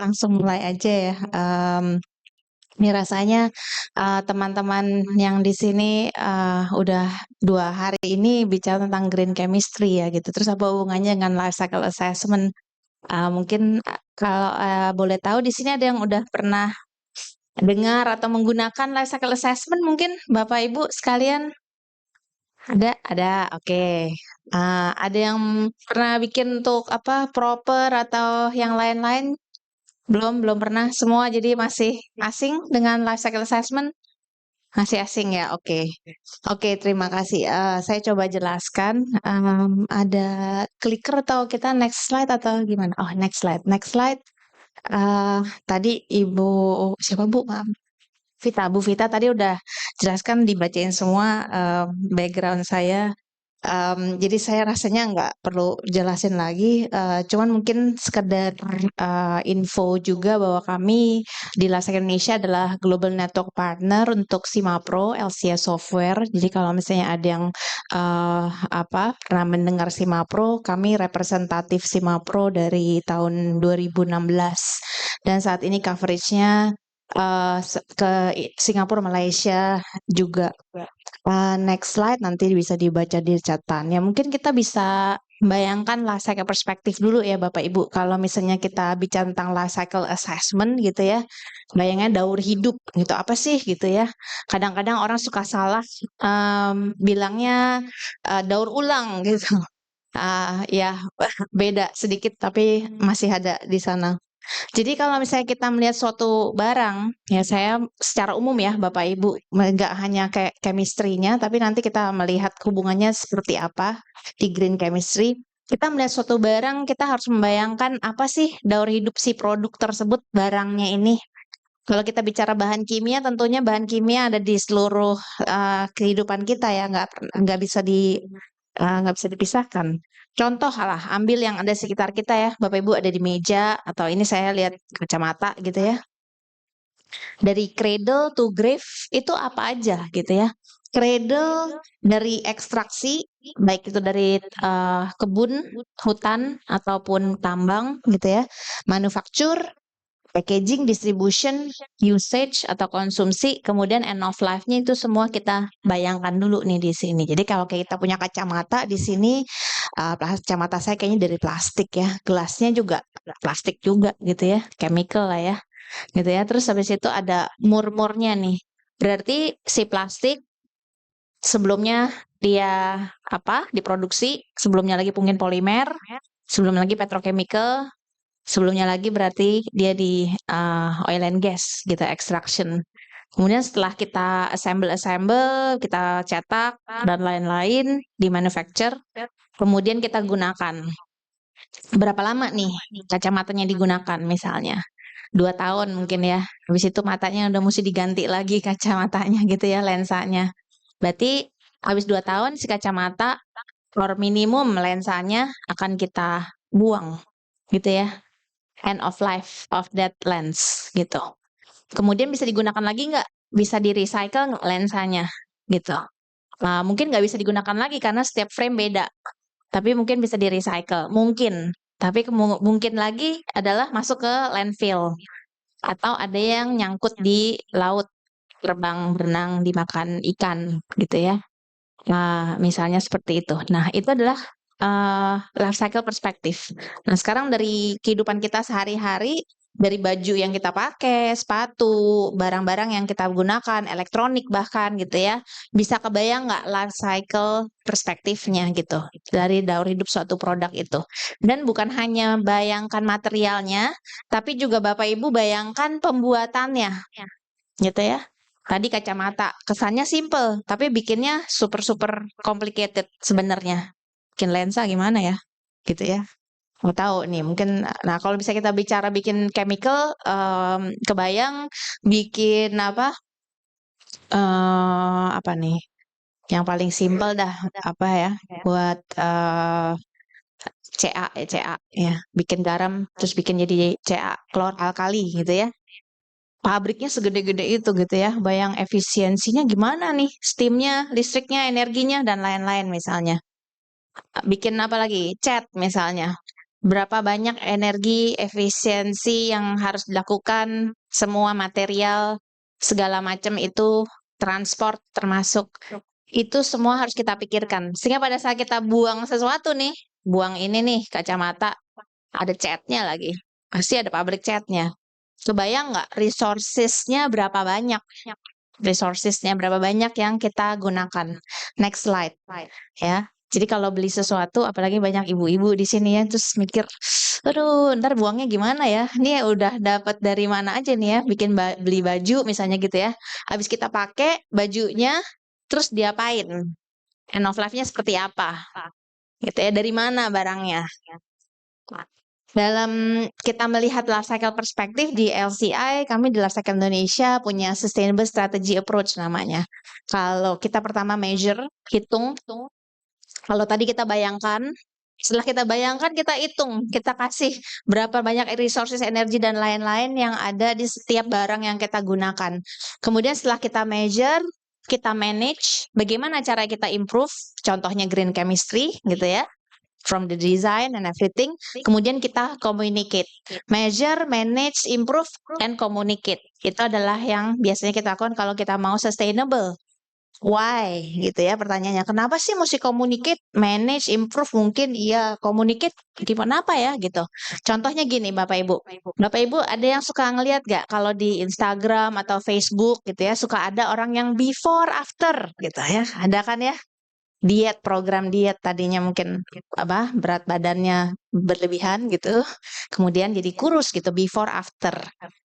langsung mulai aja ya. Ini rasanya teman-teman yang di sini udah 2 hari ini bicara tentang green chemistry ya gitu. Terus apa hubungannya dengan life cycle assessment? Mungkin kalau boleh tahu di sini ada yang udah pernah dengar atau menggunakan life cycle assessment mungkin Bapak Ibu sekalian? Ada, oke. Ada yang pernah bikin untuk apa proper atau yang lain-lain? Belum pernah semua jadi masih asing dengan life cycle assessment? Masih asing ya, oke. Oke, terima kasih. Saya coba jelaskan. Ada clicker atau kita next slide atau gimana? Oh, next slide. Next slide. Tadi Ibu siapa Bu? Maaf. Bu Vita tadi udah jelaskan dibacain semua background saya. Jadi saya rasanya nggak perlu jelasin lagi, cuman mungkin sekedar info juga bahwa kami di Lasek Indonesia adalah Global Network Partner untuk Simapro LCS Software. Jadi kalau misalnya ada yang pernah mendengar Simapro, kami representatif Simapro dari tahun 2016 dan saat ini coveragenya ke Singapura, Malaysia juga. Next slide nanti bisa dibaca di catatannya. Mungkin kita bisa bayangkan life cycle perspektif dulu ya Bapak Ibu. Kalau misalnya kita bicara tentang life cycle assessment gitu ya, bayangnya daur hidup gitu apa sih gitu ya. Kadang-kadang orang suka salah bilangnya daur ulang gitu. Ya beda sedikit tapi masih ada di sana. Jadi kalau misalnya kita melihat suatu barang, ya saya secara umum ya Bapak Ibu, nggak hanya kayak chemistry-nya, tapi nanti kita melihat hubungannya seperti apa di green chemistry. Kita melihat suatu barang, kita harus membayangkan apa sih daur hidup si produk tersebut, barangnya ini. Kalau kita bicara bahan kimia, tentunya bahan kimia ada di seluruh kehidupan kita ya, nggak bisa nggak bisa dipisahkan. Contoh lah, ambil yang ada sekitar kita ya, Bapak Ibu ada di meja atau ini saya lihat kacamata gitu ya. Dari cradle to grave itu apa aja gitu ya. Cradle dari ekstraksi, baik itu dari kebun, hutan ataupun tambang gitu ya. Manufacture, packaging, distribution, usage atau konsumsi, kemudian end of life-nya itu semua kita bayangkan dulu nih di sini. Jadi kalau kita punya kacamata di sini, kacamata saya kayaknya dari plastik ya, gelasnya juga plastik juga gitu ya, chemical lah ya, gitu ya. Terus habis itu ada murmurnya nih. Berarti si plastik sebelumnya dia diproduksi, sebelumnya lagi mungkin polimer, sebelumnya lagi petrochemical, sebelumnya lagi berarti dia di oil and gas gitu, extraction. Kemudian setelah kita assemble, kita cetak dan lain-lain di manufacture, kemudian kita gunakan. Berapa lama nih kacamatanya digunakan misalnya? 2 tahun mungkin ya. Habis itu matanya udah mesti diganti lagi kacamatanya gitu ya, lensanya. Berarti habis 2 tahun si kacamata or minimum lensanya akan kita buang gitu ya. End of life of that lens gitu. Kemudian bisa digunakan lagi nggak? Bisa di-recycle nggak lensanya gitu. Mungkin nggak bisa digunakan lagi karena setiap frame beda. Tapi mungkin bisa di-recycle, mungkin. Tapi mungkin lagi adalah masuk ke landfill. Atau ada yang nyangkut di laut, terbang, berenang, dimakan ikan gitu ya. Nah, misalnya seperti itu. Nah, itu adalah life cycle perspektif. Nah, sekarang dari kehidupan kita sehari-hari, dari baju yang kita pakai, sepatu, barang-barang yang kita gunakan, elektronik bahkan gitu ya, bisa kebayang nggak life cycle perspektifnya gitu dari daur hidup suatu produk itu. Dan bukan hanya bayangkan materialnya, tapi juga Bapak Ibu bayangkan pembuatannya, gitu ya. Tadi kacamata, kesannya simple, tapi bikinnya super-super complicated sebenarnya. Bikin lensa gimana ya? Gitu ya. Mau tahu nih, mungkin nah kalau bisa kita bicara bikin chemical, kebayang bikin apa nih? Yang paling simple dah apa ya? Buat CA ya, bikin garam terus bikin jadi CA, klor alkali gitu ya. Pabriknya segede-gede itu gitu ya. Bayang efisiensinya gimana nih? Steamnya, listriknya, energinya, dan lain-lain misalnya. Bikin apa lagi? Cat misalnya. berapa banyak energi, efisiensi yang harus dilakukan, semua material, segala macam itu, transport termasuk. Itu semua harus kita pikirkan. Sehingga pada saat kita buang sesuatu nih, buang ini nih, kacamata, ada catnya lagi. Pasti ada pabrik catnya. Kebayang nggak resources-nya berapa banyak? Resources-nya berapa banyak yang kita gunakan? Next slide. Ya. Jadi kalau beli sesuatu, apalagi banyak ibu-ibu di sini ya, terus mikir, aduh, ntar buangnya gimana ya? Ini udah dapat dari mana aja nih ya, bikin beli baju misalnya gitu ya. Habis kita pakai bajunya, terus diapain? End of life-nya seperti apa? Gitu ya, dari mana barangnya? Dalam kita melihat life cycle perspektif di LCI, kami di Life Cycle Indonesia punya Sustainable Strategy Approach namanya. Kalau kita pertama measure, hitung, kalau tadi kita bayangkan, setelah kita bayangkan, kita hitung, kita kasih berapa banyak resources, energi, dan lain-lain yang ada di setiap barang yang kita gunakan. Kemudian setelah kita measure, kita manage, bagaimana cara kita improve, contohnya green chemistry, gitu ya, from the design and everything. Kemudian kita communicate, measure, manage, improve, and communicate. Itu adalah yang biasanya kita lakukan kalau kita mau sustainable. Why gitu ya pertanyaannya. Kenapa sih mesti communicate, manage, improve mungkin iya, communicate gimana apa ya gitu. Contohnya gini Bapak Ibu. Bapak Ibu ada yang suka ngelihat gak kalau di Instagram atau Facebook gitu ya, suka ada orang yang before after gitu ya. Ada kan ya? Diet, program diet tadinya mungkin berat badannya berlebihan gitu, kemudian jadi kurus gitu before after.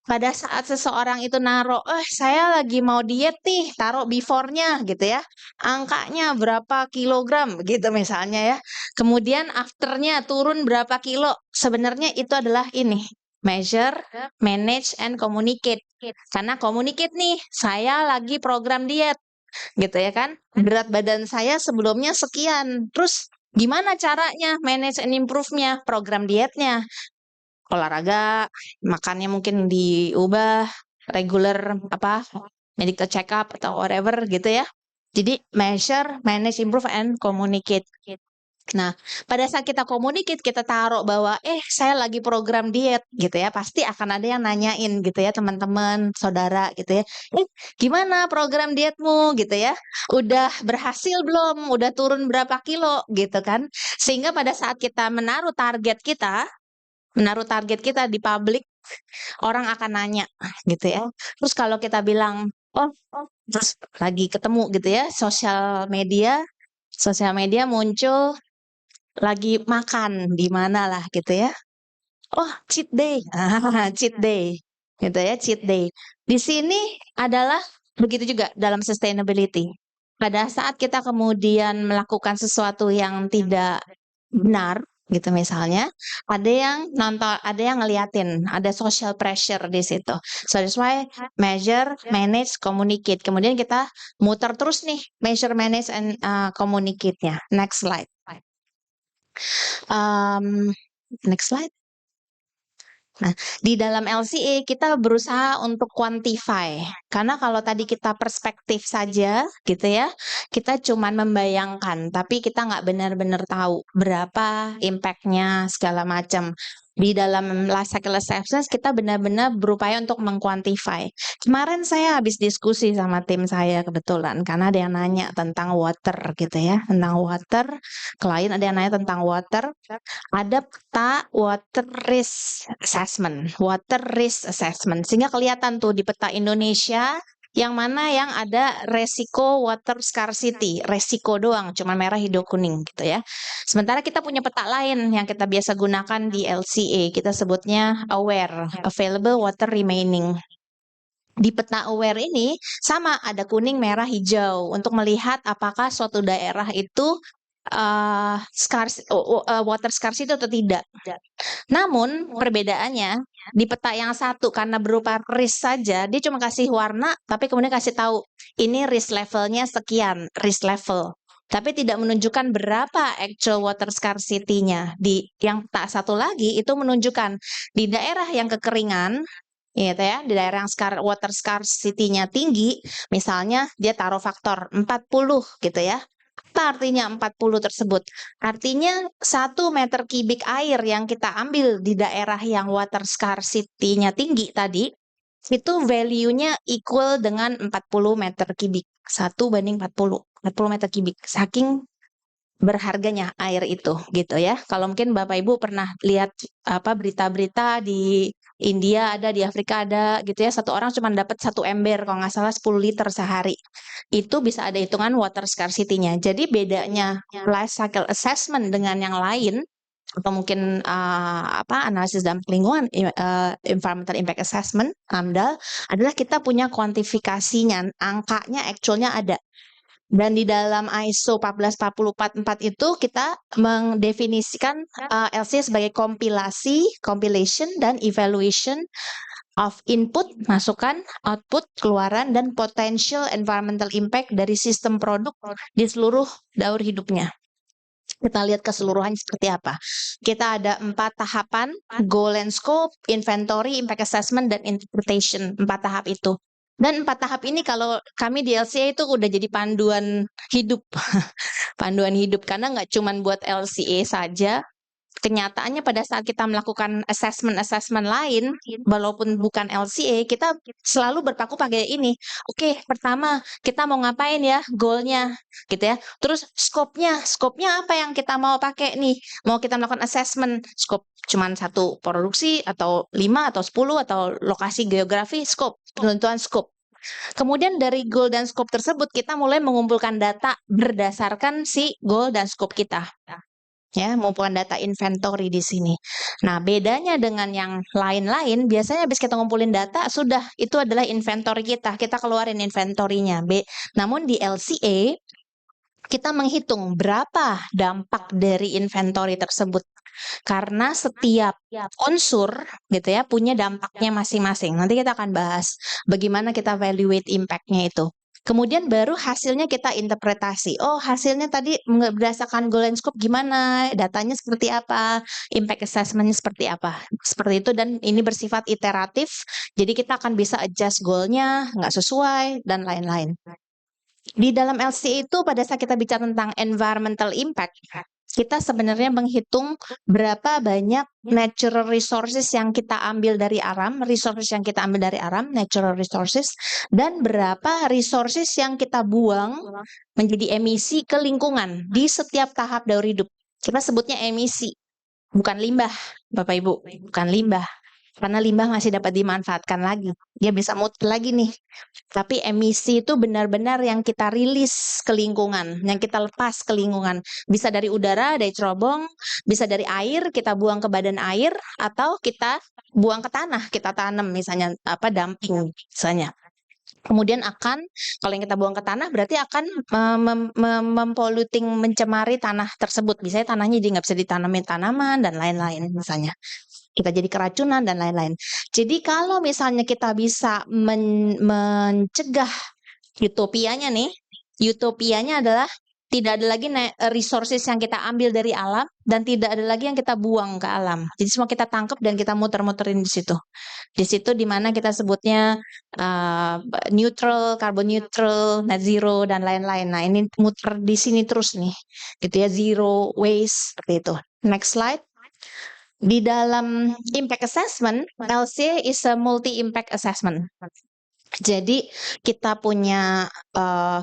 Pada saat seseorang itu naruh, saya lagi mau diet nih, taruh before-nya gitu ya, angkanya berapa kilogram gitu misalnya ya, kemudian after-nya turun berapa kilo, sebenarnya itu adalah ini, measure, manage, and communicate. Karena communicate nih, saya lagi program diet, gitu ya kan, berat badan saya sebelumnya sekian, terus gimana caranya manage and improve-nya, program dietnya, olahraga, makannya mungkin diubah, regular medical check up atau whatever gitu ya. Jadi measure, manage, improve, and communicate. Nah, pada saat kita communicate, kita taruh bahwa saya lagi program diet gitu ya, pasti akan ada yang nanyain gitu ya, teman-teman, saudara gitu ya. Gimana program dietmu gitu ya? Udah berhasil belum? Udah turun berapa kilo gitu kan? Sehingga pada saat kita menaruh target kita di publik, orang akan nanya gitu ya. Terus kalau kita bilang, terus lagi ketemu gitu ya, sosial media muncul lagi makan di mana lah gitu ya. Cheat day. Cheat day. Gitu ya, cheat day. Di sini adalah begitu juga dalam sustainability. Pada saat kita kemudian melakukan sesuatu yang tidak benar gitu misalnya, ada yang nonton, ada yang ngeliatin, ada social pressure di situ. So that's why measure, manage, communicate. Kemudian kita muter terus nih, measure, manage, and communicate-nya. Next slide. Next slide. Nah, di dalam LCA kita berusaha untuk quantify. Karena kalau tadi kita perspektif saja gitu ya, kita cuma membayangkan, tapi kita nggak benar-benar tahu berapa impact-nya segala macam. Di dalam life cycle assessment kita benar-benar berupaya untuk mengquantify. Kemarin saya habis diskusi sama tim saya kebetulan, karena ada yang nanya tentang water gitu ya, tentang water. Klien ada yang nanya tentang water. Ada peta water risk assessment, sehingga kelihatan tuh di peta Indonesia yang mana yang ada resiko water scarcity, resiko doang, cuma merah, hijau, kuning gitu ya. Sementara kita punya peta lain yang kita biasa gunakan di LCA, kita sebutnya aware, available water remaining. Di peta aware ini sama, ada kuning, merah, hijau untuk melihat apakah suatu daerah itu water scarcity atau tidak. Namun perbedaannya di peta yang satu, karena berupa risk saja, dia cuma kasih warna, tapi kemudian kasih tahu ini risk levelnya sekian, risk level. Tapi tidak menunjukkan berapa actual water scarcity-nya. Di yang peta satu lagi itu menunjukkan di daerah yang kekeringan, gitu ya, di daerah yang water scarcity-nya tinggi, misalnya dia taruh faktor 40 gitu ya, Apa artinya 40 tersebut? Artinya 1 meter kubik air yang kita ambil di daerah yang water scarcity-nya tinggi tadi, itu value-nya equal dengan 40 meter kubik. 1 banding 40 meter kubik. Saking berharganya air itu gitu ya. Kalau mungkin Bapak Ibu pernah lihat berita-berita di India ada, di Afrika ada gitu ya, satu orang cuma dapat 1 ember kalau nggak salah 10 liter sehari. Itu bisa ada hitungan water scarcity-nya. Jadi bedanya life cycle assessment dengan yang lain atau mungkin analisis dampak lingkungan, environmental impact assessment (AMDAL) adalah kita punya kuantifikasinya, angkanya actualnya ada. Dan di dalam ISO 14044 itu kita mendefinisikan LC sebagai compilation dan evaluation of input, masukan, output, keluaran, dan potential environmental impact dari sistem produk di seluruh daur hidupnya. Kita lihat keseluruhannya seperti apa. Kita ada 4 tahapan, goal and scope, inventory, impact assessment, dan interpretation. 4 tahap itu. Dan 4 tahap ini kalau kami di LCA itu udah jadi panduan hidup. Panduan hidup, karena nggak cuma buat LCA saja. Kenyataannya pada saat kita melakukan assessment lain, walaupun bukan LCA, kita selalu berpaku pakai ini. Oke, pertama kita mau ngapain ya, goalnya, gitu ya. Terus scope-nya apa yang kita mau pakai nih? Mau kita melakukan assessment, scope cuma 1 produksi atau 5 atau 10 atau lokasi geografi, scope, penentuan scope. Kemudian dari goal dan scope tersebut kita mulai mengumpulkan data berdasarkan si goal dan scope kita. Ya, mengumpulkan data inventory di sini. Nah, bedanya dengan yang lain-lain, biasanya habis kita ngumpulin data, sudah, itu adalah inventory kita keluarin inventory-nya. Namun di LCA, kita menghitung berapa dampak dari inventory tersebut. Karena setiap unsur gitu ya punya dampaknya masing-masing. Nanti kita akan bahas bagaimana kita evaluate impact-nya itu. Kemudian baru hasilnya kita interpretasi. Oh, hasilnya tadi berdasarkan goal and scope gimana, datanya seperti apa, impact assessment-nya seperti apa. Seperti itu, dan ini bersifat iteratif, jadi kita akan bisa adjust goal-nya, nggak sesuai, dan lain-lain. Di dalam LCA itu pada saat kita bicara tentang environmental impact, kita sebenarnya menghitung berapa banyak natural resources yang kita ambil dari alam, natural resources, dan berapa resources yang kita buang menjadi emisi ke lingkungan di setiap tahap daur hidup. Kita sebutnya emisi, bukan limbah, Bapak Ibu, bukan limbah. Karena limbah masih dapat dimanfaatkan lagi, dia bisa muter lagi nih. Tapi emisi itu benar-benar yang kita rilis ke lingkungan, yang kita lepas ke lingkungan. Bisa dari udara, dari cerobong, bisa dari air, kita buang ke badan air, atau kita buang ke tanah, kita tanam misalnya, dumping misalnya. Kemudian kalau yang kita buang ke tanah berarti akan mempoluting, mencemari tanah tersebut. Misalnya tanahnya jadi nggak bisa ditanamin tanaman dan lain-lain misalnya. Kita jadi keracunan dan lain-lain. Jadi kalau misalnya kita bisa mencegah utopianya nih, utopianya adalah tidak ada lagi resources yang kita ambil dari alam dan tidak ada lagi yang kita buang ke alam. Jadi semua kita tangkap dan kita muter-muterin di situ. Di situ dimana kita sebutnya neutral, carbon neutral, net zero dan lain-lain. Nah, ini muter di sini terus nih. Gitu ya, zero waste seperti itu. Next slide. Di dalam impact assessment, LCA is a multi-impact assessment. Jadi kita punya,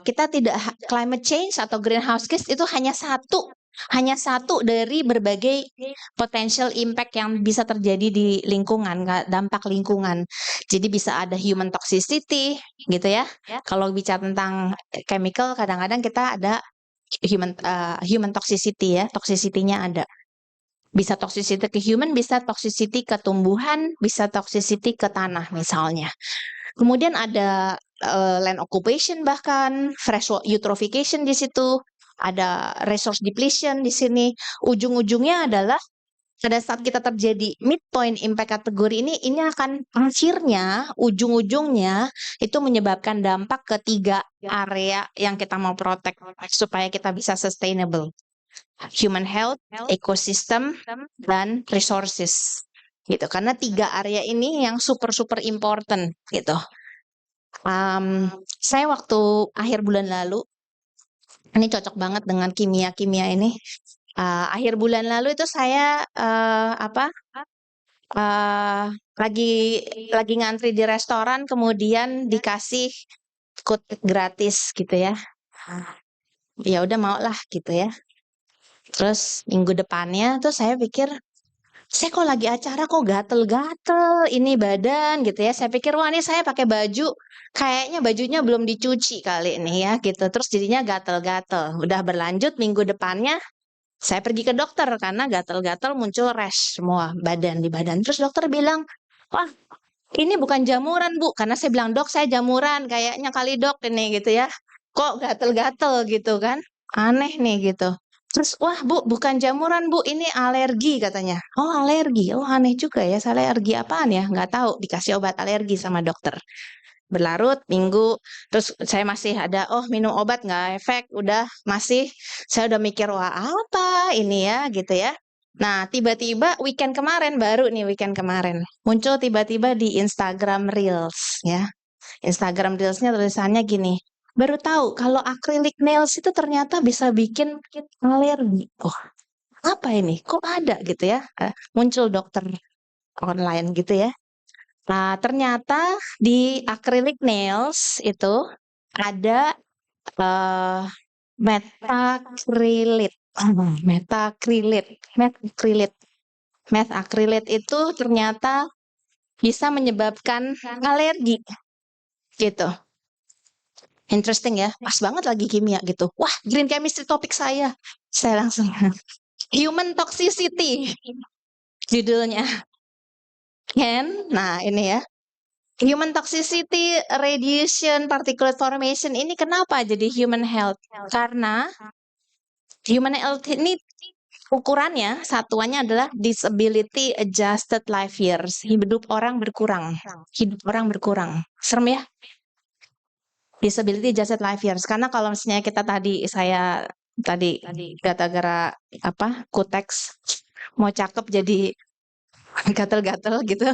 kita tidak climate change atau greenhouse gas itu hanya satu dari berbagai potential impact yang bisa terjadi di lingkungan, dampak lingkungan. Jadi bisa ada human toxicity, gitu ya. Kalau bicara tentang chemical, kadang-kadang kita ada human toxicity ya, toxicity-nya ada. Bisa toxicity ke human, bisa toxicity ke tumbuhan, bisa toxicity ke tanah misalnya. Kemudian ada land occupation, bahkan fresh eutrophication di situ, ada resource depletion di sini. Ujung-ujungnya adalah pada saat kita terjadi midpoint impact kategori ini akan akhirnya ujung-ujungnya itu menyebabkan dampak ke 3 area yang kita mau protect supaya kita bisa sustainable. Human health, ecosystem, dan resources gitu. Karena 3 area ini yang super important gitu. Saya waktu akhir bulan lalu Ini cocok banget dengan kimia-kimia ini. Akhir bulan lalu itu saya uh, lagi lagi ngantri di restoran, kemudian dikasih kut gratis gitu ya. Ya udah mau lah gitu ya. Terus minggu depannya tuh saya pikir, saya kok lagi acara kok gatel-gatel ini badan gitu ya. Saya pikir wah ini saya pakai baju, kayaknya bajunya belum dicuci kali ini ya gitu. Terus jadinya gatel-gatel. Udah berlanjut minggu depannya saya pergi ke dokter karena gatel-gatel muncul rash semua badan di badan. Terus dokter bilang, wah ini bukan jamuran Bu, karena saya bilang dok saya jamuran, kayaknya kali dok ini gitu ya. Kok gatel-gatel gitu kan? Aneh nih gitu. Terus wah Bu bukan jamuran Bu, ini alergi katanya. Oh alergi, oh aneh juga ya, saya alergi apaan ya? Nggak tahu, dikasih obat alergi sama dokter. Berlarut minggu, terus saya masih ada, oh minum obat nggak efek, udah masih, saya udah mikir wah apa ini ya gitu ya. Nah, tiba-tiba weekend kemarin, baru nih weekend kemarin, muncul tiba-tiba di Instagram Reels ya. Instagram Reels-nya tulisannya gini, baru tahu kalau acrylic nails itu ternyata bisa bikin alergi. Oh, apa ini? Kok ada gitu ya? Muncul dokter online gitu ya. Nah, ternyata di acrylic nails itu ada uh, metakrilit. Metakrilit. Metakrilit. Metakrilit itu ternyata bisa menyebabkan alergi gitu. Interesting ya, pas banget lagi kimia gitu. Wah, green chemistry topik saya. Saya langsung human toxicity judulnya. Nah ini ya. Human toxicity, radiation, particulate formation ini kenapa jadi human health? Karena human health ini ukurannya, satuannya adalah disability adjusted life years. Hidup orang berkurang. Hidup orang berkurang. Serem ya? Disability adjusted life years. Karena kalau misalnya kita saya tadi gara-gara kuteks mau cakep jadi gatel-gatel gitu.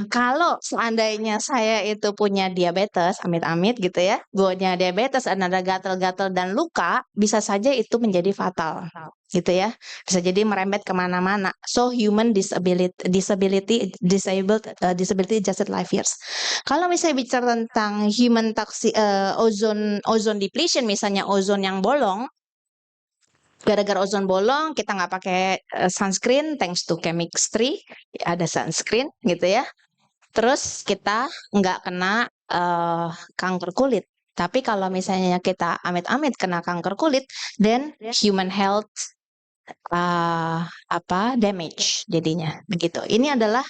Kalau seandainya saya itu punya diabetes, amit-amit gitu ya, punya diabetes, ada gatal-gatal dan luka, bisa saja itu menjadi fatal, gitu ya. Bisa jadi merembet kemana-mana. So human disability adjusted life years. Kalau misalnya bicara tentang human ozone depletion, misalnya ozon yang bolong, gara-gara ozon bolong kita nggak pakai sunscreen, thanks to chemistry ada sunscreen gitu ya. Terus kita nggak kena kanker kulit. Tapi kalau misalnya kita amit-amit kena kanker kulit, then human health damage jadinya begitu. Ini adalah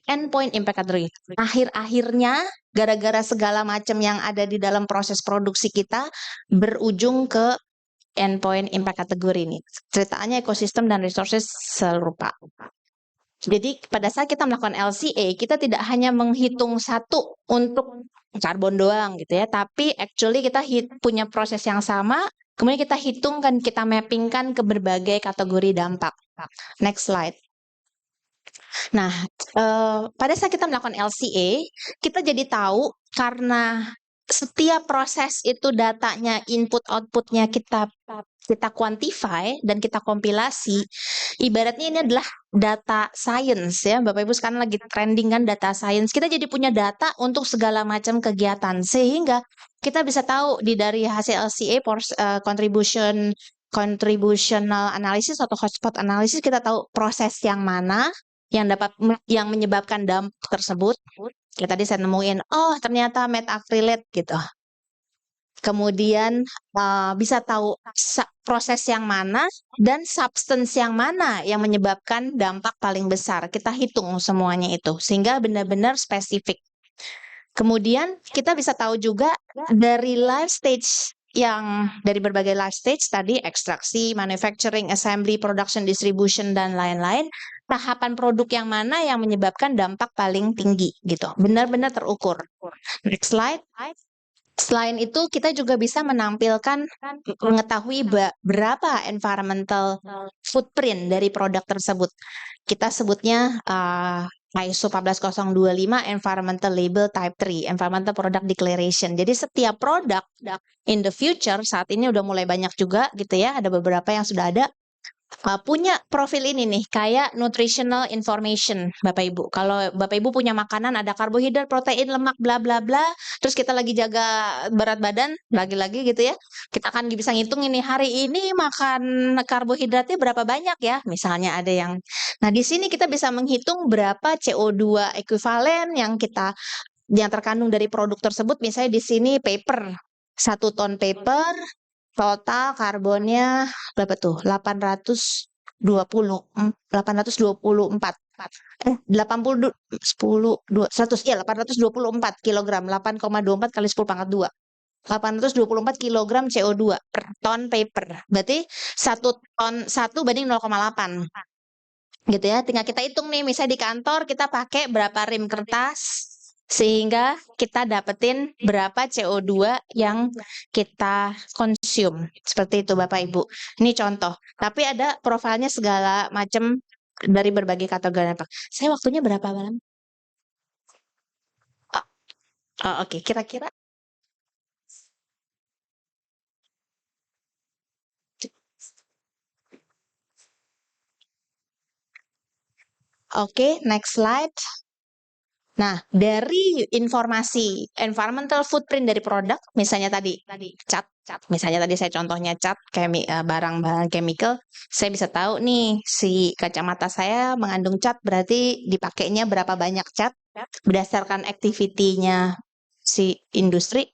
endpoint impact category. Akhir-akhirnya gara-gara segala macam yang ada di dalam proses produksi kita berujung ke endpoint impact kategori ini. Ceritanya ekosistem dan resources serupa. Jadi pada saat kita melakukan LCA, kita tidak hanya menghitung satu untuk karbon doang gitu ya, tapi actually kita punya proses yang sama, kemudian kita hitungkan, kita mappingkan ke berbagai kategori dampak. Next slide. Nah, pada saat kita melakukan LCA, kita jadi tahu karena setiap proses itu datanya input outputnya kita quantify dan kita kompilasi, ibaratnya ini adalah data science ya Bapak Ibu, sekarang lagi trending kan data science. Kita jadi punya data untuk segala macam kegiatan sehingga kita bisa tahu dari hasil LCA contributional analysis atau hotspot analysis, kita tahu proses yang mana yang menyebabkan dampak tersebut. Kayak tadi saya nemuin, oh ternyata metakrilat gitu. Kemudian bisa tahu proses yang mana dan substance yang mana yang menyebabkan dampak paling besar. Kita hitung semuanya itu sehingga benar-benar spesifik. Kemudian kita bisa tahu juga dari life stage dari berbagai life stage tadi, ekstraksi, manufacturing, assembly, production, distribution, dan lain-lain, tahapan produk yang mana yang menyebabkan dampak paling tinggi gitu. Benar-benar terukur. Next slide. Selain itu, kita juga bisa menampilkan, mengetahui berapa environmental footprint dari produk tersebut. Kita sebutnya ISO 14025 Environmental Label Type 3, Environmental Product Declaration. Jadi setiap produk in the future saat ini udah mulai banyak juga gitu ya, ada beberapa yang sudah ada punya profil ini nih, kayak nutritional information, Bapak Ibu. Kalau Bapak Ibu punya makanan ada karbohidrat, protein, lemak, bla bla bla, terus kita lagi jaga berat badan, lagi-lagi gitu ya, kita kan bisa ngitung ini hari ini makan karbohidratnya berapa banyak ya, misalnya ada yang. Nah, di sini kita bisa menghitung berapa CO2 ekuivalen yang terkandung dari produk tersebut. Misalnya di sini paper, 1 ton paper, total karbonnya berapa tuh? 824. 100 ya 824 kilogram, 8,24 kali 10 pangkat 2. 824 kilogram CO2 per ton paper. Berarti 1 ton banding 0,8 gitu ya. Tinggal kita hitung nih, misalnya di kantor kita pakai berapa rim kertas sehingga kita dapetin berapa CO2 yang kita konsum. Seperti itu Bapak Ibu. Ini contoh. Tapi ada profilnya segala macam dari berbagai kategori. Saya waktunya berapa malam? Oke, kira-kira. Oke, next slide. Nah, dari informasi environmental footprint dari produk, misalnya tadi cat, misalnya tadi saya contohnya cat, barang-barang chemical, saya bisa tahu nih si kacamata saya mengandung cat, berarti dipakainya berapa banyak cat berdasarkan aktivitinya si industri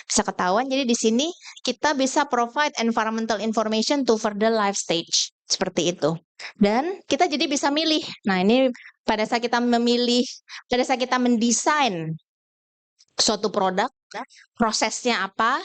bisa ketahuan. Jadi di sini kita bisa provide environmental information to further life stage seperti itu. Dan kita jadi bisa milih. Nah, ini pada saat kita mendesain suatu produk, prosesnya apa,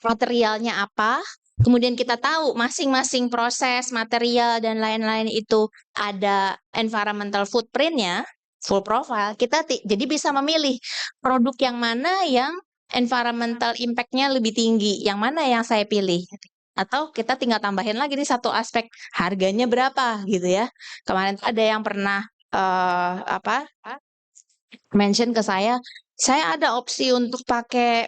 materialnya apa, kemudian kita tahu masing-masing proses, material, dan lain-lain itu ada environmental footprint-nya, full profile, kita jadi bisa memilih produk yang mana yang environmental impact-nya lebih tinggi, yang mana yang saya pilih. Atau kita tinggal tambahin lagi nih satu aspek, harganya berapa gitu ya. Kemarin ada yang pernah mention ke saya ada opsi untuk pakai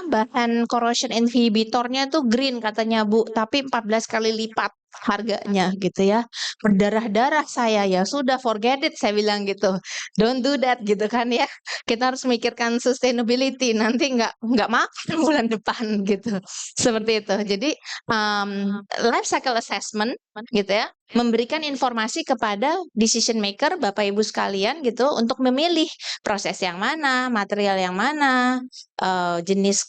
bahan corrosion inhibitornya tuh green katanya Bu, tapi 14 kali lipat harganya gitu ya. Berdarah-darah saya, ya sudah forget it saya bilang gitu. Don't do that gitu kan ya. Kita harus mikirkan sustainability, nanti nggak makan bulan depan gitu. Seperti itu. Jadi life cycle assessment gitu ya, memberikan informasi kepada decision maker Bapak Ibu sekalian gitu untuk memilih proses yang mana, material yang mana, jenis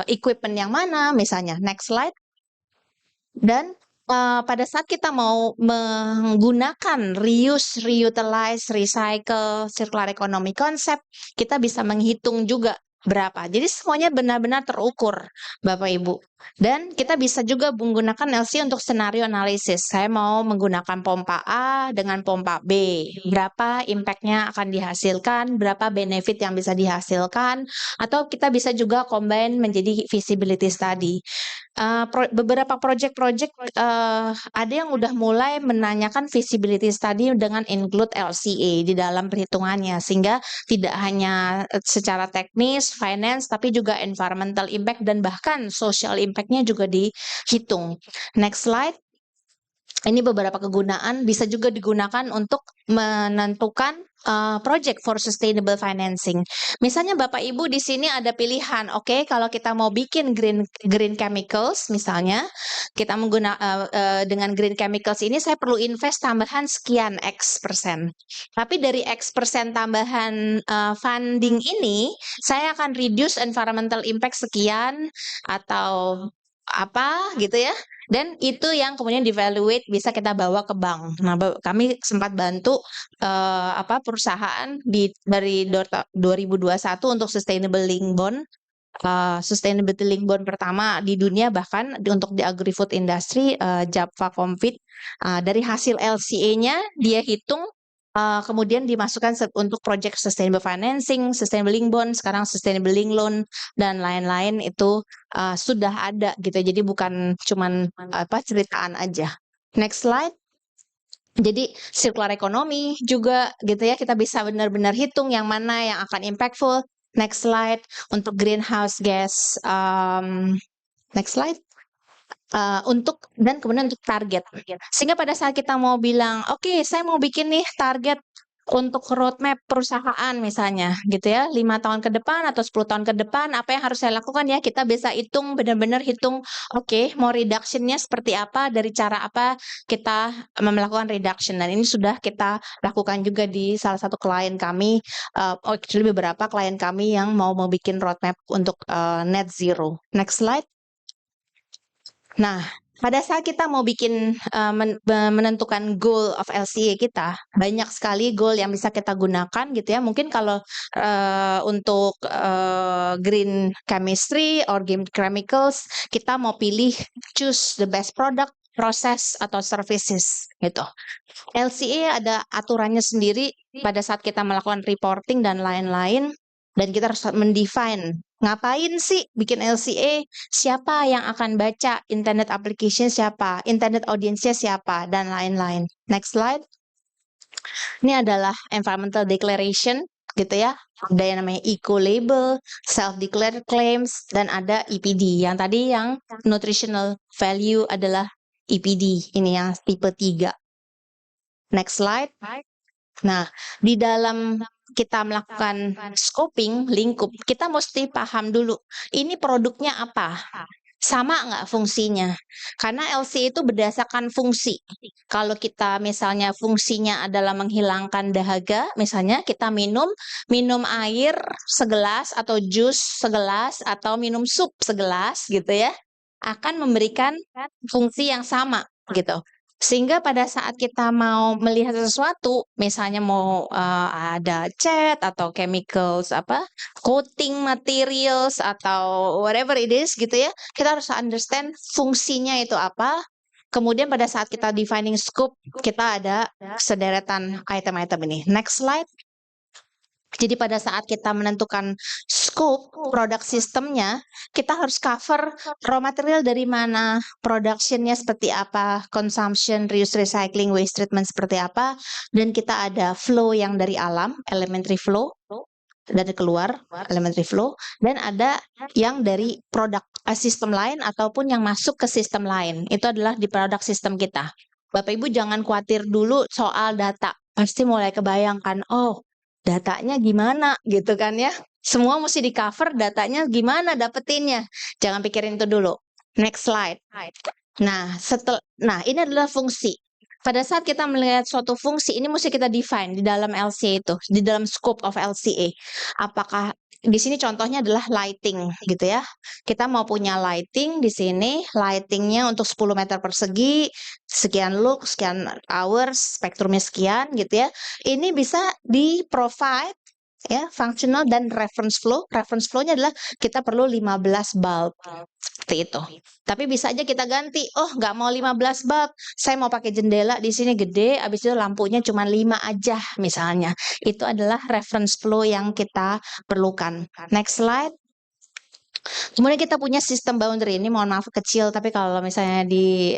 equipment yang mana misalnya. Next slide. Dan pada saat kita mau menggunakan reuse, reutilize, recycle, circular economy konsep, kita bisa menghitung juga berapa. Jadi semuanya benar-benar terukur, Bapak Ibu. Dan kita bisa juga menggunakan LC untuk scenario analisis. Saya mau menggunakan pompa A dengan pompa B. Berapa impact-nya akan dihasilkan, berapa benefit yang bisa dihasilkan, atau kita bisa juga combine menjadi feasibility study. Beberapa project-project ada yang udah mulai menanyakan feasibility study dengan include LCA di dalam perhitungannya, sehingga tidak hanya secara teknis, finance, tapi juga environmental impact dan bahkan social impact-nya juga dihitung. Next slide. Ini beberapa kegunaan, bisa juga digunakan untuk menentukan project for sustainable financing. Misalnya Bapak Ibu di sini ada pilihan, oke, kalau kita mau bikin green chemicals misalnya, kita dengan green chemicals ini saya perlu invest tambahan sekian X%. Tapi dari X% tambahan funding ini, saya akan reduce environmental impact sekian atau apa gitu ya. Dan itu yang kemudian di-evaluate bisa kita bawa ke bank. Nah, kami sempat bantu perusahaan dari 2021 untuk sustainable link bond. Sustainability link bond pertama di dunia, bahkan untuk di agri-food industry, Japfa Comfit. Dari hasil LCA-nya dia hitung, kemudian dimasukkan untuk project sustainable financing, sustainable link bond, sekarang sustainable link loan, dan lain-lain itu sudah ada gitu. Jadi bukan cuman ceritaan aja. Next slide. Jadi circular economy juga gitu ya, kita bisa benar-benar hitung yang mana yang akan impactful. Next slide untuk greenhouse gas. Next slide. Dan kemudian untuk target. Sehingga pada saat kita mau bilang, oke, saya mau bikin nih target untuk roadmap perusahaan misalnya gitu ya, 5 tahun ke depan atau 10 tahun ke depan, apa yang harus saya lakukan ya, kita bisa hitung, benar-benar hitung, oke, mau reduction-nya seperti apa, dari cara apa kita melakukan reduction. Dan ini sudah kita lakukan juga di salah satu klien kami, actually beberapa klien kami yang mau bikin roadmap untuk net zero. Next slide. Nah, pada saat kita mau bikin menentukan goal of LCA kita, banyak sekali goal yang bisa kita gunakan gitu ya. Mungkin kalau untuk green chemistry or green chemicals, kita mau pilih choose the best product, process atau services gitu. LCA ada aturannya sendiri pada saat kita melakukan reporting dan lain-lain, dan kita harus mendefine ngapain sih bikin LCA, siapa yang akan baca, internet application siapa, internet audience-nya siapa, dan lain-lain. Next slide. Ini adalah environmental declaration gitu ya. Ada yang namanya eco label, self-declared claims, dan ada EPD. Yang tadi yang nutritional value adalah EPD, ini yang tipe 3. Next slide. Nah, di dalam kita melakukan scoping, lingkup, kita mesti paham dulu, ini produknya apa? Sama nggak fungsinya? Karena LC itu berdasarkan fungsi. Kalau kita misalnya fungsinya adalah menghilangkan dahaga, misalnya kita minum air segelas atau jus segelas atau minum sup segelas gitu ya, akan memberikan fungsi yang sama gitu. Sehingga pada saat kita mau melihat sesuatu, misalnya mau ada cat atau chemicals coating materials atau whatever it is gitu ya, kita harus understand fungsinya itu apa. Kemudian pada saat kita defining scope, kita ada sederetan item-item ini. Next slide. Jadi pada saat kita menentukan scope produk sistemnya, kita harus cover raw material dari mana, production-nya seperti apa, consumption, reuse, recycling, waste treatment seperti apa, dan kita ada flow yang dari alam, elementary flow, dari keluar, elementary flow, dan ada yang dari produk sistem lain ataupun yang masuk ke sistem lain. Itu adalah di produk sistem kita. Bapak Ibu jangan khawatir dulu soal data. Pasti mulai kebayangkan, oh datanya gimana gitu kan ya. Semua mesti di cover, datanya gimana dapetinnya. Jangan pikirin itu dulu. Next slide. Nah, ini adalah fungsi. Pada saat kita melihat suatu fungsi, ini mesti kita define di dalam LCA itu, di dalam scope of LCA. Apakah di sini contohnya adalah lighting gitu ya. Kita mau punya lighting di sini, lightingnya untuk 10 meter persegi, sekian lux, sekian hours, spektrumnya sekian gitu ya. Ini bisa di-provide ya, functional dan reference flow. Reference flow-nya adalah kita perlu 15 bulb. Seperti itu. Tapi bisa aja kita ganti, oh nggak mau 15 bulb, saya mau pakai jendela di sini gede, habis itu lampunya cuma 5 aja misalnya. Itu adalah reference flow yang kita perlukan. Next slide. Kemudian kita punya sistem boundary, ini mohon maaf kecil, tapi kalau misalnya di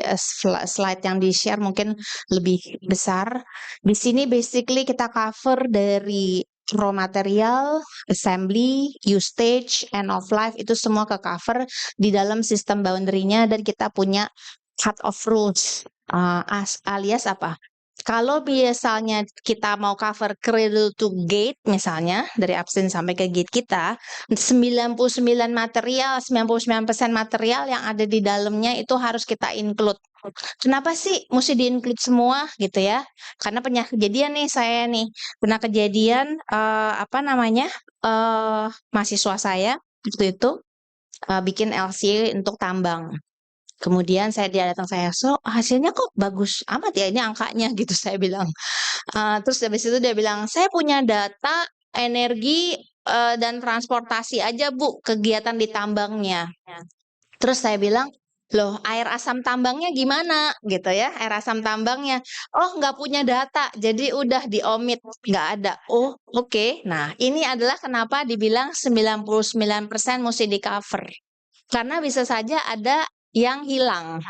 slide yang di-share mungkin lebih besar. Di sini basically kita cover dari raw material, assembly, usage, end of life, itu semua ke cover di dalam sistem boundary-nya, dan kita punya cut off rules, alias apa? Kalau misalnya kita mau cover cradle to gate misalnya, dari absen sampai ke gate kita, 99% material yang ada di dalamnya itu harus kita include. Kenapa sih mesti di-include semua gitu ya? Karena pernah kejadian nih saya nih, pernah kejadian mahasiswa saya waktu itu bikin LC untuk tambang. Kemudian dia datang, so hasilnya kok bagus amat ya ini angkanya gitu saya bilang. Terus habis itu dia bilang, saya punya data energi dan transportasi aja Bu, kegiatan di tambangnya. Terus saya bilang, loh air asam tambangnya gimana gitu ya, air asam tambangnya. Oh nggak punya data, jadi udah diomit, nggak ada. Oh oke. Nah ini adalah kenapa dibilang 99% mesti di cover. Karena bisa saja ada yang hilang.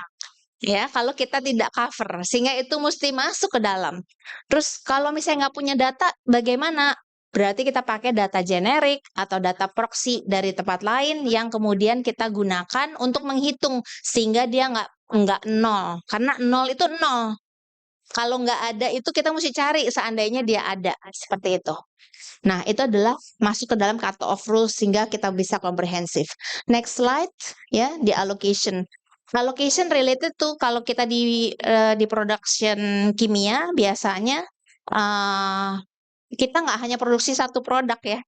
Ya, kalau kita tidak cover, sehingga itu mesti masuk ke dalam. Terus kalau misalnya nggak punya data, bagaimana? Berarti kita pakai data generik atau data proxy dari tempat lain yang kemudian kita gunakan untuk menghitung sehingga dia nggak nol, karena nol itu nol. Kalau nggak ada itu kita mesti cari seandainya dia ada seperti itu. Nah, itu adalah masuk ke dalam cut off rules sehingga kita bisa komprehensif. Next slide ya, di allocation. Allocation related tuh kalau kita di production kimia biasanya uh, kita nggak hanya produksi satu produk ya.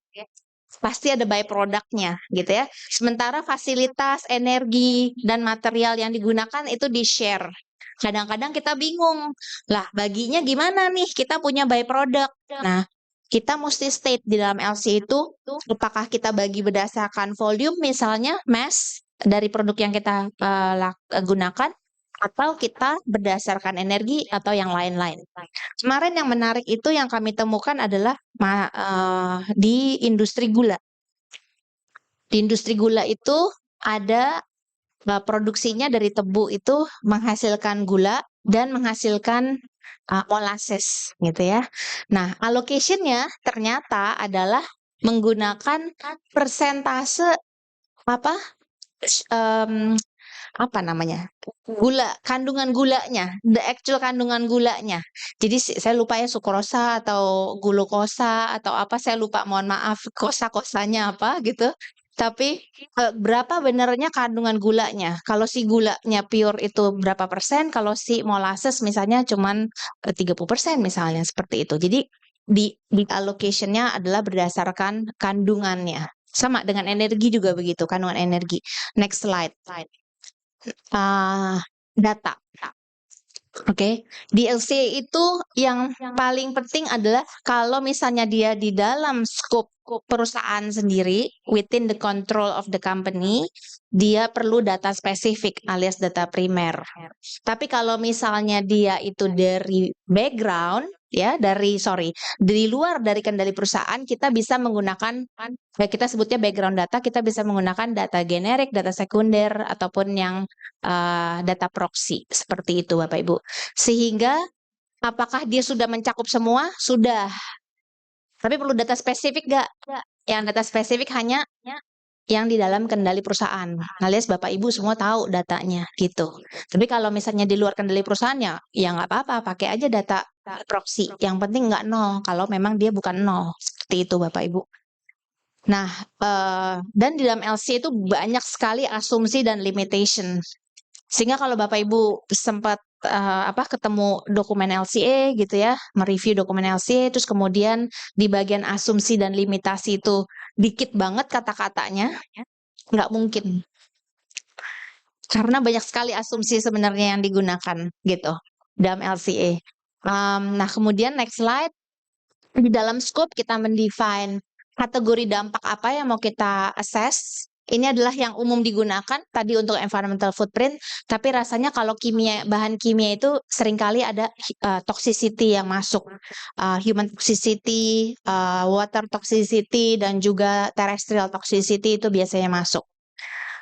Pasti ada produknya gitu ya. Sementara fasilitas, energi, dan material yang digunakan itu di-share. Kadang-kadang kita bingung, lah baginya gimana nih? Kita punya produk. Nah, kita mesti state di dalam LC itu, apakah kita bagi berdasarkan volume misalnya, mass, dari produk yang kita gunakan, atau kita berdasarkan energi atau yang lain-lain. Kemarin yang menarik itu yang kami temukan adalah di industri gula. Di industri gula itu ada produksinya dari tebu itu menghasilkan gula dan menghasilkan molasses gitu ya. Nah, allocation-nya ternyata adalah menggunakan persentase apa apa namanya? Kandungan gulanya, the actual kandungan gulanya. Jadi saya lupa ya sukrosa atau glukosa atau apa saya lupa, mohon maaf kosa-kosanya apa gitu. Tapi berapa benernya kandungan gulanya? Kalau si gulanya pure itu berapa persen? Kalau si molasses misalnya cuman 30% misalnya seperti itu. Jadi di allocation-nya adalah berdasarkan kandungannya. Sama dengan energi juga begitu, kandungan energi. Next slide. Data. Oke, di LCA itu yang paling penting adalah kalau misalnya dia di dalam scope perusahaan sendiri, within the control of the company, dia perlu data spesifik alias data primer. Tapi kalau misalnya dia itu dari background, ya dari luar dari kendali perusahaan, kita bisa menggunakan, kita sebutnya background data, kita bisa menggunakan data generik, data sekunder, ataupun yang data proxy seperti itu Bapak Ibu. Sehingga apakah dia sudah mencakup semua? Sudah. Tapi perlu data spesifik nggak? Yang data spesifik hanya yang di dalam kendali perusahaan. Alias Bapak Ibu semua tahu datanya gitu. Tapi kalau misalnya di luar kendali perusahaannya, ya nggak apa-apa, pakai aja data proxy. Yang penting nggak nol. Kalau memang dia bukan nol. Seperti itu Bapak Ibu. Nah, dan di dalam LC itu banyak sekali asumsi dan limitation. Sehingga kalau Bapak Ibu sempat ketemu dokumen LCA gitu ya, mereview dokumen LCA, terus kemudian di bagian asumsi dan limitasi itu dikit banget kata-katanya, nggak mungkin. Karena banyak sekali asumsi sebenarnya yang digunakan gitu dalam LCA. Nah, kemudian next slide. Di dalam scope kita mendefine kategori dampak apa yang mau kita assess. Ini adalah yang umum digunakan tadi untuk environmental footprint, tapi rasanya kalau bahan kimia itu seringkali ada toxicity yang masuk, human toxicity, water toxicity, dan juga terrestrial toxicity itu biasanya masuk.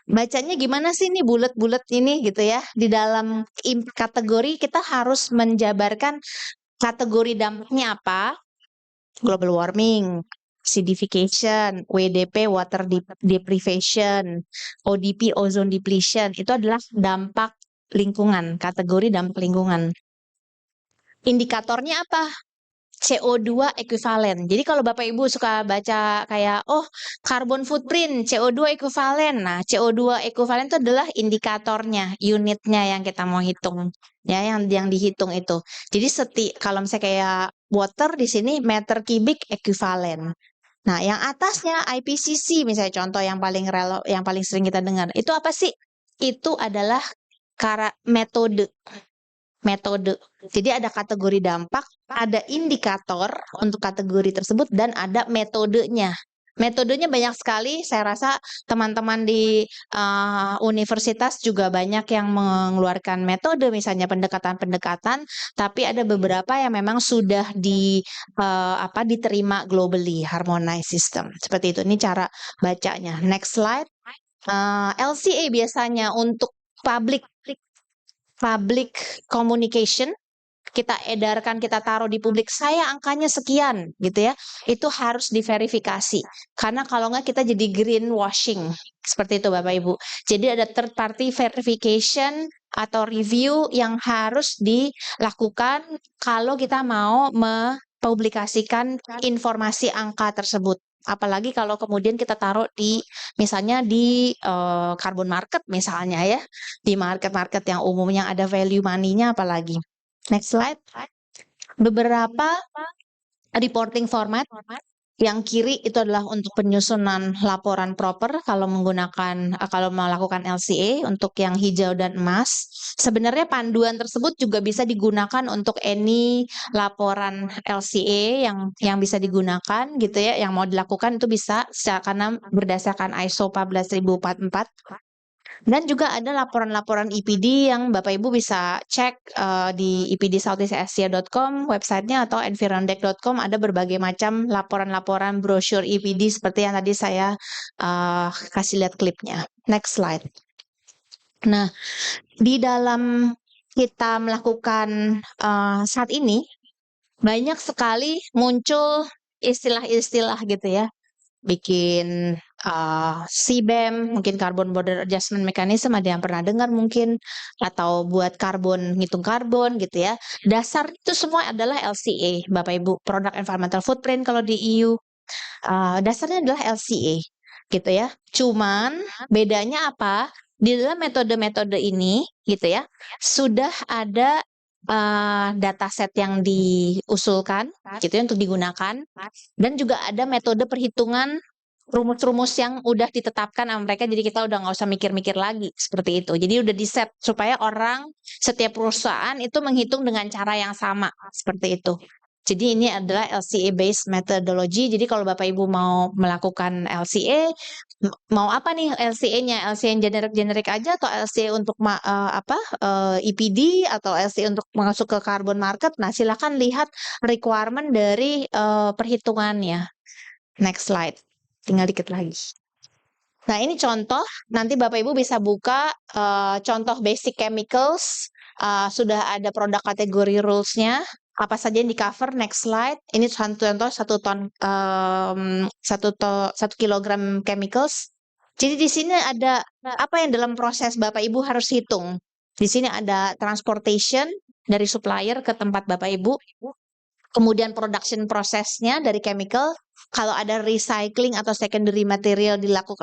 Bacanya gimana sih nih bulat-bulat ini gitu ya? Di dalam kategori kita harus menjabarkan kategori dampaknya apa, global warming, acidification, WDP, water deprivation, ODP, ozone depletion, itu adalah dampak lingkungan, kategori dampak lingkungan. Indikatornya apa? CO2 ekuivalen. Jadi kalau Bapak Ibu suka baca kayak, carbon footprint, CO2 ekuivalen. Nah, CO2 ekuivalen itu adalah indikatornya, unitnya yang kita mau hitung. Ya, yang dihitung itu. Jadi kalau misalnya kayak water di sini meter kubik ekuivalen. Nah, yang atasnya IPCC misalnya contoh yang paling sering kita dengar. Itu apa sih? Itu adalah metode. Jadi ada kategori dampak, ada indikator untuk kategori tersebut, dan ada metodenya. Metodenya banyak sekali. Saya rasa teman-teman di universitas juga banyak yang mengeluarkan metode, misalnya pendekatan-pendekatan. Tapi ada beberapa yang memang sudah diterima globally, harmonized system. Seperti itu. Ini cara bacanya. Next slide. LCA biasanya untuk public public communication, kita edarkan, kita taruh di publik, saya angkanya sekian gitu ya, itu harus diverifikasi. Karena kalau nggak kita jadi greenwashing. Seperti itu Bapak Ibu. Jadi ada third party verification atau review yang harus dilakukan kalau kita mau mempublikasikan informasi angka tersebut. Apalagi kalau kemudian kita taruh di misalnya di carbon market misalnya ya, di market-market yang umumnya ada value money-nya apalagi. Next slide. Beberapa reporting format. Yang kiri itu adalah untuk penyusunan laporan proper kalau menggunakan kalau melakukan LCA untuk yang hijau dan emas. Sebenarnya panduan tersebut juga bisa digunakan untuk any laporan LCA yang bisa digunakan gitu ya, yang mau dilakukan itu bisa karena berdasarkan ISO 14044. Dan juga ada laporan-laporan EPD yang Bapak Ibu bisa cek di epdsoutheastasia.com websitenya atau environdec.com, ada berbagai macam laporan-laporan brosur EPD seperti yang tadi saya kasih lihat klipnya. Next slide. Nah, di dalam kita melakukan saat ini banyak sekali muncul istilah-istilah gitu ya. Bikin CBAM, mungkin Carbon Border Adjustment Mechanism, ada yang pernah dengar mungkin, atau buat karbon, ngitung karbon gitu ya. Dasar itu semua adalah LCA, Bapak Ibu, Product Environmental Footprint kalau di EU. Dasarnya adalah LCA gitu ya. Cuman bedanya apa? Di dalam metode-metode ini gitu ya, sudah ada dataset yang diusulkan gitu ya untuk digunakan, dan juga ada metode perhitungan rumus-rumus yang udah ditetapkan sama mereka, jadi kita udah nggak usah mikir-mikir lagi seperti itu. Jadi udah di set supaya orang, setiap perusahaan itu menghitung dengan cara yang sama seperti itu. Jadi ini adalah LCA based methodology. Jadi kalau Bapak Ibu mau melakukan LCA, mau apa nih LCA-nya? LCA yang generik-generik aja atau LCA untuk EPD atau LCA untuk masuk ke carbon market? Nah, silakan lihat requirement dari perhitungannya. Next slide. Tinggal dikit lagi. Nah, ini contoh. Nanti Bapak Ibu bisa buka contoh basic chemicals. Sudah ada produk kategori rules-nya. Apa saja yang di cover? Next slide. Ini contoh 1 kilogram chemicals. Jadi di sini ada apa yang dalam proses Bapak Ibu harus hitung. Di sini ada transportation dari supplier ke tempat Bapak Ibu. Kemudian production prosesnya dari chemical, kalau ada recycling atau secondary material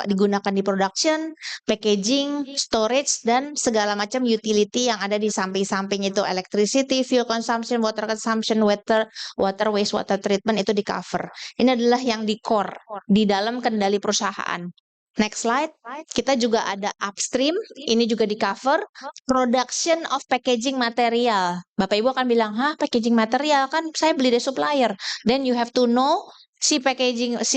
digunakan di production, packaging, storage, dan segala macam utility yang ada di samping-samping itu, electricity, fuel consumption, water wastewater treatment itu di cover. Ini adalah yang di core di dalam kendali perusahaan. Next slide. Kita juga ada upstream, ini juga di cover, production of packaging material. Bapak Ibu akan bilang, packaging material kan saya beli dari supplier. Then you have to know si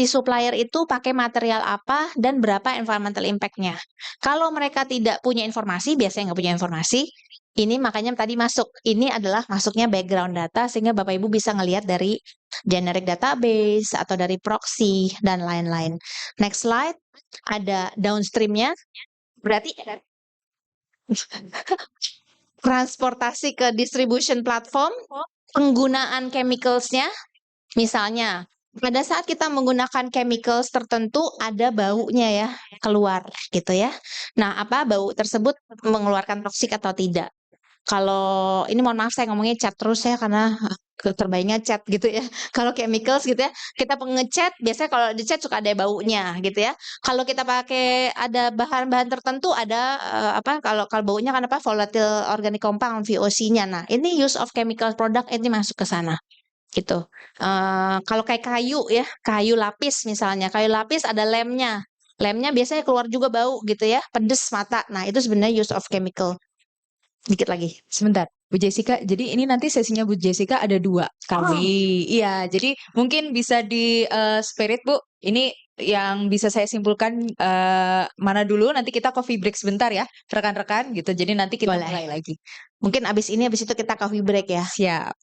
supplier itu pakai material apa dan berapa environmental impact-nya. Kalau mereka tidak punya informasi, biasanya nggak punya informasi, ini makanya tadi masuk. Ini adalah masuknya background data sehingga Bapak Ibu bisa ngelihat dari generic database atau dari proxy dan lain-lain. Next slide. Ada downstream-nya. Berarti transportasi ke distribution platform, penggunaan chemicals-nya. Misalnya, pada saat kita menggunakan chemicals tertentu ada baunya ya keluar gitu ya. Nah, apa bau tersebut mengeluarkan toksik atau tidak? Kalau ini mohon maaf saya ngomongnya cat terus ya karena terbaiknya cat gitu ya. Kalau chemicals gitu ya, kita pengecat biasanya kalau dicat suka ada baunya gitu ya. Kalau kita pakai ada bahan-bahan tertentu ada kalau baunya kan apa volatile organic compound VOC-nya. Nah, ini use of chemical product ini masuk ke sana gitu. Kalau kayak kayu ya, kayu lapis misalnya, kayu lapis ada lemnya. Lemnya biasanya keluar juga bau gitu ya, pedes mata. Nah, itu sebenarnya use of chemical. Dikit lagi. Sebentar, Bu Jessica. Jadi ini nanti sesinya Bu Jessica ada 2 kali. Iya, jadi mungkin bisa di spirit Bu. Ini yang bisa saya simpulkan mana dulu. Nanti kita coffee break sebentar ya, rekan-rekan gitu. Jadi nanti kita Boleh. mulai lagi. Mungkin abis itu kita coffee break ya. Siap.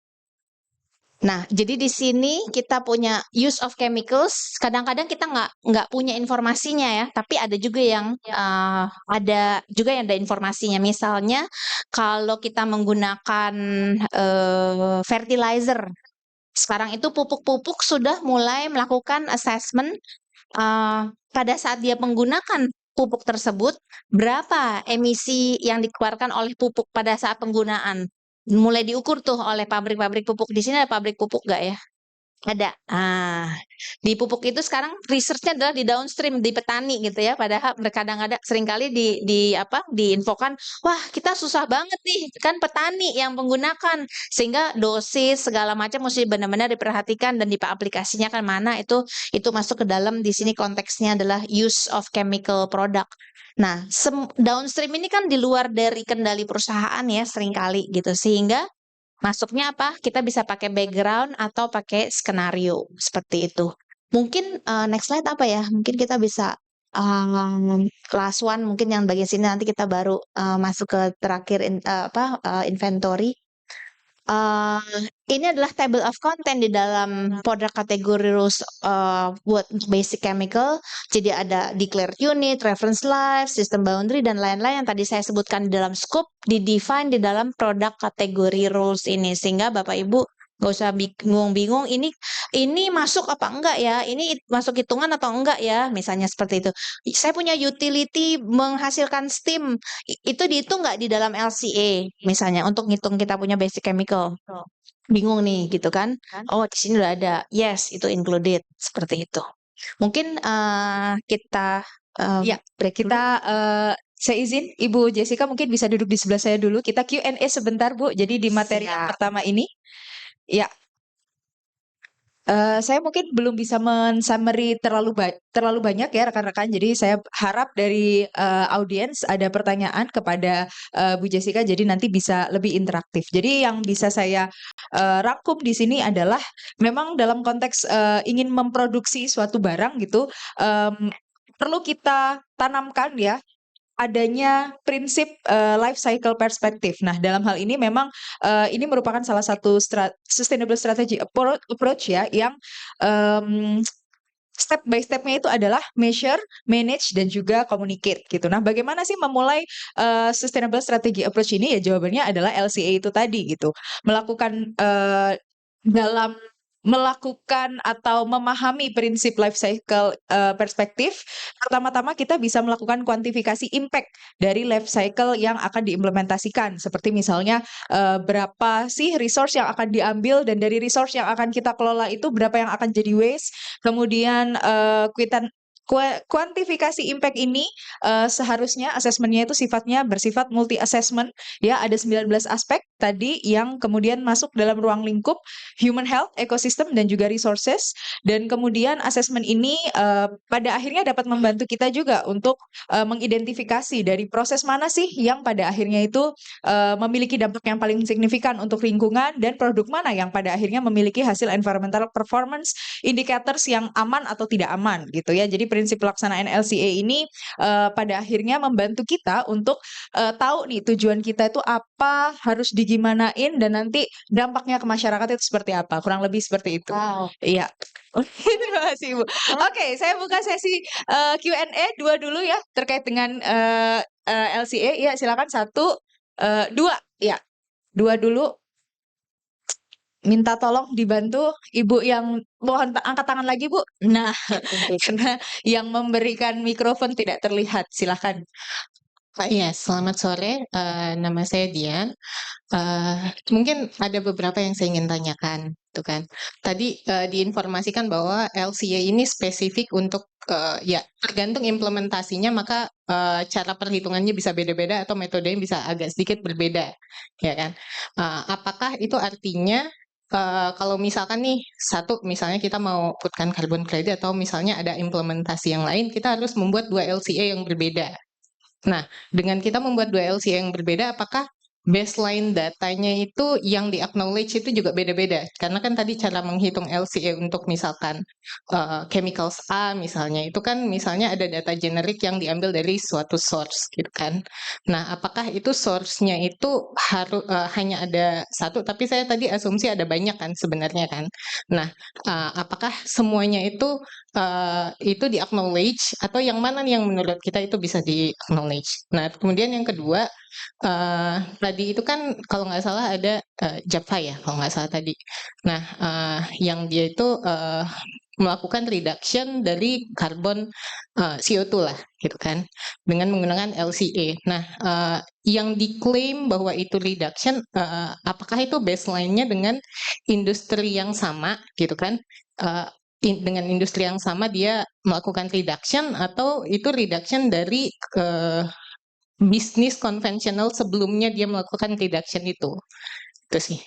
Nah, jadi di sini kita punya use of chemicals. Kadang-kadang kita nggak punya informasinya ya, tapi ada juga yang ada informasinya. Misalnya kalau kita menggunakan fertilizer, sekarang itu pupuk-pupuk sudah mulai melakukan assessment pada saat dia menggunakan pupuk tersebut, berapa emisi yang dikeluarkan oleh pupuk pada saat penggunaan. Mulai diukur tuh oleh pabrik-pabrik pupuk. Di sini ada pabrik pupuk nggak ya? Ada. Di pupuk itu sekarang research-nya adalah di downstream, di petani gitu ya. Padahal kadang-kadang seringkali diinfokan, wah kita susah banget nih, kan petani yang menggunakan. Sehingga dosis segala macam mesti benar-benar diperhatikan dan aplikasinya kan mana itu masuk ke dalam di sini konteksnya adalah use of chemical product. Nah, downstream ini kan di luar dari kendali perusahaan ya seringkali gitu. Sehingga masuknya apa? Kita bisa pakai background atau pakai skenario seperti itu. Mungkin next slide apa ya? Mungkin kita bisa last one mungkin yang bagian sini nanti kita baru masuk ke terakhir inventory. Ini adalah table of content di dalam product kategori rules buat basic chemical. Jadi ada declared unit, reference life, system boundary, dan lain-lain yang tadi saya sebutkan di dalam scope, di-define di dalam product kategori rules ini. Sehingga Bapak Ibu nggak usah bingung-bingung, ini masuk apa enggak ya? Ini masuk hitungan atau enggak ya? Misalnya seperti itu. Saya punya utility menghasilkan steam, itu dihitung nggak di dalam LCA misalnya untuk ngitung kita punya basic chemical. Bingung nih gitu kan? Oh di sini udah ada. Yes, itu included seperti itu. Mungkin kita Ya, break dulu. kita saya izin Ibu Jessica mungkin bisa duduk di sebelah saya dulu. Kita Q&A sebentar, Bu. Jadi di materi yang Siap. pertama ini, ya, saya mungkin belum bisa men-summary terlalu banyak ya rekan-rekan. Jadi saya harap dari audiens ada pertanyaan kepada Bu Jessica. Jadi nanti bisa lebih interaktif. Jadi yang bisa saya rangkum di sini adalah memang dalam konteks ingin memproduksi suatu barang gitu. Perlu kita tanamkan ya adanya prinsip life cycle perspektif. Nah, dalam hal ini memang ini merupakan salah satu sustainable strategy approach ya yang step by step-nya itu adalah measure, manage, dan juga communicate gitu. Nah, bagaimana sih memulai sustainable strategy approach ini? Ya jawabannya adalah LCA itu tadi gitu. Melakukan atau memahami prinsip life cycle perspektif, pertama-tama kita bisa melakukan kuantifikasi impact dari life cycle yang akan diimplementasikan. Seperti misalnya berapa sih resource yang akan diambil dan dari resource yang akan kita kelola itu berapa yang akan jadi waste. Kemudian kuantifikasi impact ini seharusnya asesmennya itu bersifat multi assessment ya, ada 19 aspek tadi yang kemudian masuk dalam ruang lingkup human health, ecosystem, dan juga resources. Dan kemudian asesmen ini pada akhirnya dapat membantu kita juga untuk mengidentifikasi dari proses mana sih yang pada akhirnya itu memiliki dampak yang paling signifikan untuk lingkungan dan produk mana yang pada akhirnya memiliki hasil environmental performance indicators yang aman atau tidak aman gitu ya. Jadi prinsip pelaksanaan LCA ini pada akhirnya membantu kita untuk tahu nih tujuan kita itu apa, harus digimanain, dan nanti dampaknya ke masyarakat itu seperti apa. Kurang lebih seperti itu. Wow. Iya. Terima kasih, Bu. Oke, saya buka sesi Q&A dua dulu ya terkait dengan LCA. Ya, silakan satu, dua. Ya, dua dulu. Minta tolong dibantu Ibu yang mohon angkat tangan lagi, Bu. Nah, karena yang memberikan mikrofon tidak terlihat. Silakan. Iya, selamat sore. Nama saya Dian. Mungkin ada beberapa yang saya ingin tanyakan, tuh kan. Tadi diinformasikan bahwa LCA ini spesifik untuk ya tergantung implementasinya, maka cara perhitungannya bisa beda-beda atau metodenya bisa agak sedikit berbeda, ya kan? Apakah itu artinya kalau misalkan nih misalnya kita mau putkan carbon credit atau misalnya ada implementasi yang lain, kita harus membuat dua LCA yang berbeda. Nah, dengan kita membuat dua LCA yang berbeda, apakah baseline datanya itu yang di-acknowledge itu juga beda-beda. Karena kan tadi cara menghitung LCA untuk misalkan chemicals A misalnya, itu kan misalnya ada data generik yang diambil dari suatu source gitu kan. Nah, apakah itu source-nya itu harus hanya ada satu, tapi saya tadi asumsi ada banyak kan sebenarnya kan. Nah, apakah semuanya itu di-acknowledge atau yang mana nih yang menurut kita itu bisa di-acknowledge. Nah, kemudian yang kedua, tadi itu kan kalau nggak salah ada Java ya, kalau nggak salah tadi. Nah, yang dia itu melakukan reduction dari karbon CO2 lah, gitu kan, dengan menggunakan LCA. Nah, yang diklaim bahwa itu reduction, apakah itu baseline-nya dengan industri yang sama, gitu kan? Dengan industri yang sama dia melakukan reduction atau itu reduction dari bisnis konvensional sebelumnya dia melakukan reduction itu sih.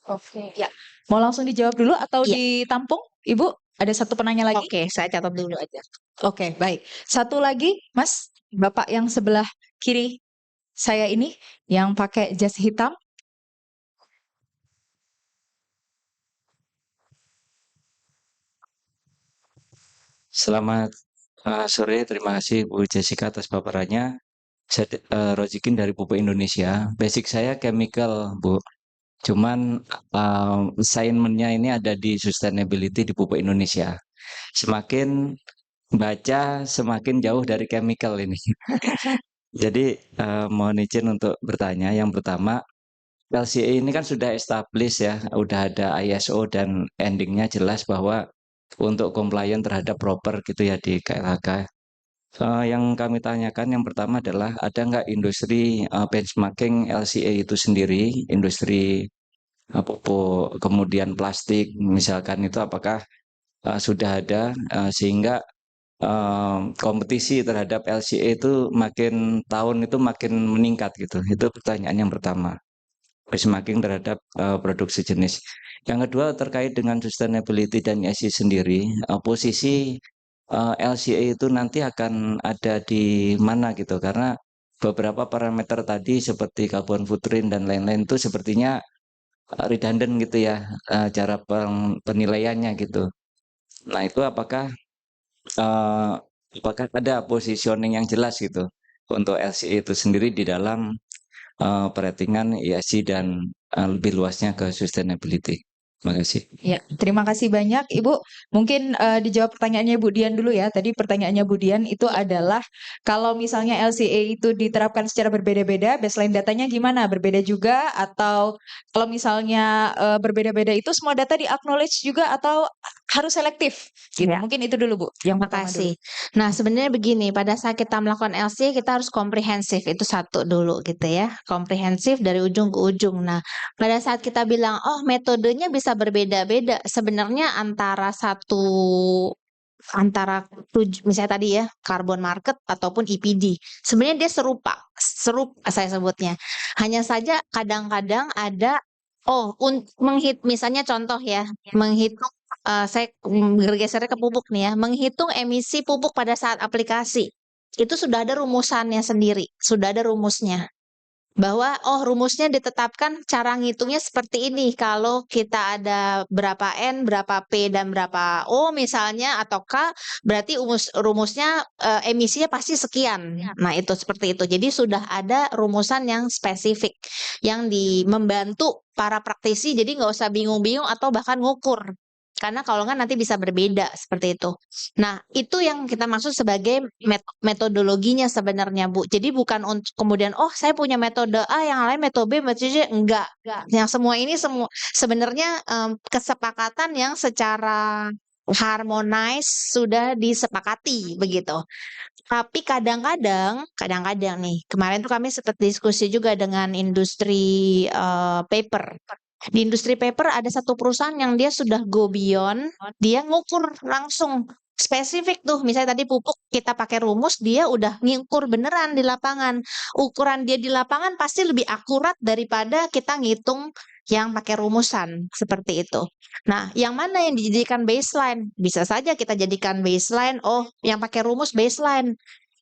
Oke. Ya. Mau langsung dijawab dulu atau Iya. ditampung, Ibu? Ada satu penanya lagi? Oke, saya catat dulu aja. Oke, baik. Satu lagi, Mas, Bapak yang sebelah kiri saya ini, yang pakai jas hitam. Selamat sore, terima kasih Bu Jessica atas paparannya. Saya Rozikin dari Pupuk Indonesia. Basic saya chemical, Bu. Cuman assignment-nya ini ada di sustainability di Pupuk Indonesia. Semakin baca, semakin jauh dari chemical ini. Jadi mohon izin untuk bertanya. Yang pertama, LCA ini kan sudah established ya, udah ada ISO dan endingnya jelas bahwa untuk compliant terhadap proper gitu ya di KLHK. Yang kami tanyakan yang pertama adalah ada nggak industri benchmarking LCA itu sendiri, industri pupuk kemudian plastik misalkan itu apakah sudah ada sehingga kompetisi terhadap LCA itu makin tahun itu makin meningkat gitu. Itu pertanyaan yang pertama. Benchmarking terhadap produk sejenis. Yang kedua terkait dengan sustainability dan ESG sendiri, posisi LCA itu nanti akan ada di mana gitu karena beberapa parameter tadi seperti carbon footprint dan lain-lain itu sepertinya redundant gitu ya cara penilaiannya gitu. Nah itu eh, apakah ada positioning yang jelas gitu untuk LCA itu sendiri di dalam perhitungan ESG dan lebih luasnya ke sustainability. Terima kasih. Ya, terima kasih banyak, Ibu. Mungkin dijawab pertanyaannya Bu Dian dulu ya. Tadi pertanyaannya Bu Dian itu adalah kalau misalnya LCA itu diterapkan secara berbeda-beda, baseline datanya gimana? Berbeda juga atau kalau misalnya berbeda-beda itu semua data di-acknowledge juga atau harus selektif? Gitu. Ya. Mungkin itu dulu Bu. Yang pertama dulu. Makasih. Nah, sebenarnya begini, pada saat kita melakukan LCA kita harus komprehensif, itu satu dulu gitu ya. Komprehensif dari ujung ke ujung. Nah, pada saat kita bilang, oh metodenya bisa berbeda-beda, sebenarnya misalnya tadi ya carbon market ataupun EPD, sebenarnya dia serupa saya sebutnya. Hanya saja kadang-kadang ada misalnya contoh ya, menghitung saya bergesernya ke pupuk nih ya, menghitung emisi pupuk pada saat aplikasi. Itu sudah ada rumusannya sendiri, sudah ada rumusnya. Bahwa rumusnya ditetapkan cara ngitungnya seperti ini. Kalau kita ada berapa N, berapa P dan berapa O misalnya atau K, berarti rumusnya emisinya pasti sekian. Nah, itu seperti itu. Jadi sudah ada rumusan yang spesifik yang membantu para praktisi jadi nggak usah bingung-bingung atau bahkan ngukur. Karena kalau nggak nanti bisa berbeda seperti itu. Nah, itu yang kita maksud sebagai metodologinya sebenarnya, Bu. Jadi bukan untuk kemudian, saya punya metode A, yang lain metode B, metode C. Enggak. Yang semua ini sebenarnya kesepakatan yang secara harmonis sudah disepakati begitu. Tapi kadang-kadang nih, kemarin tuh kami sempat diskusi juga dengan industri paper. Di industri paper ada satu perusahaan yang dia sudah go beyond, dia ngukur langsung spesifik tuh, misalnya tadi pupuk kita pakai rumus, dia udah ngukur beneran di lapangan. Ukuran dia di lapangan pasti lebih akurat daripada kita ngitung yang pakai rumusan seperti itu. Nah, yang mana yang dijadikan baseline? Bisa saja kita jadikan baseline, yang pakai rumus baseline.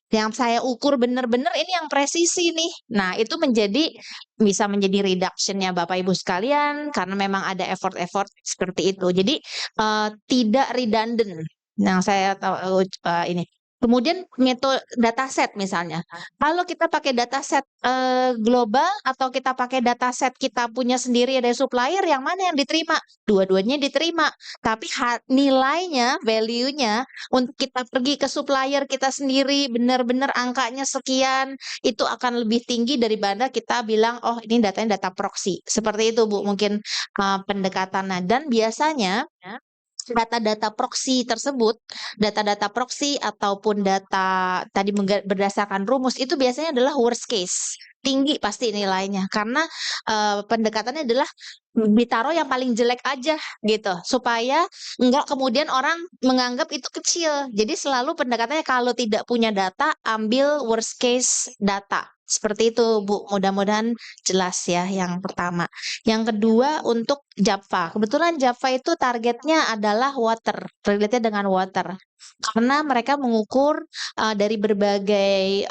Yang saya ukur bener-bener ini yang presisi nih. Nah, itu bisa menjadi reduction-nya Bapak Ibu sekalian karena memang ada effort-effort seperti itu. Jadi tidak redundant. Yang saya tahu ini. Kemudian metode dataset misalnya. Kalau kita pakai dataset global atau kita pakai dataset kita punya sendiri dari supplier, yang mana yang diterima? Dua-duanya diterima. Tapi nilainya, value-nya untuk kita pergi ke supplier kita sendiri benar-benar angkanya sekian, itu akan lebih tinggi daripada kita bilang oh ini datanya data proxy. Seperti itu Bu mungkin pendekatannya. Dan biasanya data-data proxy tersebut, data-data proxy ataupun data tadi berdasarkan rumus itu biasanya adalah worst case. Tinggi pasti nilainya karena pendekatannya adalah ditaruh yang paling jelek aja gitu supaya enggak kemudian orang menganggap itu kecil. Jadi selalu pendekatannya kalau tidak punya data ambil worst case data. Seperti itu Bu, mudah-mudahan jelas ya yang pertama. Yang kedua untuk Java. Kebetulan Java itu targetnya adalah water, related dengan water. Karena mereka mengukur dari berbagai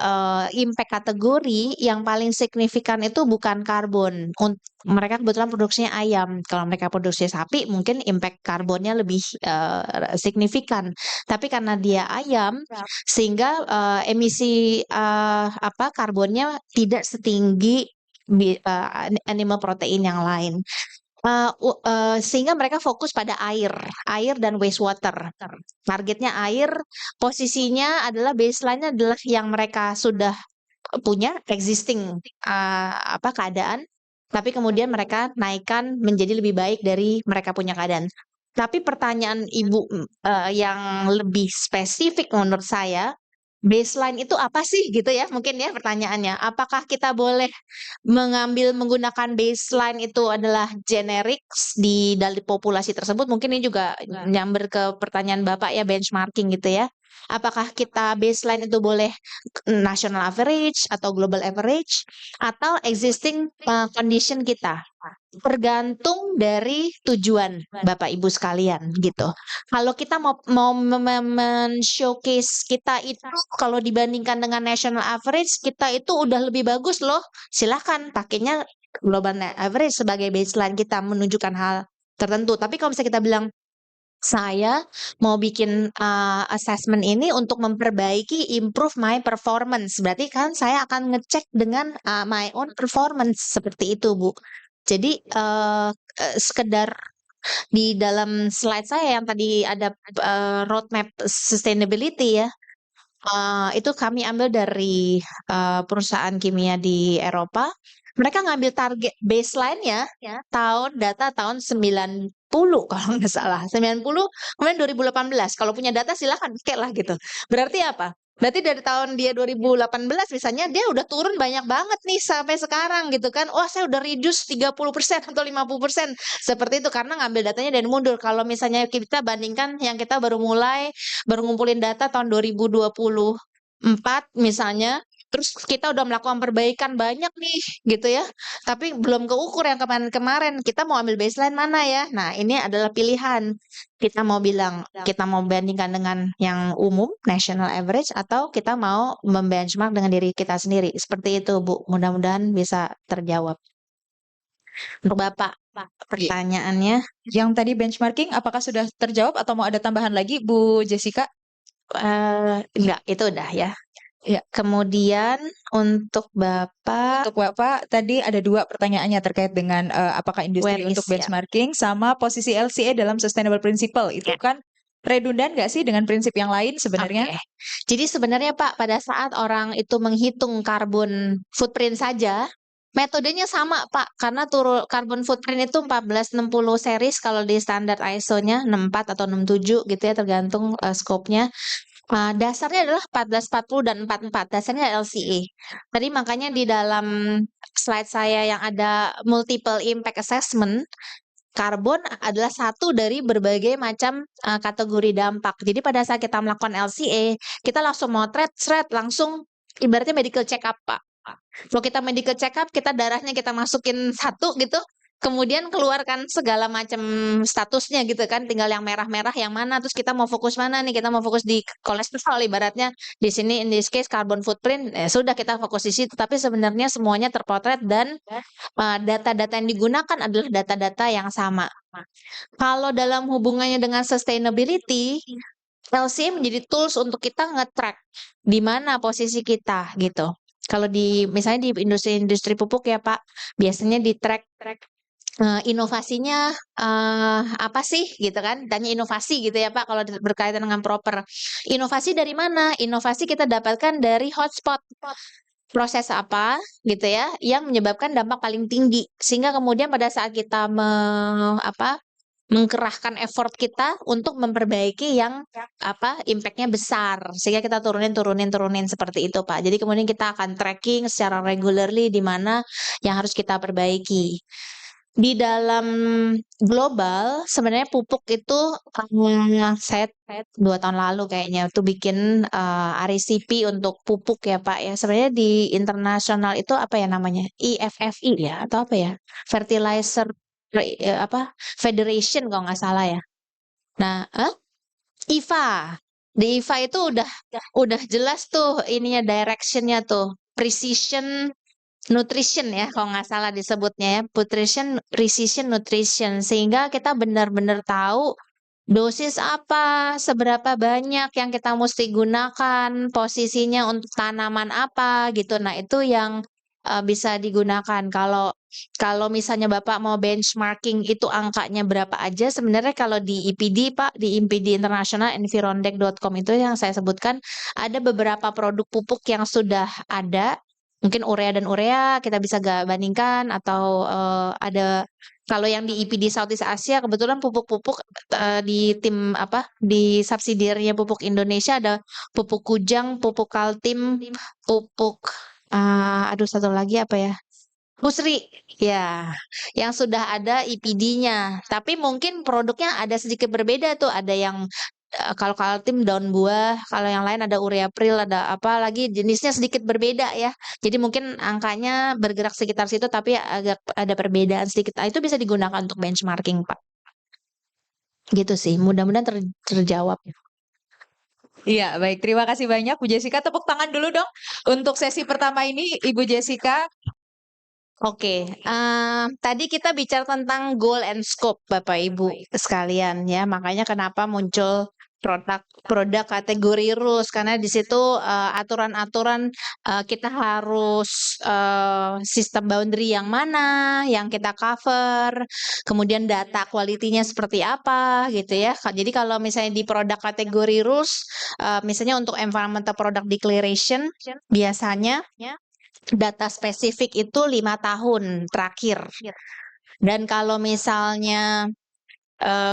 impact kategori yang paling signifikan itu bukan karbon. Mereka kebetulan produksinya ayam. Kalau mereka produksi sapi mungkin impact karbonnya lebih signifikan. Tapi karena dia ayam sehingga emisi karbonnya tidak setinggi animal protein yang lain. Sehingga mereka fokus pada air dan wastewater. Targetnya air, posisinya adalah baseline-nya adalah yang mereka sudah punya existing keadaan, tapi kemudian mereka naikkan menjadi lebih baik dari mereka punya keadaan. Tapi pertanyaan Ibu yang lebih spesifik menurut saya, baseline itu apa sih gitu ya mungkin ya pertanyaannya. Apakah kita boleh menggunakan baseline itu adalah generic dari populasi tersebut? Mungkin ini juga nyamber ke pertanyaan Bapak ya, benchmarking gitu ya. Apakah kita baseline itu boleh national average atau global average atau existing condition kita? Tergantung dari tujuan Bapak Ibu sekalian gitu. Kalau kita mau men-showcase kita itu kalau dibandingkan dengan national average kita itu udah lebih bagus loh. Silahkan pakainya global average sebagai baseline kita menunjukkan hal tertentu. Tapi kalau misalnya kita bilang saya mau bikin assessment ini untuk memperbaiki, improve my performance. Berarti kan saya akan ngecek dengan my own performance seperti itu, Bu. Jadi sekedar di dalam slide saya yang tadi ada roadmap sustainability ya, itu kami ambil dari perusahaan kimia di Eropa. Mereka ngambil target baseline-nya data tahun 90 kalau nggak salah. 90 kemudian 2018. Kalau punya data silahkan pakai lah gitu. Berarti apa? Berarti dari tahun dia 2018 misalnya dia udah turun banyak banget nih sampai sekarang gitu kan. Wah, saya udah reduce 30% atau 50%. Seperti itu karena ngambil datanya dan mundur. Kalau misalnya kita bandingkan yang kita baru ngumpulin data tahun 2024 misalnya, terus kita udah melakukan perbaikan banyak nih gitu ya. Tapi belum keukur yang kemarin-kemarin. Kita mau ambil baseline mana ya? Nah, ini adalah pilihan. Kita mau bandingkan dengan yang umum, national average, atau kita mau membenchmark dengan diri kita sendiri. Seperti itu, Bu. Mudah-mudahan bisa terjawab. Untuk Bapak, pertanyaannya. Yang tadi benchmarking apakah sudah terjawab atau mau ada tambahan lagi Bu Jessica? Enggak, itu udah ya. Ya. Kemudian untuk Bapak, tadi ada 2 pertanyaannya terkait dengan apakah industri untuk benchmarking sama posisi LCA dalam sustainable principle itu kan redundan nggak sih dengan prinsip yang lain sebenarnya? Oke. Jadi sebenarnya Pak, pada saat orang itu menghitung carbon footprint saja, metodenya sama Pak, karena carbon footprint itu 1460 series kalau di standar ISO-nya 64 atau 67 gitu ya tergantung scope-nya. Dasarnya adalah 1440 dan 44, dasarnya LCA. Tadi makanya di dalam slide saya yang ada multiple impact assessment, karbon adalah satu dari berbagai macam kategori dampak. Jadi pada saat kita melakukan LCA, kita langsung motret, langsung ibaratnya medical check up Pak. Kalau kita medical check up, kita darahnya kita masukin satu gitu, kemudian keluarkan segala macam statusnya gitu kan, tinggal yang merah-merah yang mana, terus kita mau fokus mana nih, kita mau fokus di kolesterol ibaratnya, di sini in this case carbon footprint, sudah kita fokus di situ, tapi sebenarnya semuanya terpotret dan data-data yang digunakan adalah data-data yang sama. Kalau dalam hubungannya dengan sustainability, LCA menjadi tools untuk kita nge-track di mana posisi kita gitu. Kalau misalnya di industri-industri pupuk ya Pak, biasanya di-track inovasinya apa sih gitu kan? Tanya inovasi gitu ya Pak kalau berkaitan dengan proper. Inovasi dari mana? Inovasi kita dapatkan dari hotspot. Proses apa gitu ya yang menyebabkan dampak paling tinggi sehingga kemudian pada saat kita mengkerahkan effort kita untuk memperbaiki yang impact-nya besar sehingga kita turunin seperti itu Pak. Jadi kemudian kita akan tracking secara regularly di mana yang harus kita perbaiki. Di dalam global sebenarnya pupuk itu saya 2 tahun lalu kayaknya tuh bikin RCP untuk pupuk ya Pak ya. Sebenarnya di internasional itu apa ya namanya? IFFI ya atau apa ya? Fertilizer Federation kalau nggak salah ya. Nah, IFA. Di IFA itu udah jelas tuh ininya directionnya tuh. Precision nutrition ya kalau nggak salah disebutnya ya. Precision nutrition. Sehingga kita benar-benar tahu dosis apa, seberapa banyak yang kita mesti gunakan, posisinya untuk tanaman apa gitu. Nah, itu yang bisa digunakan. Kalau misalnya Bapak mau benchmarking itu angkanya berapa aja, sebenarnya kalau di IPD Pak, di IPD International Environdec.com itu yang saya sebutkan ada beberapa produk pupuk yang sudah ada, mungkin urea dan urea kita bisa bandingkan atau ada kalau yang di IPD Southeast Asia kebetulan pupuk-pupuk di di subsidiarnya pupuk Indonesia ada pupuk Kujang, pupuk Kaltim, pupuk satu lagi apa ya? Pusri, ya, yang sudah ada IPD-nya. Tapi mungkin produknya ada sedikit berbeda tuh. Ada yang kalau Kaltim daun buah, kalau yang lain ada urea pril, ada apa lagi jenisnya sedikit berbeda ya. Jadi mungkin angkanya bergerak sekitar situ, tapi agak ada perbedaan sedikit. Itu bisa digunakan untuk benchmarking, Pak. Gitu sih. Mudah-mudahan terjawab. Iya, baik. Terima kasih banyak Bu Jessica. Tepuk tangan dulu dong untuk sesi pertama ini, Ibu Jessica. Oke, tadi kita bicara tentang goal and scope, Bapak Ibu sekalian ya. Makanya kenapa muncul produk kategori rules karena di situ aturan-aturan kita harus sistem boundary yang mana yang kita cover, kemudian data kualitinya seperti apa gitu ya. Jadi kalau misalnya di produk kategori rules, misalnya untuk environmental product declaration biasanya data spesifik itu 5 tahun terakhir. Dan kalau misalnya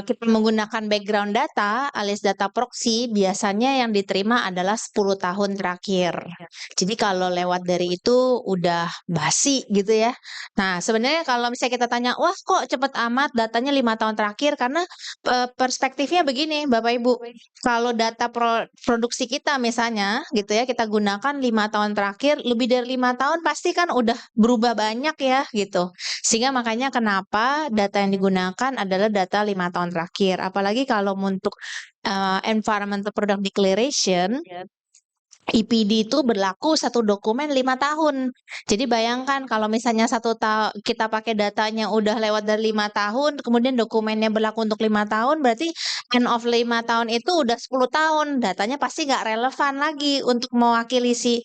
kita menggunakan background data alias data proxy, biasanya yang diterima adalah 10 tahun terakhir. Jadi kalau lewat dari itu udah basi gitu ya. Nah, sebenarnya kalau misalnya kita tanya, wah kok cepet amat datanya 5 tahun terakhir, karena perspektifnya begini Bapak Ibu, kalau data produksi kita misalnya gitu ya, kita gunakan 5 tahun terakhir, lebih dari 5 tahun pasti kan udah berubah banyak ya gitu. Sehingga makanya kenapa data yang digunakan adalah data 5 tahun terakhir. Apalagi kalau untuk Environmental Product Declaration, IPD itu berlaku satu dokumen 5 tahun. Jadi bayangkan kalau misalnya kita pakai datanya udah lewat dari 5 tahun, kemudian dokumennya berlaku untuk 5 tahun, berarti end of 5 tahun itu udah 10 tahun. Datanya pasti nggak relevan lagi untuk mewakili si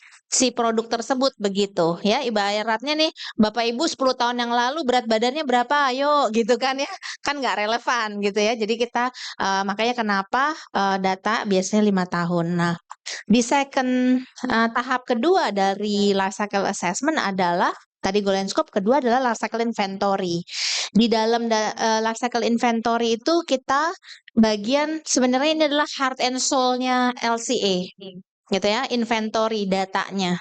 produk tersebut begitu ya. Ibaratnya nih Bapak Ibu 10 tahun yang lalu berat badannya berapa? Ayo gitu kan ya. Kan nggak relevan gitu ya. Jadi kita makanya kenapa data biasanya 5 tahun. Nah, di tahap kedua dari life cycle assessment adalah tadi goal and scope, kedua adalah life cycle inventory. Di dalam life cycle inventory itu kita bagian sebenarnya ini adalah heart and soul-nya LCA gitu ya, inventory datanya.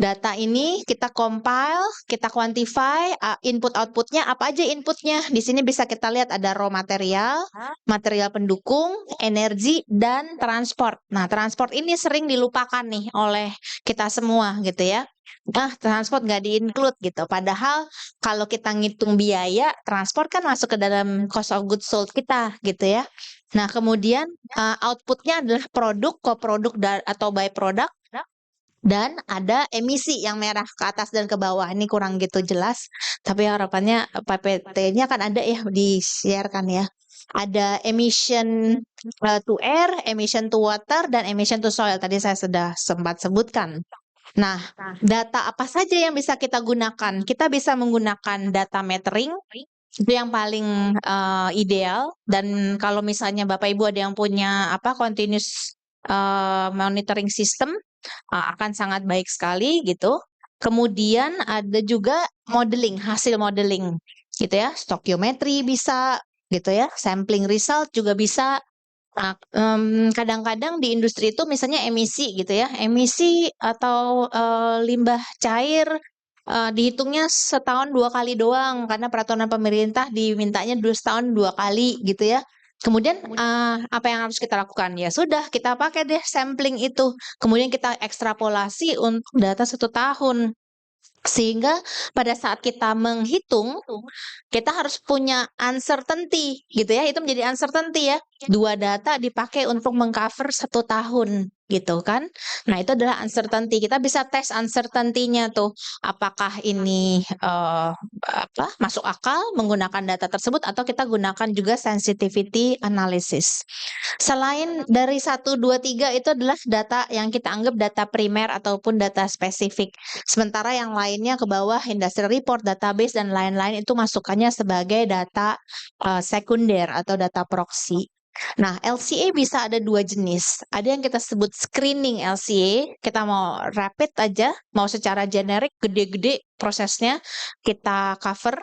Data ini kita compile, kita quantify, input-outputnya apa aja inputnya. Di sini bisa kita lihat ada raw material, material pendukung, energi, dan transport. Nah, transport ini sering dilupakan nih oleh kita semua gitu ya. Transport nggak di-include gitu. Padahal kalau kita ngitung biaya, transport kan masuk ke dalam cost of goods sold kita gitu ya. Nah, kemudian outputnya adalah produk, koproduk, atau byproduct. Dan ada emisi yang merah ke atas dan ke bawah. Ini kurang gitu jelas. Tapi harapannya PPT-nya kan ada ya, di-share kan ya. Ada emission to air, emission to water, dan emission to soil. Tadi saya sudah sempat sebutkan. Nah, data apa saja yang bisa kita gunakan? Kita bisa menggunakan data metering, itu yang paling ideal. Dan kalau misalnya Bapak Ibu ada yang punya continuous monitoring system, akan sangat baik sekali gitu. Kemudian ada juga modeling, hasil modeling gitu ya, stokiometri bisa gitu ya, sampling result juga bisa. Nah, kadang-kadang di industri itu misalnya emisi gitu ya, emisi atau limbah cair dihitungnya setahun 2 kali doang karena peraturan pemerintah dimintanya setahun 2 kali gitu ya. Kemudian apa yang harus kita lakukan? Ya sudah, kita pakai deh sampling itu. Kemudian kita ekstrapolasi untuk data 1 tahun. Sehingga pada saat kita menghitung, kita harus punya uncertainty gitu ya. Itu menjadi uncertainty ya. 2 data dipakai untuk mengcover 1 tahun gitu kan. Nah, itu adalah uncertainty. Kita bisa tes uncertainty-nya tuh. Apakah ini masuk akal menggunakan data tersebut atau kita gunakan juga sensitivity analysis. Selain dari 1, 2, 3 itu adalah data yang kita anggap data primer ataupun data spesifik. Sementara yang lainnya ke bawah industrial report, database, dan lain-lain itu masukannya sebagai data sekunder atau data proxy. Nah, LCA bisa ada 2 jenis. Ada yang kita sebut screening LCA, kita mau rapid aja, mau secara generik, gede-gede prosesnya kita cover.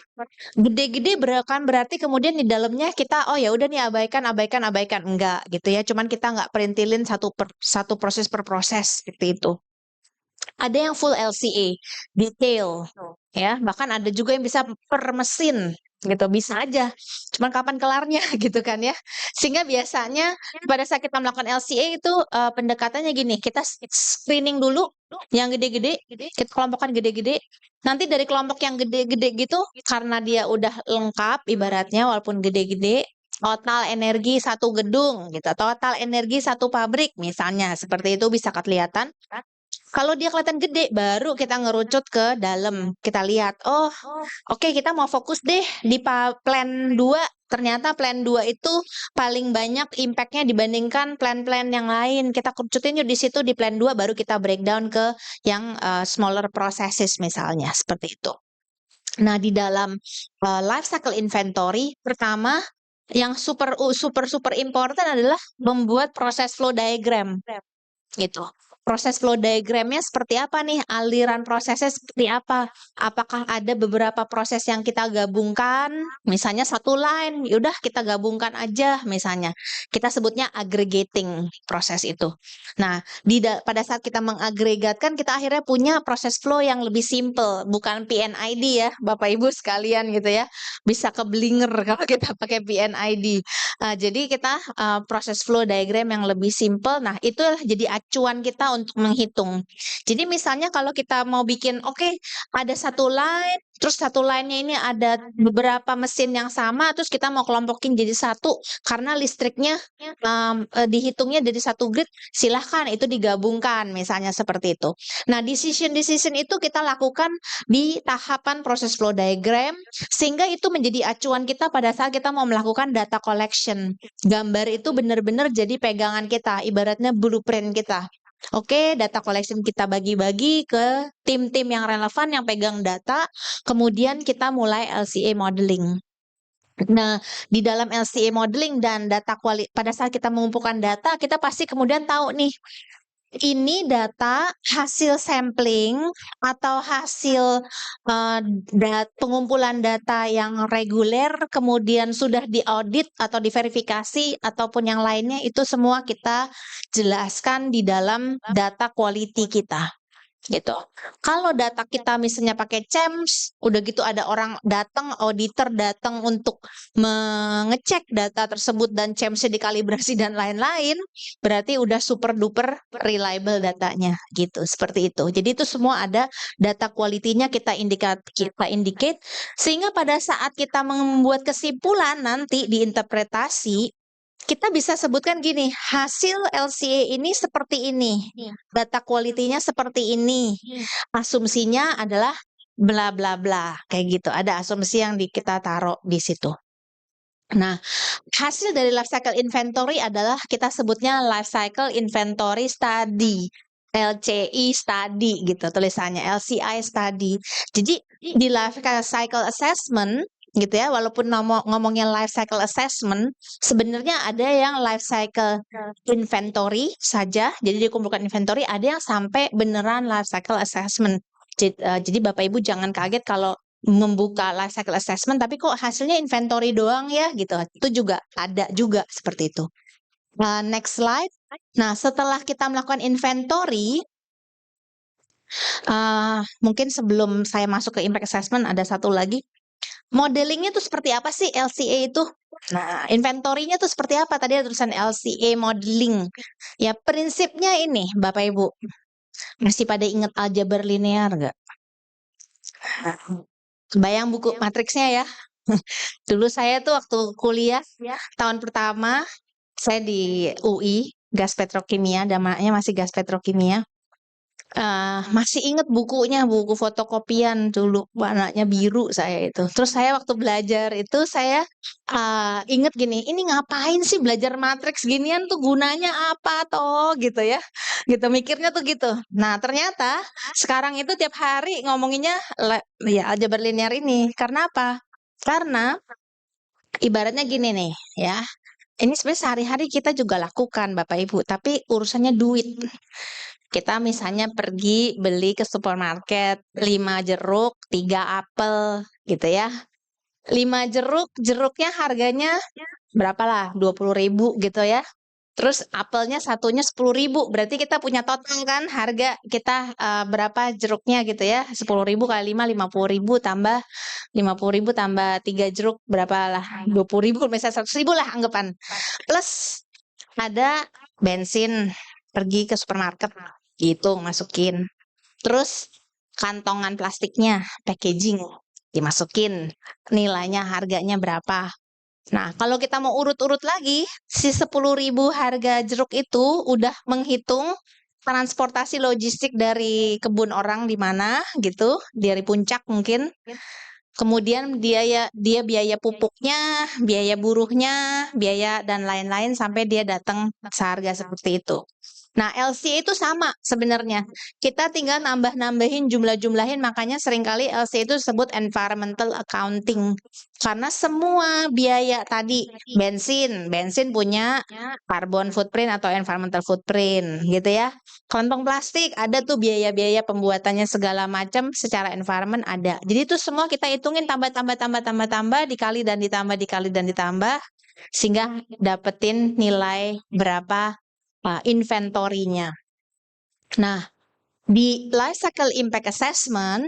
Gede-gede kan berarti kemudian di dalamnya kita ya udah nih abaikan enggak gitu ya. Cuman kita nggak perintilin satu proses per proses seperti itu. Ada yang full LCA, detail ya. Bahkan ada juga yang bisa per mesin gitu, bisa aja. Cuman kapan kelarnya gitu kan ya. Sehingga biasanya pada saat kita melakukan LCA itu pendekatannya gini, kita screening dulu yang gede-gede, kita kelompokkan gede-gede. Nanti dari kelompok yang gede-gede gitu, karena dia udah lengkap ibaratnya walaupun gede-gede, total energi satu gedung gitu, total energi satu pabrik misalnya, seperti itu bisa kelihatan. Kalau dia kelihatan gede, baru kita ngerucut ke dalam. Kita lihat, oke, kita mau fokus deh di plan 2. Ternyata plan 2 itu paling banyak impact-nya dibandingkan plan-plan yang lain. Kita kerucutin yuk di situ di plan 2, baru kita breakdown ke yang smaller processes misalnya, seperti itu. Nah, di dalam life cycle inventory, pertama yang super important adalah membuat proses flow diagram gitu. Proses flow diagramnya seperti apa nih? Aliran prosesnya seperti apa? Apakah ada beberapa proses yang kita gabungkan? Misalnya satu line, yaudah kita gabungkan aja misalnya. Kita sebutnya aggregating proses itu. Nah, pada saat kita mengagregatkan, kita akhirnya punya proses flow yang lebih simple, bukan PNID ya, Bapak Ibu sekalian gitu ya. Bisa keblinger kalau kita pakai PNID. Jadi kita proses flow diagram yang lebih simple. Nah, itu jadi acuan kita untuk menghitung. Jadi misalnya kalau kita mau bikin, ada satu line, terus satu line-nya ini ada beberapa mesin yang sama, terus kita mau kelompokin jadi satu, karena listriknya dihitungnya dari satu grid, silahkan itu digabungkan, misalnya seperti itu. Nah, decision itu kita lakukan di tahapan proses flow diagram, sehingga itu menjadi acuan kita pada saat kita mau melakukan data collection. Gambar itu benar-benar jadi pegangan kita, ibaratnya blueprint kita. Data collection kita bagi-bagi ke tim-tim yang relevan yang pegang data, kemudian kita mulai LCA modeling. Nah, di dalam LCA modeling dan pada saat kita mengumpulkan data, kita pasti kemudian tahu nih, ini data hasil sampling atau hasil pengumpulan data yang reguler, kemudian sudah diaudit atau diverifikasi ataupun yang lainnya, itu semua kita jelaskan di dalam data quality kita. gitu. Kalau data kita misalnya pakai CHAMS, udah gitu ada orang datang, auditor datang untuk mengecek data tersebut dan CHAMS-nya dikalibrasi dan lain-lain, berarti udah super duper reliable datanya gitu, seperti itu. Jadi itu semua ada data quality-nya kita indicate sehingga pada saat kita membuat kesimpulan nanti di interpretasi kita bisa sebutkan gini, hasil LCA ini seperti ini, data quality-nya seperti ini, asumsinya adalah bla bla bla, kayak gitu. Ada asumsi yang kita taruh di situ. Nah, hasil dari life cycle inventory adalah kita sebutnya life cycle inventory study. LCI study gitu tulisannya, LCI study. Jadi di life cycle assessment gitu ya, walaupun ngomongnya life cycle assessment, sebenarnya ada yang life cycle inventory saja, jadi dikumpulkan inventory, ada yang sampai beneran life cycle assessment. Jadi Bapak Ibu jangan kaget kalau membuka life cycle assessment, tapi kok hasilnya inventory doang ya gitu. Itu juga ada juga seperti itu. Next slide. Nah, setelah kita melakukan inventory, mungkin sebelum saya masuk ke impact assessment ada satu lagi. Modelingnya tuh seperti apa sih LCA itu? Nah, inventory-nya tuh seperti apa? Tadi ada tulisan LCA modeling. Ya, prinsipnya ini, Bapak Ibu. Masih pada ingat aljabar linear nggak? Kebayang buku matriksnya ya? Dulu saya tuh waktu kuliah, tahun pertama, saya di UI, gas petrokimia, namanya masih gas petrokimia. Masih inget bukunya, buku fotokopian dulu, warnanya biru saya itu. Terus saya waktu belajar itu saya inget gini, ini ngapain sih belajar matriks ginian tuh gunanya apa toh gitu ya. Gitu mikirnya tuh gitu. Nah, ternyata sekarang itu tiap hari ngomonginnya ya aljabar linear ini. Karena apa? Karena ibaratnya gini nih ya. Ini sebenarnya sehari-hari kita juga lakukan Bapak Ibu, tapi urusannya duit. Kita misalnya pergi beli ke supermarket 5 jeruk, 3 apel gitu ya. 5 jeruk, jeruknya harganya berapa lah? 20.000 gitu ya. Terus apelnya satunya 10.000, berarti kita punya total kan harga kita berapa jeruknya gitu ya. 10.000 kali 5, 50.000 tambah 50.000 tambah 3 jeruk berapa lah? 20.000, misalnya 100.000 lah anggapan. Plus ada bensin, pergi ke supermarket gitu masukin. Terus kantongan plastiknya, packaging dimasukin. Nilainya harganya berapa? Nah, kalau kita mau urut-urut lagi, si 10.000 harga jeruk itu udah menghitung transportasi logistik dari kebun orang di mana gitu, dari puncak mungkin. Kemudian dia biaya pupuknya, biaya buruhnya, biaya dan lain-lain sampai dia datang seharga seperti itu. Nah, LCA itu sama sebenarnya. Kita tinggal nambah-nambahin, jumlah-jumlahin, makanya seringkali LCA itu disebut environmental accounting. Karena semua biaya tadi, bensin punya carbon footprint atau environmental footprint gitu ya. Kantong plastik ada tuh biaya-biaya pembuatannya segala macam secara environment ada. Jadi itu semua kita hitungin tambah dikali dan ditambah sehingga dapetin nilai berapa inventory-nya. Nah, di life cycle impact assessment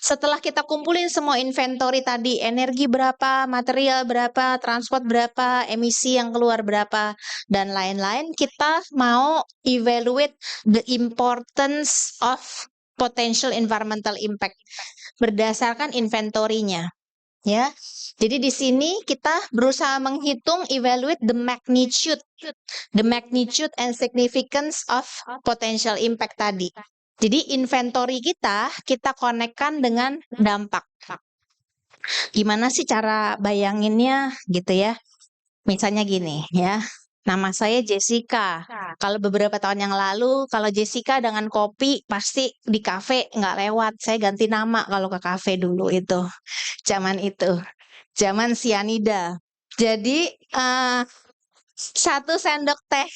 setelah kita kumpulin semua inventory tadi, energi berapa, material berapa, transport berapa, emisi yang keluar berapa, dan lain-lain, kita mau evaluate the importance of potential environmental impact berdasarkan inventory-nya. Ya, jadi di sini kita berusaha menghitung evaluate the magnitude and significance of potential impact tadi. Jadi inventory kita konekkan dengan dampak. Gimana sih cara bayanginnya gitu ya? Misalnya gini ya, nama saya Jessica. Kalau beberapa tahun yang lalu, kalau Jessica dengan kopi pasti di kafe nggak lewat. Saya ganti nama kalau ke kafe dulu itu. Zaman itu. Zaman sianida. Jadi 1 sendok teh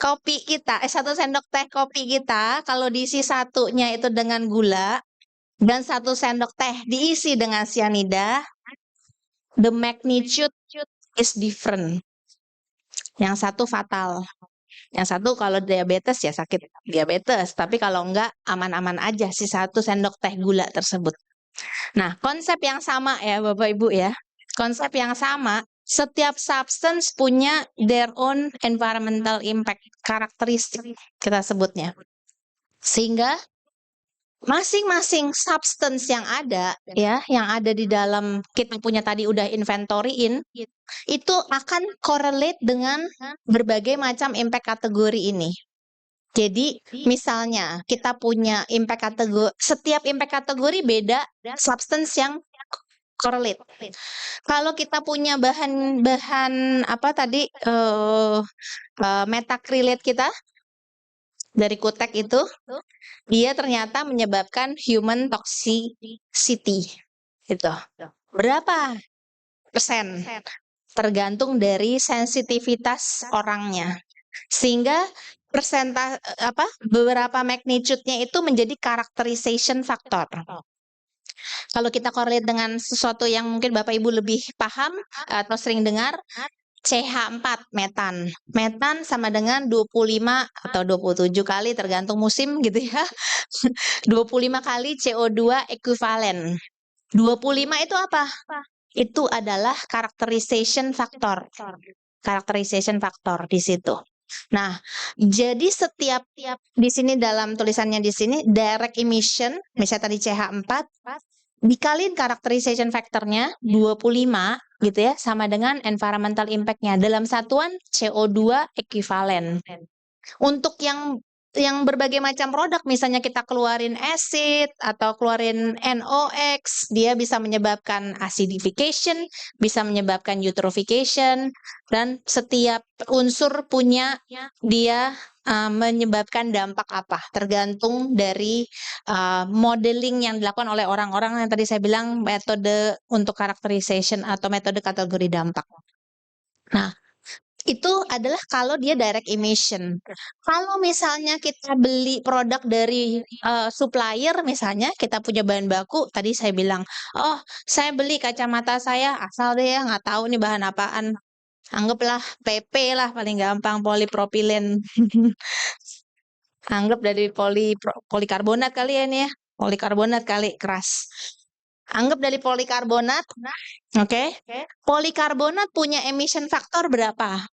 kopi kita, 1 sendok teh kopi kita kalau diisi satunya itu dengan gula dan 1 sendok teh diisi dengan sianida, the magnitude is different. Yang satu fatal, Yang satu kalau diabetes ya sakit diabetes, tapi kalau enggak aman-aman aja si 1 sendok teh gula tersebut. Nah, konsep yang sama ya Bapak Ibu ya. Konsep yang sama, setiap substance punya their own environmental impact, karakteristik kita sebutnya. Sehingga masing-masing substance yang ada ya, yang ada di dalam kita punya tadi udah inventoryin, itu akan correlate dengan berbagai macam impact kategori ini. Jadi misalnya kita punya impact kategori, setiap impact kategori beda substance yang correlate. Kalau kita punya bahan apa tadi metacrylate kita dari kutek itu, dia ternyata menyebabkan human toxicity. Gitu. Berapa persen? Tergantung dari sensitivitas orangnya. Sehingga beberapa magnitude-nya itu menjadi characterization factor. Kalau kita correlate dengan sesuatu yang mungkin Bapak Ibu lebih paham atau sering dengar, CH4 metan. Metan sama dengan 25 atau 27 kali tergantung musim gitu ya. 25 kali CO2 ekuivalen. 25 itu apa? Itu adalah characterization factor. Characterization factor di situ. Nah, jadi setiap di sini dalam tulisannya di sini direct emission, misalnya tadi CH4 dikaliin characterization factornya 25 gitu ya, sama dengan environmental impact-nya dalam satuan CO2 ekuivalen. Untuk yang berbagai macam produk, misalnya kita keluarin acid atau keluarin NOx, dia bisa menyebabkan acidification, bisa menyebabkan eutrophication, dan setiap unsur punya dia menyebabkan dampak apa, tergantung dari modeling yang dilakukan oleh orang-orang yang tadi saya bilang metode untuk characterization atau metode kategori dampak. Nah, itu adalah kalau dia direct emission. Kalau misalnya kita beli produk dari supplier, misalnya kita punya bahan baku, tadi saya bilang, oh saya beli kacamata saya asal deh ya, nggak tahu nih bahan apaan. Anggaplah PP lah paling gampang, polipropilen. Anggap dari polikarbonat kali ya ini ya, polikarbonat kali keras. Anggap dari polikarbonat, oke? Polikarbonat punya emission factor berapa?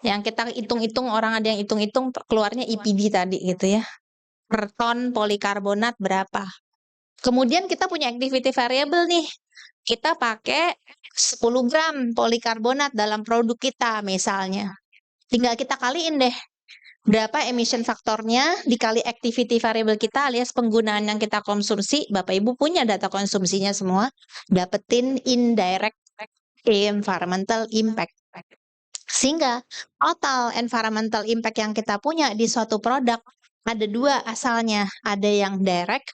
Yang kita hitung-hitung, orang ada yang hitung-hitung keluarnya EPD tadi gitu ya. Per ton polikarbonat berapa? Kemudian kita punya activity variable nih. Kita pakai 10 gram polikarbonat dalam produk kita misalnya. Tinggal kita kaliin deh. Berapa emission faktornya dikali activity variable kita alias penggunaan yang kita konsumsi. Bapak Ibu punya data konsumsinya semua. Dapetin indirect environmental impact. Sehingga total environmental impact yang kita punya di suatu produk ada dua asalnya. Ada yang direct,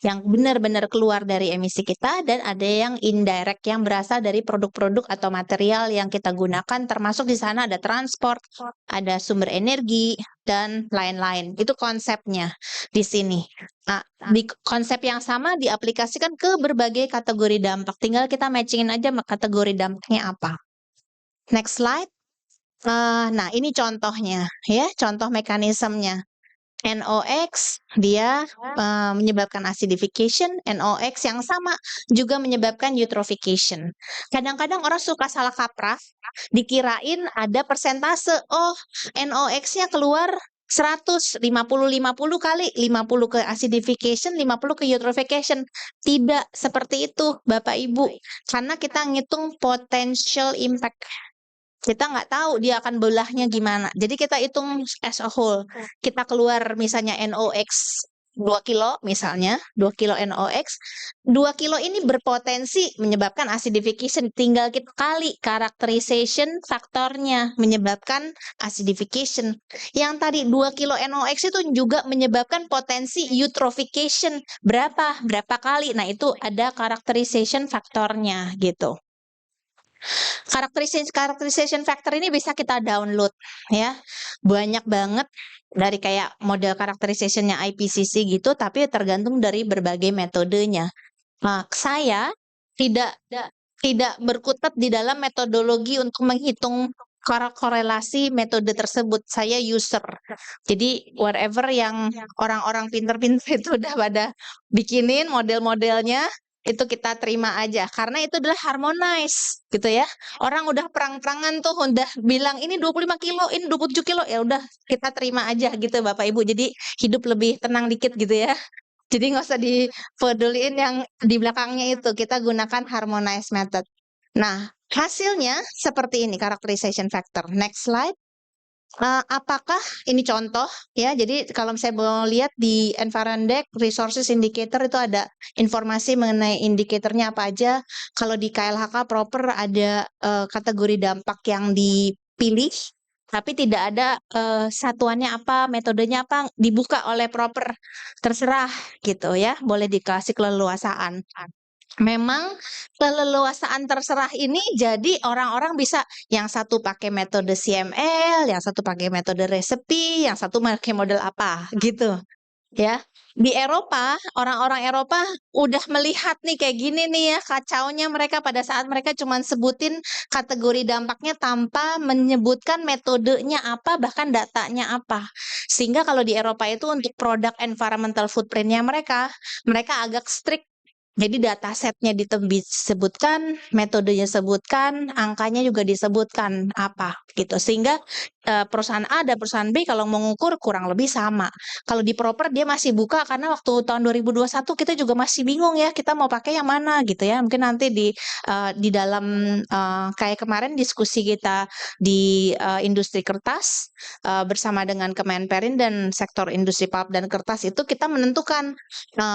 yang benar-benar keluar dari emisi kita, dan ada yang indirect yang berasal dari produk-produk atau material yang kita gunakan, termasuk di sana ada transport, ada sumber energi, dan lain-lain. Itu konsepnya di sini. Nah, di konsep yang sama diaplikasikan ke berbagai kategori dampak. Tinggal kita matchingin aja kategori dampaknya apa. Next slide. Nah, ini contohnya ya, contoh mekanismenya. NOx dia menyebabkan acidification, NOx yang sama juga menyebabkan eutrophication. Kadang-kadang orang suka salah kaprah, dikirain ada persentase, oh NOx-nya keluar 100, 50 kali, 50 ke acidification, 50 ke eutrophication. Tidak seperti itu Bapak Ibu, karena kita ngitung potential impact. Kita nggak tahu dia akan belahnya gimana. Jadi kita hitung as a whole. Kita keluar misalnya NOx 2 kilo misalnya, 2 kilo NOx. 2 kilo ini berpotensi menyebabkan acidification. Tinggal kita kali characterization faktornya menyebabkan acidification. Yang tadi 2 kilo NOx itu juga menyebabkan potensi eutrophication. Berapa kali? Nah itu ada characterization faktornya gitu. Characterization factor ini bisa kita download ya. Banyak banget dari kayak model characterization-nya IPCC gitu, tapi tergantung dari berbagai metodenya. Nah, saya tidak berkutat di dalam metodologi untuk menghitung korelasi metode tersebut. Saya user. Jadi wherever yang orang-orang pinter-pinter itu udah pada bikinin model-modelnya, itu kita terima aja karena itu adalah harmonize gitu ya. Orang udah perang-perangan tuh udah bilang ini 25 kilo, ini 27 kilo, ya udah kita terima aja gitu Bapak Ibu. Jadi hidup lebih tenang dikit gitu ya. Jadi nggak usah dipeduliin yang di belakangnya itu. Kita gunakan harmonize method. Nah, hasilnya seperti ini characterization factor. Next slide. Apakah ini contoh ya? Jadi kalau saya mau lihat di Environdeck Resources Indicator itu ada informasi mengenai indikatornya apa aja. Kalau di KLHK proper ada kategori dampak yang dipilih, tapi tidak ada satuannya apa, metodenya apa, dibuka oleh proper, terserah gitu ya. Boleh dikasih keleluasaan. Memang keleluasaan terserah ini jadi orang-orang bisa yang satu pakai metode CML, yang satu pakai metode resepi, yang satu pakai model apa gitu ya. Di Eropa, orang-orang Eropa udah melihat nih kayak gini nih ya kacaunya mereka pada saat mereka cuma sebutin kategori dampaknya tanpa menyebutkan metodenya apa bahkan datanya apa. Sehingga kalau di Eropa itu untuk produk environmental footprintnya mereka agak strict. Jadi data setnya disebutkan, metodenya disebutkan, angkanya juga disebutkan apa gitu. Sehingga perusahaan A dan perusahaan B kalau mengukur kurang lebih sama. Kalau di proper dia masih buka karena waktu tahun 2021 kita juga masih bingung ya kita mau pakai yang mana gitu ya. Mungkin nanti di dalam kayak kemarin diskusi kita di industri kertas bersama dengan Kemenperin dan sektor industri pulp dan kertas itu kita menentukan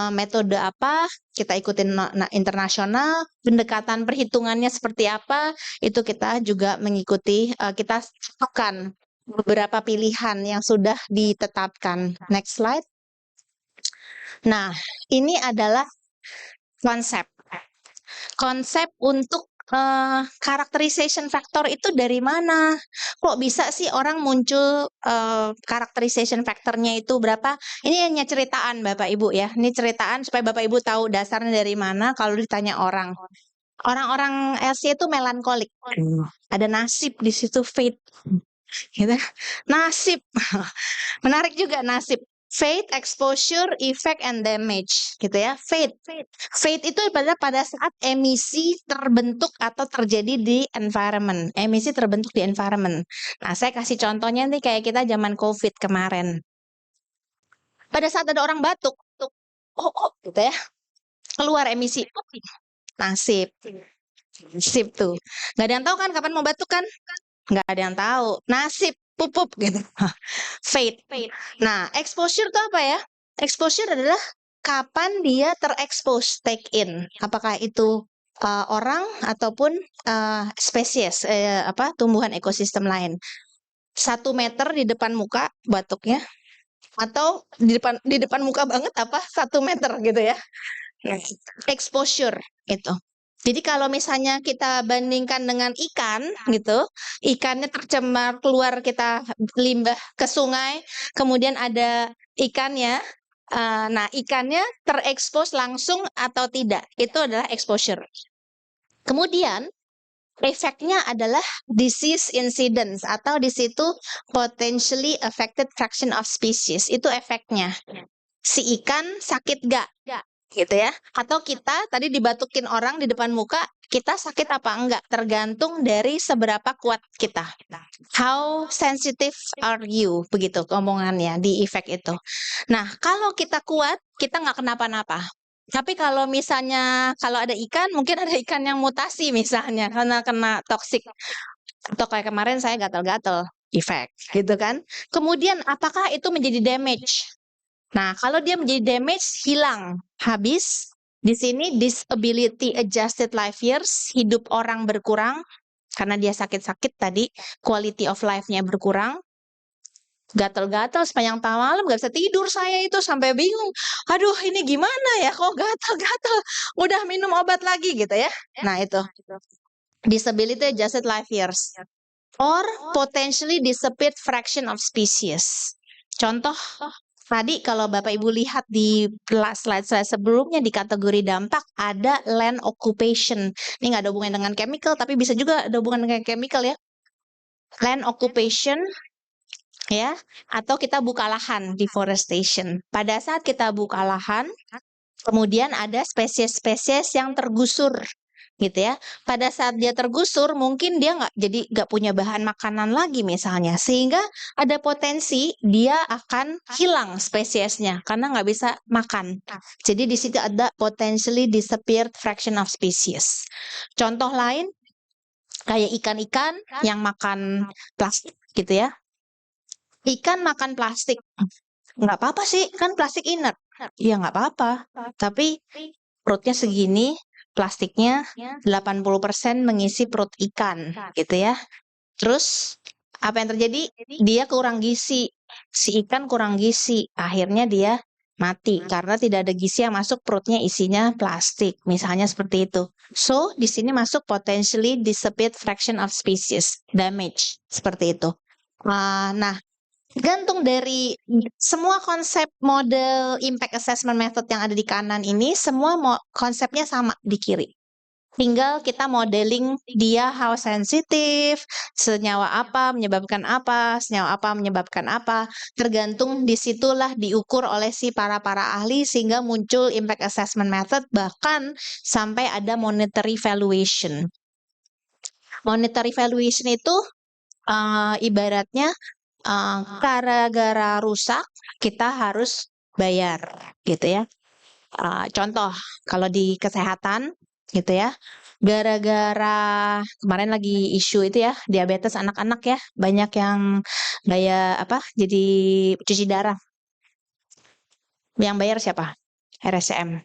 metode apa, kita ikutin internasional, pendekatan perhitungannya seperti apa, itu kita juga mengikuti, kita cocokkan beberapa pilihan yang sudah ditetapkan. Next slide. Nah, ini adalah konsep. Konsep untuk characterization factor itu dari mana? Kok bisa sih orang muncul characterization factornya itu berapa? Ini hanya ceritaan Bapak Ibu ya. Ini ceritaan supaya Bapak Ibu tahu dasarnya dari mana kalau ditanya orang. Orang-orang LC itu melankolik. Ada nasib di situ, fate. Gitu. Nasib. Menarik juga nasib. Fate, exposure, effect, and damage, gitu ya. Fate itu pada saat emisi terbentuk atau terjadi di environment. Emisi terbentuk di environment. Nah, saya kasih contohnya nih kayak kita zaman COVID kemarin. Pada saat ada orang batuk, gitu ya, keluar emisi. Nasib tuh. Nggak ada yang tahu kan kapan mau batuk kan? Nggak ada yang tahu. Nasib. Pup gitu. Fate. Nah, exposure itu apa ya? Exposure adalah kapan dia terekspos, take in. Apakah itu orang ataupun spesies tumbuhan ekosistem lain. 1 meter di depan muka batuknya atau di depan muka banget apa 1 meter gitu ya. Nah, exposure itu. Jadi kalau misalnya kita bandingkan dengan ikan gitu, ikannya tercemar keluar kita limbah ke sungai, kemudian ada ikannya, nah ikannya terekspos langsung atau tidak, itu adalah exposure. Kemudian efeknya adalah disease incidence atau di situ potentially affected fraction of species, itu efeknya. Si ikan sakit gak? Gitu ya. Atau kita tadi dibatukin orang di depan muka, kita sakit apa enggak? Tergantung dari seberapa kuat kita. How sensitive are you? Begitu omongannya di efek itu. Nah, kalau kita kuat, kita nggak kenapa-napa. Tapi kalau misalnya, kalau ada ikan, mungkin ada ikan yang mutasi misalnya, karena kena toksik. Atau kayak kemarin saya gatal-gatal, efek, gitu kan. Kemudian apakah itu menjadi damage? Nah, kalau dia menjadi damage, hilang, habis. Di sini disability adjusted life years, hidup orang berkurang karena dia sakit-sakit tadi, quality of life-nya berkurang. Gatal-gatal sepanjang malam, nggak bisa tidur saya itu sampai bingung. Aduh, ini gimana ya? Kok gatal-gatal? Udah minum obat lagi gitu ya. Nah, itu. Disability adjusted life years. Or potentially disappeared fraction of species. Contoh, tadi kalau Bapak Ibu lihat di slide saya sebelumnya di kategori dampak ada land occupation. Ini nggak ada hubungan dengan chemical, tapi bisa juga ada hubungan dengan chemical ya. land occupation, ya, atau kita buka lahan, deforestation. Pada saat kita buka lahan, kemudian ada spesies-spesies yang tergusur, gitu ya. Pada saat dia tergusur, mungkin dia nggak punya bahan makanan lagi misalnya, sehingga ada potensi dia akan hilang spesiesnya karena nggak bisa makan. Jadi di situ ada potentially disappeared fraction of species. Contoh lain kayak ikan-ikan yang makan plastik, gitu ya. Ikan makan plastik, nggak apa-apa sih, kan plastik inert. Ya nggak apa-apa, tapi perutnya segini, plastiknya 80% mengisi perut ikan, gitu ya. Terus apa yang terjadi? Dia kurang gizi, si ikan kurang gizi, akhirnya dia mati karena tidak ada gizi yang masuk, perutnya isinya plastik, misalnya seperti itu. So, di sini masuk potentially disappeared fraction of species, damage, seperti itu. Nah, gantung dari semua konsep model impact assessment method yang ada di kanan ini, semua konsepnya sama di kiri. Tinggal kita modeling dia how sensitif, senyawa apa menyebabkan apa, senyawa apa menyebabkan apa. Tergantung disitulah diukur oleh si para ahli sehingga muncul impact assessment method, bahkan sampai ada monetary valuation. Monetary valuation itu ibaratnya gara-gara rusak kita harus bayar, gitu ya. Contoh kalau di kesehatan, gitu ya, gara-gara kemarin lagi isu itu ya, diabetes anak-anak ya, banyak yang jadi cuci darah. Yang bayar siapa? RSCM,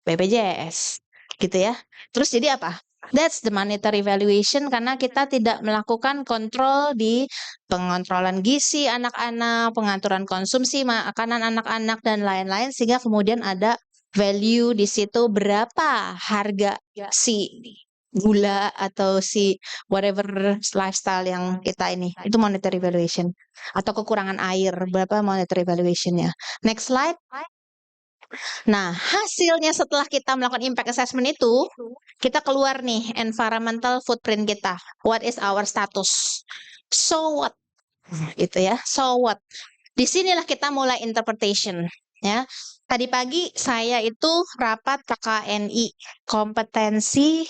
BPJS, gitu ya. Terus jadi apa? That's the monetary valuation karena kita tidak melakukan kontrol di pengontrolan gizi anak-anak, pengaturan konsumsi makanan anak-anak dan lain-lain, sehingga kemudian ada value di situ berapa harga si gula atau si whatever lifestyle yang kita ini. Itu monetary valuation. Atau kekurangan air, berapa monetary valuation-nya. Next slide. Nah, hasilnya setelah kita melakukan impact assessment itu, kita keluar nih environmental footprint kita. What is our status? So what? Gitu ya. So what? Disinilah kita mulai interpretation. Ya. Tadi pagi saya itu rapat KKNI, kompetensi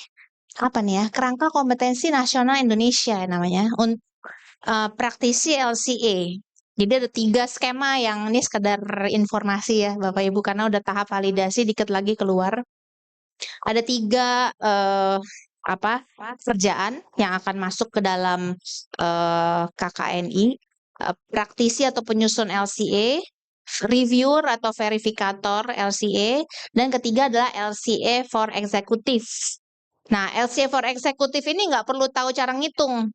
apa nih ya? Kerangka kompetensi nasional Indonesia namanya. Praktisi LCA. Jadi ada 3 skema yang ini sekedar informasi ya Bapak Ibu, karena udah tahap validasi dikit lagi keluar. Ada 3 kerjaan yang akan masuk ke dalam KKNI, praktisi atau penyusun LCA, reviewer atau verifikator LCA, dan ketiga adalah LCA for executive. Nah, LCA for executive ini nggak perlu tahu cara ngitung,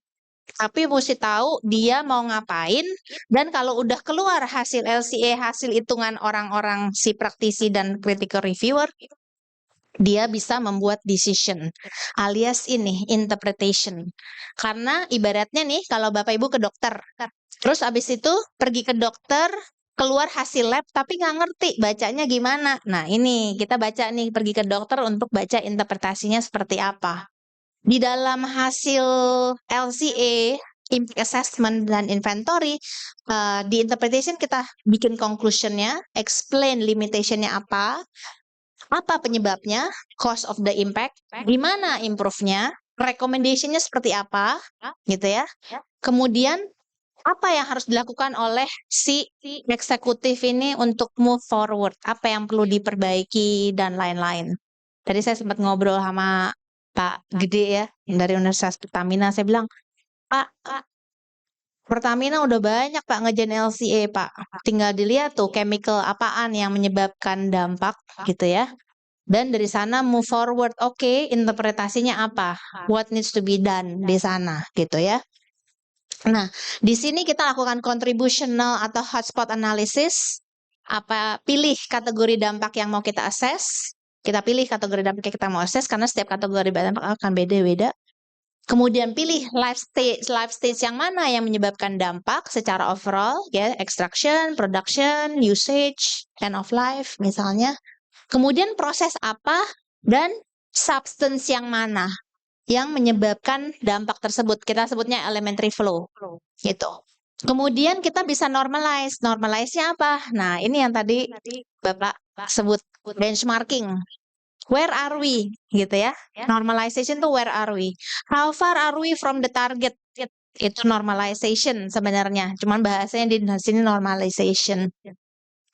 tapi mesti tahu dia mau ngapain, dan kalau udah keluar hasil LCA, hasil hitungan orang-orang si praktisi dan critical reviewer, dia bisa membuat decision alias ini interpretation. Karena ibaratnya nih kalau Bapak Ibu ke dokter, terus abis itu pergi ke dokter, keluar hasil lab tapi nggak ngerti bacanya gimana. Nah ini kita baca nih, pergi ke dokter untuk baca interpretasinya seperti apa. Di dalam hasil LCA, impact assessment dan inventory, di interpretation kita bikin conclusionnya, explain limitationnya apa penyebabnya, cost of the impact, gimana improve-nya, recommendation-nya seperti apa, gitu ya. Kemudian apa yang harus dilakukan oleh si eksekutif ini untuk move forward, apa yang perlu diperbaiki dan lain-lain. Tadi saya sempat ngobrol sama Pak Gede ya, dari Universitas Pertamina. Saya bilang, Pak, Pertamina udah banyak Pak ngerjain LCA Pak. Tinggal dilihat tuh chemical apaan yang menyebabkan dampak gitu ya. Dan dari sana move forward. Oke, interpretasinya apa? What needs to be done di sana gitu ya. Nah, di sini kita lakukan contributional atau hotspot analysis. Pilih kategori dampak yang mau kita assess. Kita pilih kategori dampak yang kita mau assess karena setiap kategori dampak akan beda-beda. Kemudian pilih life stage yang mana yang menyebabkan dampak secara overall, ya, extraction, production, usage, end of life misalnya. Kemudian proses apa dan substance yang mana. yang menyebabkan dampak tersebut. Kita sebutnya elementary flow, gitu. Kemudian kita bisa normalize. Normalize-nya apa? Nah, ini yang tadi Bapak sebut benchmarking. Where are we? Gitu ya. Normalization tuh where are we? How far are we from the target? Itu normalization sebenarnya. Cuman bahasanya di sini normalization.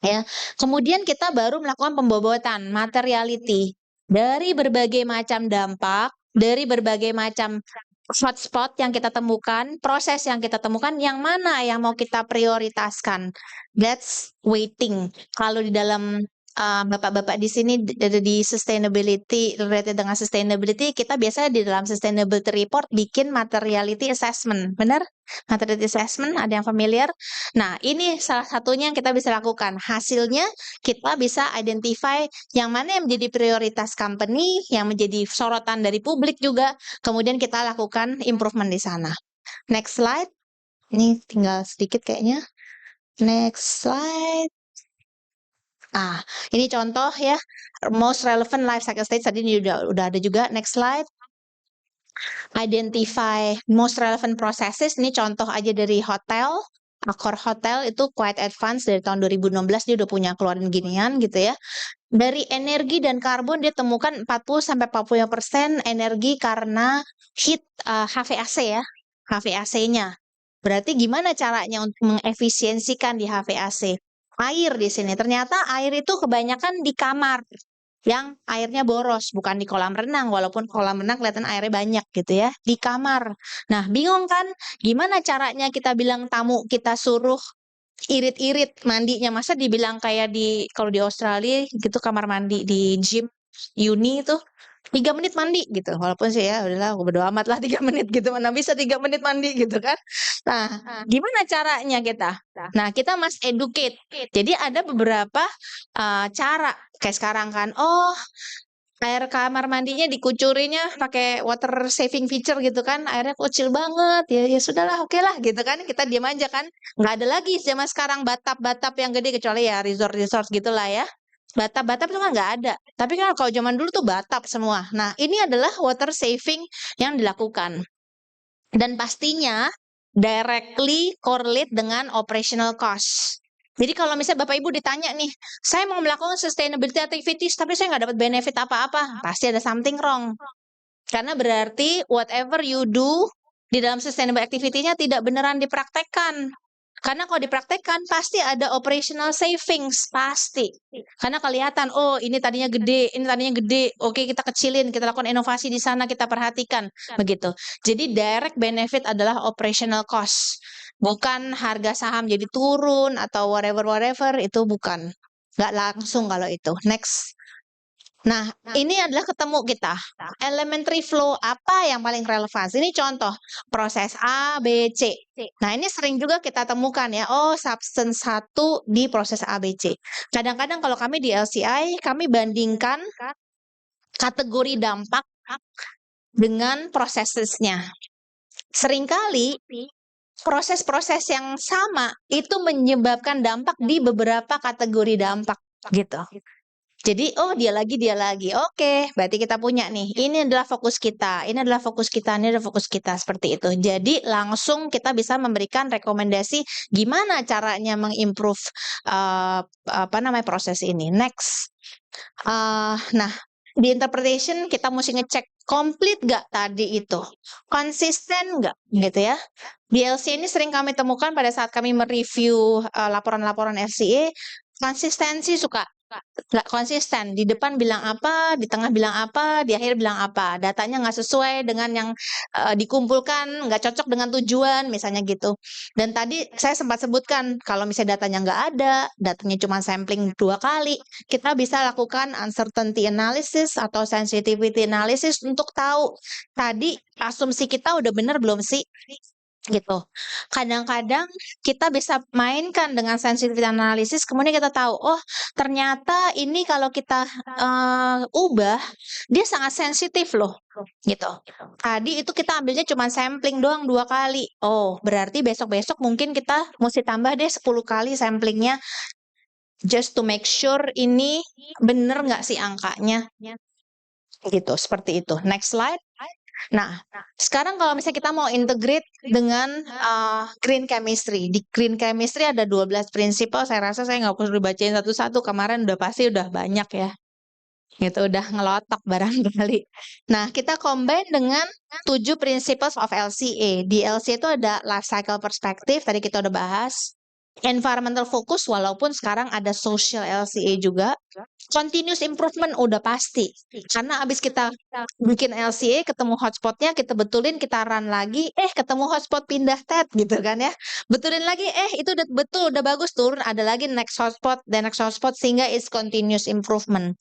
Ya. Kemudian kita baru melakukan pembobotan materiality dari berbagai macam dampak, dari berbagai macam hotspot yang kita temukan, proses yang kita temukan, yang mana yang mau kita prioritaskan. That's weighting. Kalau di dalam bapak-bapak di sini ada di sustainability, related dengan sustainability, kita biasanya di dalam sustainability report bikin materiality assessment. Benar? Materiality assessment, ada yang familiar? Nah, ini salah satunya yang kita bisa lakukan. Hasilnya kita bisa identify yang mana yang menjadi prioritas company, yang menjadi sorotan dari publik juga. Kemudian kita lakukan improvement di sana. Next slide. Ini tinggal sedikit kayaknya. Next slide. Ini contoh ya. Most relevant life cycle stage tadi ini udah ada juga. Next slide. Identify most relevant processes. Ini contoh aja dari hotel. Accor Hotel itu quite advanced dari tahun 2016 dia udah punya keluarin ginian gitu ya. Dari energi dan karbon dia temukan 40-45% energi karena heat HVAC ya. HVAC-nya. Berarti gimana caranya untuk mengefisiensikan di HVAC? Air di sini. Ternyata air itu kebanyakan di kamar yang airnya boros, bukan di kolam renang, walaupun kolam renang kelihatan airnya banyak gitu ya, di kamar. Nah, bingung kan? Gimana caranya kita bilang tamu kita suruh irit-irit mandinya? Masa dibilang kayak kalau di Australia gitu kamar mandi di gym uni itu 3 menit mandi gitu. Walaupun sih ya udahlah aku bodo amat lah 3 menit gitu. Mana bisa 3 menit mandi gitu kan. Nah, gimana caranya kita? Nah, kita must educate. Jadi ada beberapa cara kayak sekarang kan. Oh, air kamar mandinya dikucurinya pakai water saving feature gitu kan. Airnya kecil banget. Ya sudahlah, oke lah gitu kan. Kita diam aja kan. Nggak ada lagi zaman sekarang batap-batap yang gede kecuali ya resort-resort gitulah ya. Batap-batap itu kan nggak ada. Tapi kan kalau zaman dulu tuh batap semua. Nah, ini adalah water saving yang dilakukan. Dan pastinya directly correlate dengan operational cost. Jadi kalau misalnya Bapak Ibu ditanya nih, saya mau melakukan sustainability activities tapi saya nggak dapat benefit apa-apa, pasti ada something wrong. Karena berarti whatever you do di dalam sustainable activity-nya tidak beneran dipraktekkan. Karena kalau dipraktekkan pasti ada operational savings, pasti. Karena kelihatan, oh ini tadinya gede, oke kita kecilin, kita lakukan inovasi di sana, kita perhatikan, begitu. Jadi direct benefit adalah operational cost. Bukan harga saham jadi turun atau whatever, itu bukan. Nggak langsung kalau itu. Next. Nah, ini adalah ketemu kita. Elementary flow apa yang paling relevan? Ini contoh proses A, B, C. Nah, ini sering juga kita temukan ya. Oh, substance 1 di proses A, B, C. Kadang-kadang kalau kami di LCI, kami bandingkan kategori dampak dengan prosesnya. Seringkali proses-proses yang sama itu menyebabkan dampak di beberapa kategori dampak gitu. Jadi, oh dia lagi. Oke, berarti kita punya nih. Ini adalah fokus kita, ini adalah fokus kita, seperti itu. Jadi langsung kita bisa memberikan rekomendasi gimana caranya mengimprove proses ini. Next. Nah, di interpretation kita mesti ngecek complete gak tadi itu, konsisten gak gitu ya. Di LCA ini sering kami temukan pada saat kami mereview laporan-laporan LCA, konsistensi suka nggak konsisten. Di depan bilang apa, di tengah bilang apa, di akhir bilang apa. Datanya nggak sesuai dengan yang dikumpulkan, nggak cocok dengan tujuan, misalnya gitu. Dan tadi saya sempat sebutkan, kalau misalnya datanya nggak ada, datanya cuma sampling 2 kali, kita bisa lakukan uncertainty analysis atau sensitivity analysis untuk tahu tadi asumsi kita udah benar belum sih? Gitu. Kadang-kadang kita bisa mainkan dengan sensitivity analysis, kemudian kita tahu, oh ternyata ini kalau kita ubah, dia sangat sensitif loh, gitu. Tadi itu kita ambilnya cuma sampling doang 2 kali. Oh, berarti besok-besok mungkin kita mesti tambah deh 10 kali samplingnya, just to make sure ini bener nggak sih angkanya. Gitu, seperti itu. Next slide. Nah, sekarang kalau misalnya kita mau integrate dengan green chemistry. Di green chemistry ada 12 prinsipal, saya rasa saya nggak perlu dibacain satu-satu, kemarin pasti udah banyak ya. Gitu, udah ngelotok barangkali. Nah, kita combine dengan 7 principles of LCA. Di LCA itu ada life cycle perspective, tadi kita udah bahas. Environmental focus, walaupun sekarang ada social LCA juga. Continuous improvement udah pasti. Karena abis kita bikin LCA, ketemu hotspotnya, kita betulin, kita run lagi, ketemu hotspot pindah tab gitu kan ya. Betulin lagi, itu udah betul, udah bagus, turun, ada lagi next hotspot, dan next hotspot, sehingga is continuous improvement.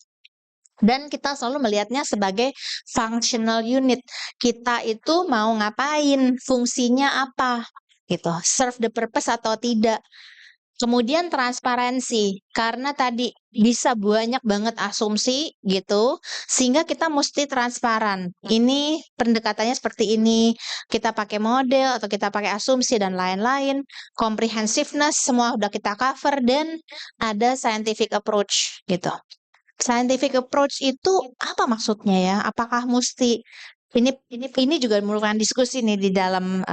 Dan kita selalu melihatnya sebagai functional unit. Kita itu mau ngapain, fungsinya apa, gitu. Serve the purpose atau tidak. Kemudian transparansi, karena tadi bisa banyak banget asumsi gitu, sehingga kita mesti transparan. Ini pendekatannya seperti ini, kita pakai model atau kita pakai asumsi dan lain-lain. Comprehensiveness semua udah kita cover, dan ada scientific approach gitu. Scientific approach itu apa maksudnya ya? Apakah mesti ini juga merupakan diskusi nih di dalam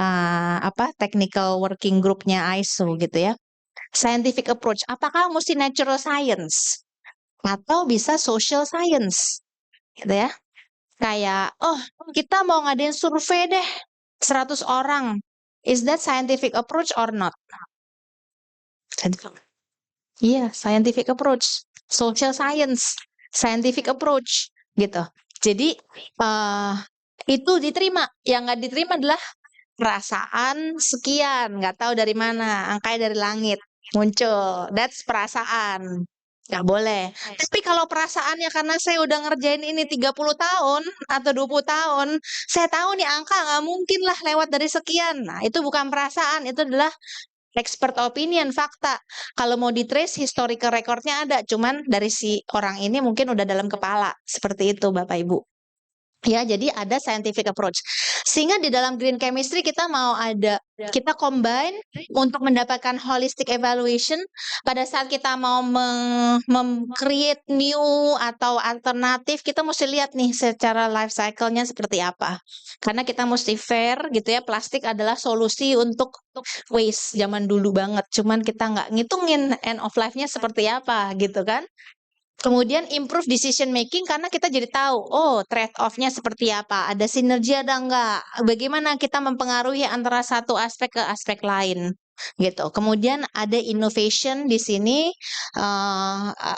technical working groupnya ISO gitu ya. Scientific approach, apakah mesti natural science atau bisa social science gitu ya? Kayak, kita mau ngadain survei deh 100 orang. Is that scientific approach or not? Iya, scientific approach, social science, scientific approach gitu. Jadi itu diterima. Yang nggak diterima adalah perasaan sekian, nggak tahu dari mana, angkanya dari langit muncul. That's perasaan. Nggak boleh. Tapi kalau perasaannya karena saya udah ngerjain ini 30 tahun atau 20 tahun, saya tahu nih angka nggak mungkin lah lewat dari sekian. Nah, itu bukan perasaan, itu adalah expert opinion, fakta. Kalau mau di-trace, historical recordnya ada, cuman dari si orang ini mungkin udah dalam kepala. Seperti itu, Bapak Ibu. Ya, jadi ada scientific approach. Sehingga di dalam green chemistry kita kita combine untuk mendapatkan holistic evaluation. Pada saat kita mau create new atau alternatif, kita mesti lihat nih secara life cycle-nya seperti apa. Karena kita mesti fair gitu ya, plastik adalah solusi untuk waste zaman dulu banget. Cuman kita nggak ngitungin end of life-nya seperti apa gitu kan. Kemudian improve decision making karena kita jadi tahu, trade off-nya seperti apa, ada sinergi ada enggak, bagaimana kita mempengaruhi antara satu aspek ke aspek lain, gitu. Kemudian ada innovation di sini,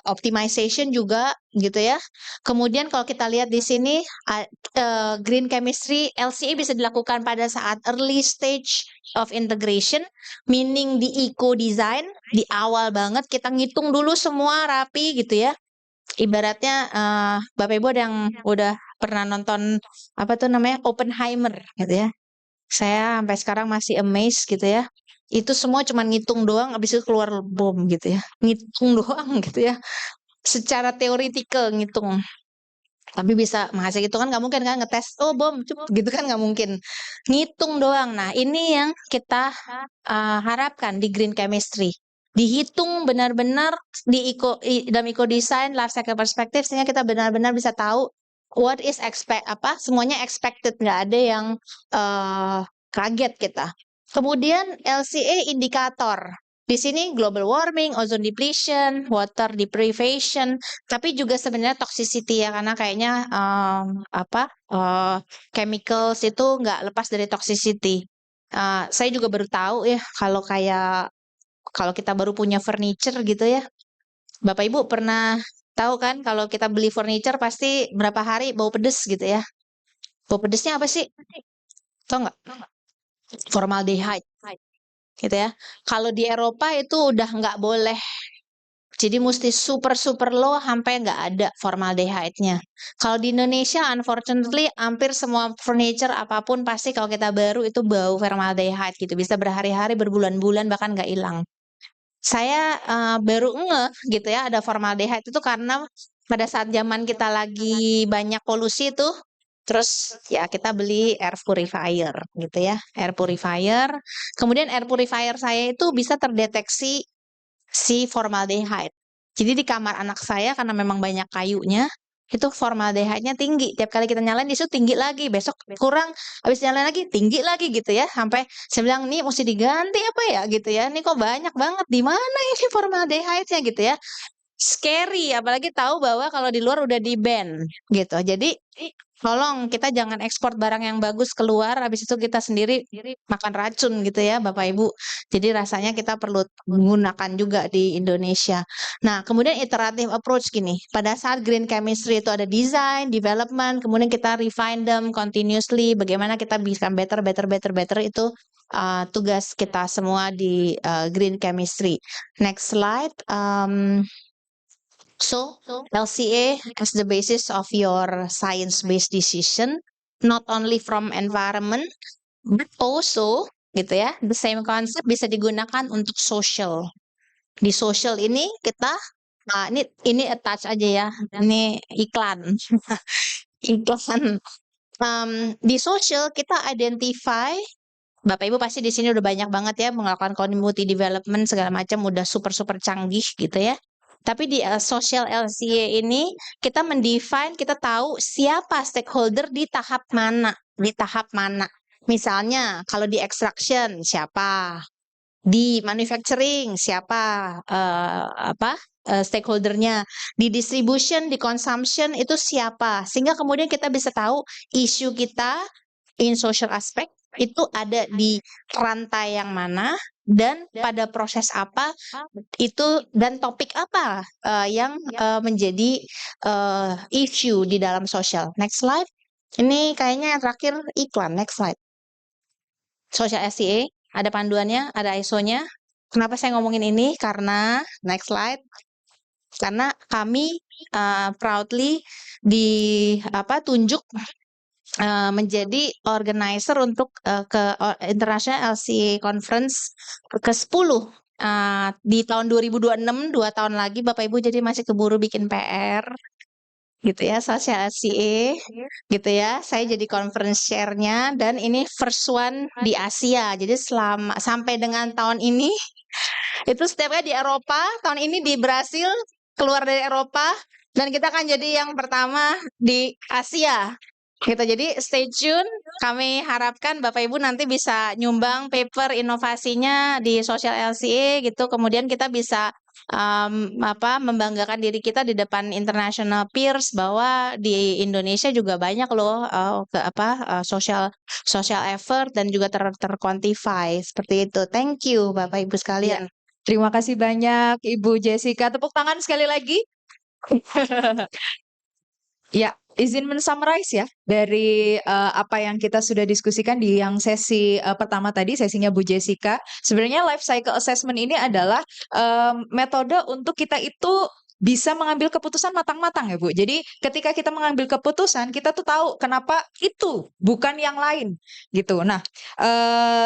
optimization juga, gitu ya. Kemudian kalau kita lihat di sini, green chemistry LCA bisa dilakukan pada saat early stage of integration, meaning di eco design, di awal banget kita ngitung dulu semua rapi gitu ya. Ibaratnya Bapak Ibu ada yang udah pernah nonton apa tuh namanya Oppenheimer gitu ya. Saya sampai sekarang masih amazed gitu ya. Itu semua cuma ngitung doang, habis itu keluar bom gitu ya. Ngitung doang gitu ya. Secara teoritikal ngitung. Tapi bisa menghasilkan itu kan nggak mungkin kan ngetes, bom gitu kan nggak mungkin. Ngitung doang. Nah ini yang kita harapkan di green chemistry. Dihitung benar-benar dalam eco design life cycle perspective sehingga kita benar-benar bisa tahu what is semuanya expected, nggak ada yang kaget kita. Kemudian LCA indikator. Di sini global warming, ozone depletion, water deprivation, tapi juga sebenarnya toxicity ya karena kayaknya chemicals itu nggak lepas dari toxicity. Saya juga baru tahu ya kalau kita baru punya furniture gitu ya. Bapak Ibu pernah tahu kan kalau kita beli furniture pasti berapa hari bau pedes gitu ya. Bau pedesnya apa sih? Tahu nggak? Formaldehyde gitu ya. Kalau di Eropa itu udah nggak boleh. Jadi mesti super low sampai nggak ada formaldehyde-nya. Kalau di Indonesia unfortunately hampir semua furniture apapun pasti kalau kita baru itu bau formaldehyde gitu. Bisa berhari-hari, berbulan-bulan bahkan nggak hilang. Saya baru ngeh gitu ya ada formaldehyde itu karena pada saat zaman kita lagi banyak polusi tuh, terus ya kita beli air purifier gitu ya, air purifier. Kemudian air purifier saya itu bisa terdeteksi si formaldehyde. Jadi di kamar anak saya karena memang banyak kayunya, itu formaldehyde-nya tinggi. Tiap kali kita nyalain di situ tinggi lagi, besok kurang, habis nyalain lagi tinggi lagi gitu ya. Sampai saya bilang nih mesti diganti apa ya gitu ya. Ini kok banyak banget. Di mana ini formaldehyde-nya gitu ya. Scary, apalagi tahu bahwa kalau di luar udah di-ban gitu. Jadi tolong kita jangan ekspor barang yang bagus keluar, habis itu kita sendiri makan racun gitu ya Bapak Ibu. Jadi rasanya kita perlu menggunakan juga di Indonesia. Nah, kemudian iterative approach gini. Pada saat green chemistry itu ada design, development, kemudian kita refine them continuously. Bagaimana kita bisa better itu tugas kita semua di green chemistry. Next slide. So, LCA as the basis of your science-based decision, not only from environment, but also, gitu ya, the same concept bisa digunakan untuk social. Di social ini kita, ini attach aja ya, ini iklan. Iklan. Di social kita identify, Bapak Ibu pasti di sini udah banyak banget ya melakukan community development segala macam, udah super canggih gitu ya. Tapi di social LCA ini kita mendefine, kita tahu siapa stakeholder di tahap mana, Misalnya kalau di extraction siapa, di manufacturing siapa, stakeholdernya, di distribution, di consumption itu siapa, sehingga kemudian kita bisa tahu isu kita in social aspect itu ada di rantai yang mana dan pada proses apa itu dan topik apa yang menjadi issue di dalam sosial. Next slide. Ini kayaknya yang terakhir iklan. Next slide. Social SCA, ada panduannya, ada ISO-nya. Kenapa saya ngomongin ini? Karena next slide. Karena kami proudly tunjuk menjadi organizer untuk ke International LCA Conference ke-10 di tahun 2026, 2 tahun lagi Bapak Ibu, jadi masih keburu bikin PR gitu ya, Social LCA gitu ya. Saya jadi conference chair-nya dan ini first one di Asia. Jadi sampai dengan tahun ini itu setiap kali di Eropa, tahun ini di Brasil, keluar dari Eropa, dan kita akan jadi yang pertama di Asia. Gitu. Jadi stay tune. Kami harapkan Bapak Ibu nanti bisa nyumbang paper inovasinya di Social LCA gitu. Kemudian kita bisa membanggakan diri kita di depan international peers bahwa di Indonesia juga banyak loh social effort dan juga terquantify seperti itu. Thank you Bapak Ibu sekalian. Terima kasih banyak Ibu Jessica. Tepuk tangan sekali lagi. Ya, izin men-summarize ya dari apa yang kita sudah diskusikan di yang sesi pertama tadi, sesinya Bu Jessica. Sebenarnya life cycle assessment ini adalah metode untuk kita itu bisa mengambil keputusan matang-matang ya Bu. Jadi ketika kita mengambil keputusan, kita tuh tahu kenapa itu bukan yang lain gitu. Nah,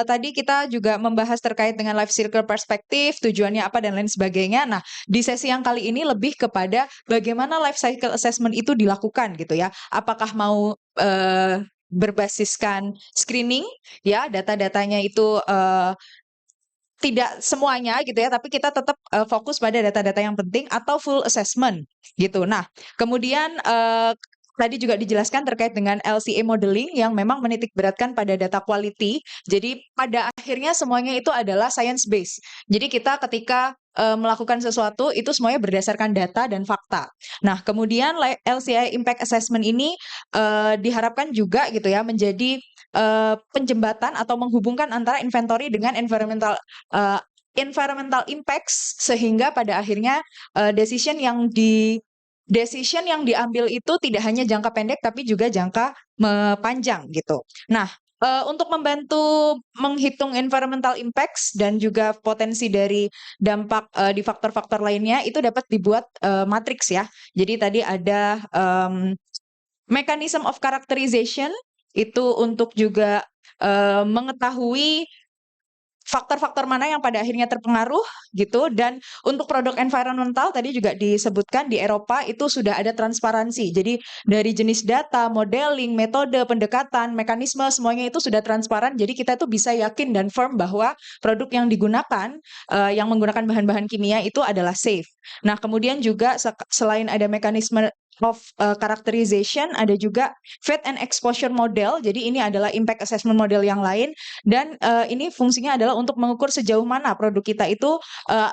tadi kita juga membahas terkait dengan life cycle perspektif, tujuannya apa dan lain sebagainya. Nah, di sesi yang kali ini lebih kepada bagaimana life cycle assessment itu dilakukan gitu ya. Apakah mau berbasiskan screening ya, data-datanya itu tidak semuanya gitu ya, tapi kita tetap fokus pada data-data yang penting atau full assessment gitu. Nah, kemudian tadi juga dijelaskan terkait dengan LCA modeling yang memang menitik beratkan pada data quality. Jadi pada akhirnya semuanya itu adalah science based. Jadi kita ketika melakukan sesuatu itu semuanya berdasarkan data dan fakta. Nah, kemudian LCA impact assessment ini diharapkan juga gitu ya menjadi penjembatan atau menghubungkan antara inventory dengan environmental impacts sehingga pada akhirnya decision yang diambil itu tidak hanya jangka pendek tapi juga jangka panjang gitu. Nah, untuk membantu menghitung environmental impacts dan juga potensi dari dampak di faktor-faktor lainnya itu dapat dibuat matriks ya. Jadi tadi ada mechanism of characterization itu untuk juga mengetahui faktor-faktor mana yang pada akhirnya terpengaruh gitu. Dan untuk produk environmental tadi juga disebutkan di Eropa itu sudah ada transparansi. Jadi dari jenis data, modeling, metode, pendekatan, mekanisme semuanya itu sudah transparan. Jadi kita tuh bisa yakin dan firm bahwa produk yang digunakan yang menggunakan bahan-bahan kimia itu adalah safe. Nah, kemudian juga selain ada mekanisme of characterization, ada juga Fate and Exposure Model. Jadi ini adalah impact assessment model yang lain, dan ini fungsinya adalah untuk mengukur sejauh mana produk kita itu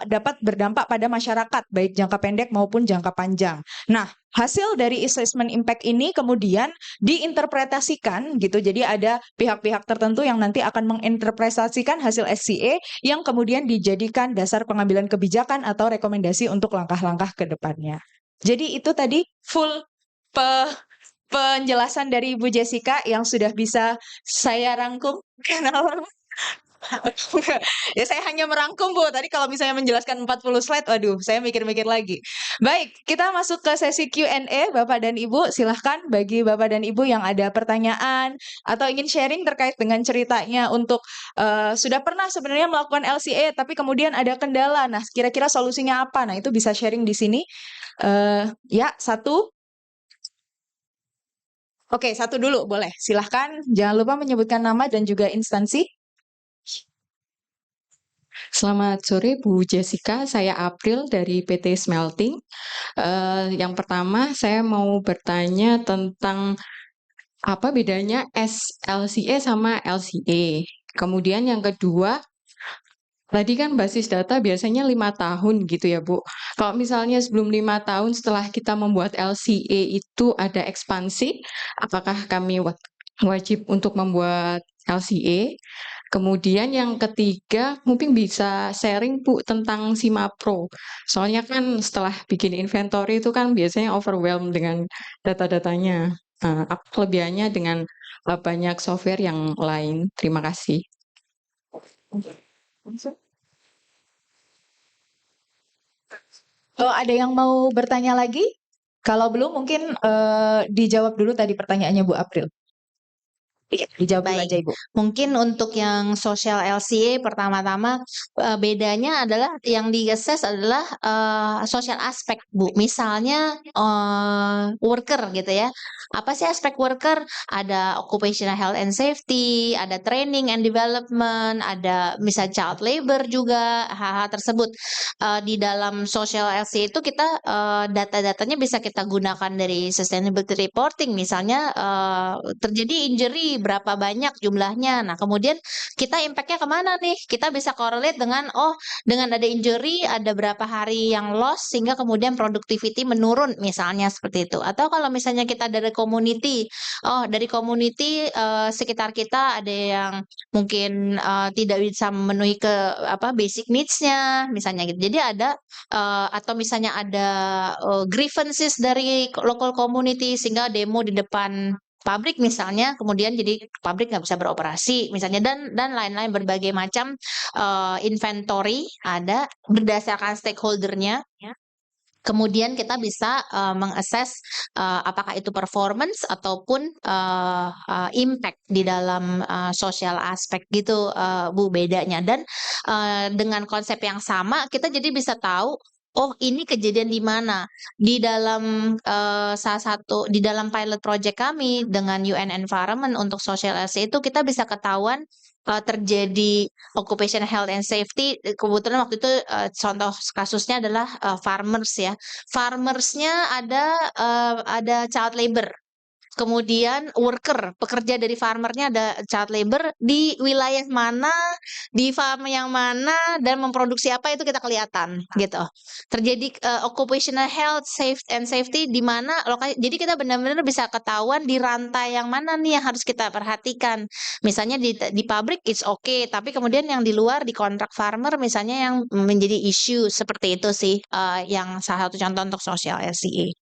dapat berdampak pada masyarakat, baik jangka pendek maupun jangka panjang. Nah, hasil dari assessment impact ini kemudian diinterpretasikan gitu. Jadi ada pihak-pihak tertentu yang nanti akan menginterpretasikan hasil SCA yang kemudian dijadikan dasar pengambilan kebijakan atau rekomendasi untuk langkah-langkah ke depannya. Jadi itu tadi full penjelasan dari Ibu Jessica yang sudah bisa saya rangkum. Ya, saya hanya merangkum, Bu. Tadi kalau misalnya menjelaskan 40 slide, waduh, saya mikir-mikir lagi. Baik, kita masuk ke sesi Q&A, Bapak dan Ibu. Silahkan bagi Bapak dan Ibu yang ada pertanyaan atau ingin sharing terkait dengan ceritanya untuk sudah pernah sebenarnya melakukan LCA, tapi kemudian ada kendala. Nah, kira-kira solusinya apa? Nah, itu bisa sharing di sini. Ya, satu. Oke, satu dulu, boleh. Silahkan. Jangan lupa menyebutkan nama dan juga instansi. Selamat sore Bu Jessica, saya April dari PT Smelting. Yang pertama saya mau bertanya tentang apa bedanya SLCA sama LCA. Kemudian yang kedua, tadi kan basis data biasanya 5 tahun gitu ya Bu. Kalau misalnya sebelum 5 tahun setelah kita membuat LCA itu ada ekspansi, apakah kami wajib untuk membuat LCA? Kemudian yang ketiga mungkin bisa sharing Bu tentang SIMAPRO. Soalnya kan setelah bikin inventory itu kan biasanya overwhelmed dengan data-datanya. Apa kelebihannya dengan banyak software yang lain? Terima kasih. Oh, ada yang mau bertanya lagi? Kalau belum, mungkin dijawab dulu tadi pertanyaannya Bu April. Iya, dijawab dulu Baik. aja Ibu. Mungkin untuk yang social LCA pertama-tama bedanya adalah yang di-assess adalah social aspek, Bu. Misalnya worker gitu ya. Apa sih aspek worker? Ada occupational health and safety, ada training and development, ada misal child labor juga, hal-hal tersebut. Di dalam social LCA itu kita data-datanya bisa kita gunakan dari sustainability reporting. Misalnya terjadi injury berapa banyak jumlahnya. Nah, kemudian kita impact-nya kemana nih? Kita bisa correlate dengan, dengan ada injury, ada berapa hari yang loss, sehingga kemudian productivity menurun, misalnya seperti itu. Atau kalau misalnya kita dari community, dari community sekitar kita ada yang mungkin tidak bisa memenuhi basic needs-nya, misalnya gitu. Jadi ada atau misalnya ada grievances dari local community sehingga demo di depan pabrik misalnya, kemudian jadi pabrik nggak bisa beroperasi misalnya, dan lain-lain berbagai macam inventory ada berdasarkan stakeholder-nya. Kemudian kita bisa mengakses apakah itu performance ataupun impact di dalam social aspek gitu, Bu, bedanya. Dan dengan konsep yang sama kita jadi bisa tahu, oh ini kejadian di mana. Di dalam di dalam pilot project kami dengan UN Environment untuk social LCA itu kita bisa ketahuan terjadi occupational health and safety. Kebetulan waktu itu contoh kasusnya adalah farmers ya. Farmersnya ada child labor. Kemudian worker, pekerja dari farmernya ada child labor di wilayah mana, di farm yang mana, dan memproduksi apa itu kita kelihatan gitu. Terjadi occupational health and safety di mana lokasi. Jadi kita benar-benar bisa ketahuan di rantai yang mana nih yang harus kita perhatikan. Misalnya di pabrik it's okay, tapi kemudian yang di luar di kontrak farmer misalnya yang menjadi isu seperti itu sih yang salah satu contoh untuk social LCA.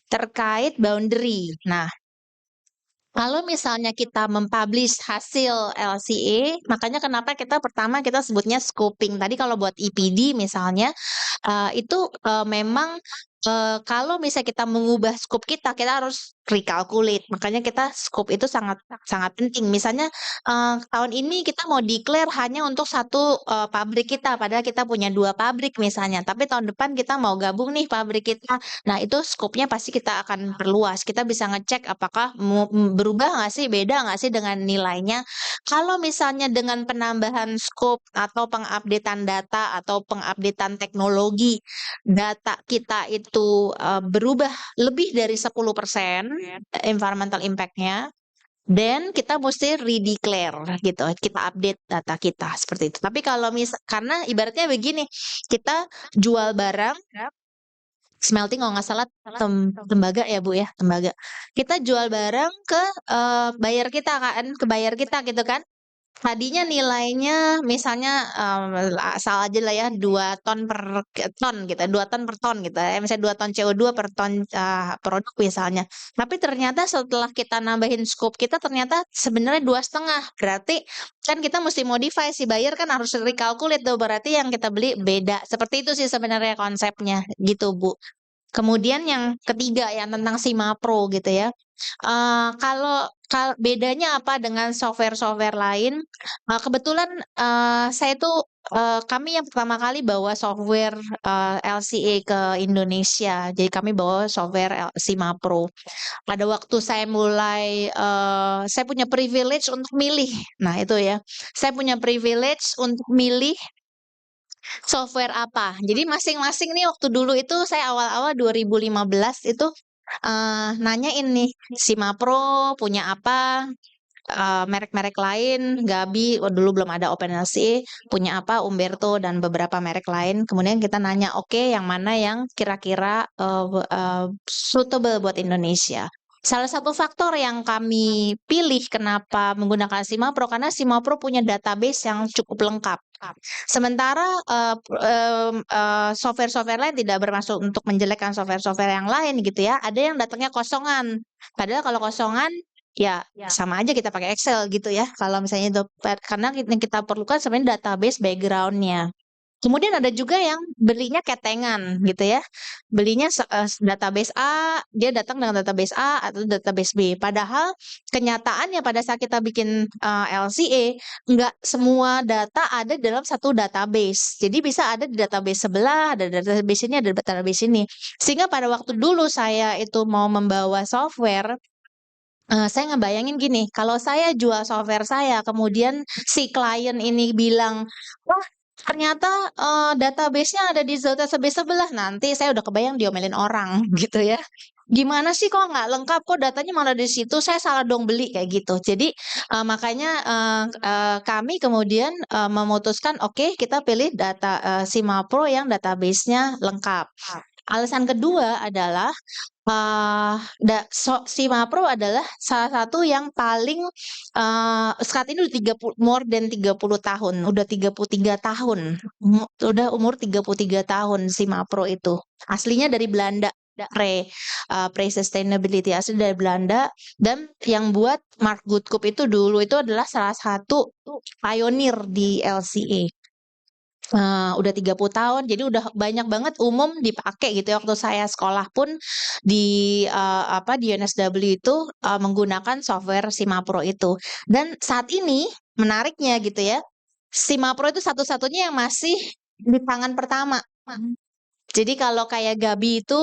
Terkait boundary. Nah, kalau misalnya kita mempublish hasil LCA, makanya kenapa kita pertama kita sebutnya scoping. Tadi kalau buat EPD misalnya, itu memang kalau misalnya kita mengubah scope kita harus recalculate. Makanya kita scope itu sangat sangat penting. Misalnya tahun ini kita mau declare hanya untuk satu pabrik kita, padahal kita punya 2 pabrik misalnya. Tapi tahun depan kita mau gabung nih pabrik kita. Nah itu skopnya pasti kita akan perluas. Kita bisa ngecek apakah berubah nggak sih, beda nggak sih dengan nilainya. Kalau misalnya dengan penambahan scope atau pengupdatean data atau pengupdatean teknologi, data kita itu berubah lebih dari 10% environmental impact-nya, then kita mesti redeclare gitu, kita update data kita seperti itu. Tapi kalau karena ibaratnya begini, kita jual barang smelting kalau nggak salah tembaga ya Bu ya, tembaga. Kita jual barang ke buyer kita kan, ke buyer kita gitu kan. Tadinya nilainya misalnya asal aja lah ya 2 ton per ton gitu, 2 ton per ton gitu ya. Misalnya 2 ton CO2 per ton produk misalnya. Tapi ternyata setelah kita nambahin scope kita ternyata sebenarnya 2,5. Berarti kan kita mesti modify, si buyer kan harus recalculate tuh, berarti yang kita beli beda. Seperti itu sih sebenarnya konsepnya gitu Bu. Kemudian yang ketiga yang tentang Simapro gitu ya. Kalau bedanya apa dengan software-software lain? Kebetulan saya tuh kami yang pertama kali bawa software LCA ke Indonesia. Jadi kami bawa software Simapro. Pada waktu saya mulai saya punya privilege untuk milih. Nah, itu ya. Saya punya privilege untuk milih software apa. Jadi masing-masing nih waktu dulu itu saya awal-awal 2015 itu nanyain nih, Simapro punya apa, merek-merek lain, Gabi, dulu belum ada OpenLCA, punya apa, Umberto dan beberapa merek lain. Kemudian kita nanya, oke, yang mana yang kira-kira suitable buat Indonesia. Salah satu faktor yang kami pilih kenapa menggunakan Simapro karena Simapro punya database yang cukup lengkap. Sementara software-software lain, tidak bermaksud untuk menjelekkan software-software yang lain gitu ya. Ada yang datangnya kosongan. Padahal kalau kosongan ya sama aja kita pakai Excel gitu ya. Kalau misalnya itu karena yang kita perlukan sebenarnya database background-nya. Kemudian ada juga yang belinya ketengan gitu ya. Belinya database A, dia datang dengan database A atau database B. Padahal kenyataannya pada saat kita bikin LCA, nggak semua data ada dalam satu database. Jadi bisa ada di database sebelah, ada database ini, ada database ini. Sehingga pada waktu dulu saya itu mau membawa software, saya ngebayangin gini, kalau saya jual software saya, kemudian si klien ini bilang, wah ternyata database-nya ada di database sebelah, nanti saya udah kebayang diomelin orang gitu ya. Gimana sih kok nggak lengkap, kok datanya malah di situ, saya salah dong beli kayak gitu. Jadi makanya kami kemudian memutuskan, oke kita pilih data Simapro yang database-nya lengkap. Alasan kedua adalah Simapro adalah salah satu yang paling saat ini udah 30 more than 30 tahun, udah 33 tahun. Udah umur 33 tahun Simapro itu. Aslinya dari Belanda, pre-sustainability asli dari Belanda, dan yang buat Mark Goodcup itu dulu itu adalah salah satu pionir di LCA. Udah 30 tahun, jadi udah banyak banget umum dipakai gitu ya. Waktu saya sekolah pun di di UNSW itu menggunakan software Simapro itu. Dan saat ini menariknya gitu ya, Simapro itu satu-satunya yang masih di tangan pertama. Jadi kalau kayak Gabi itu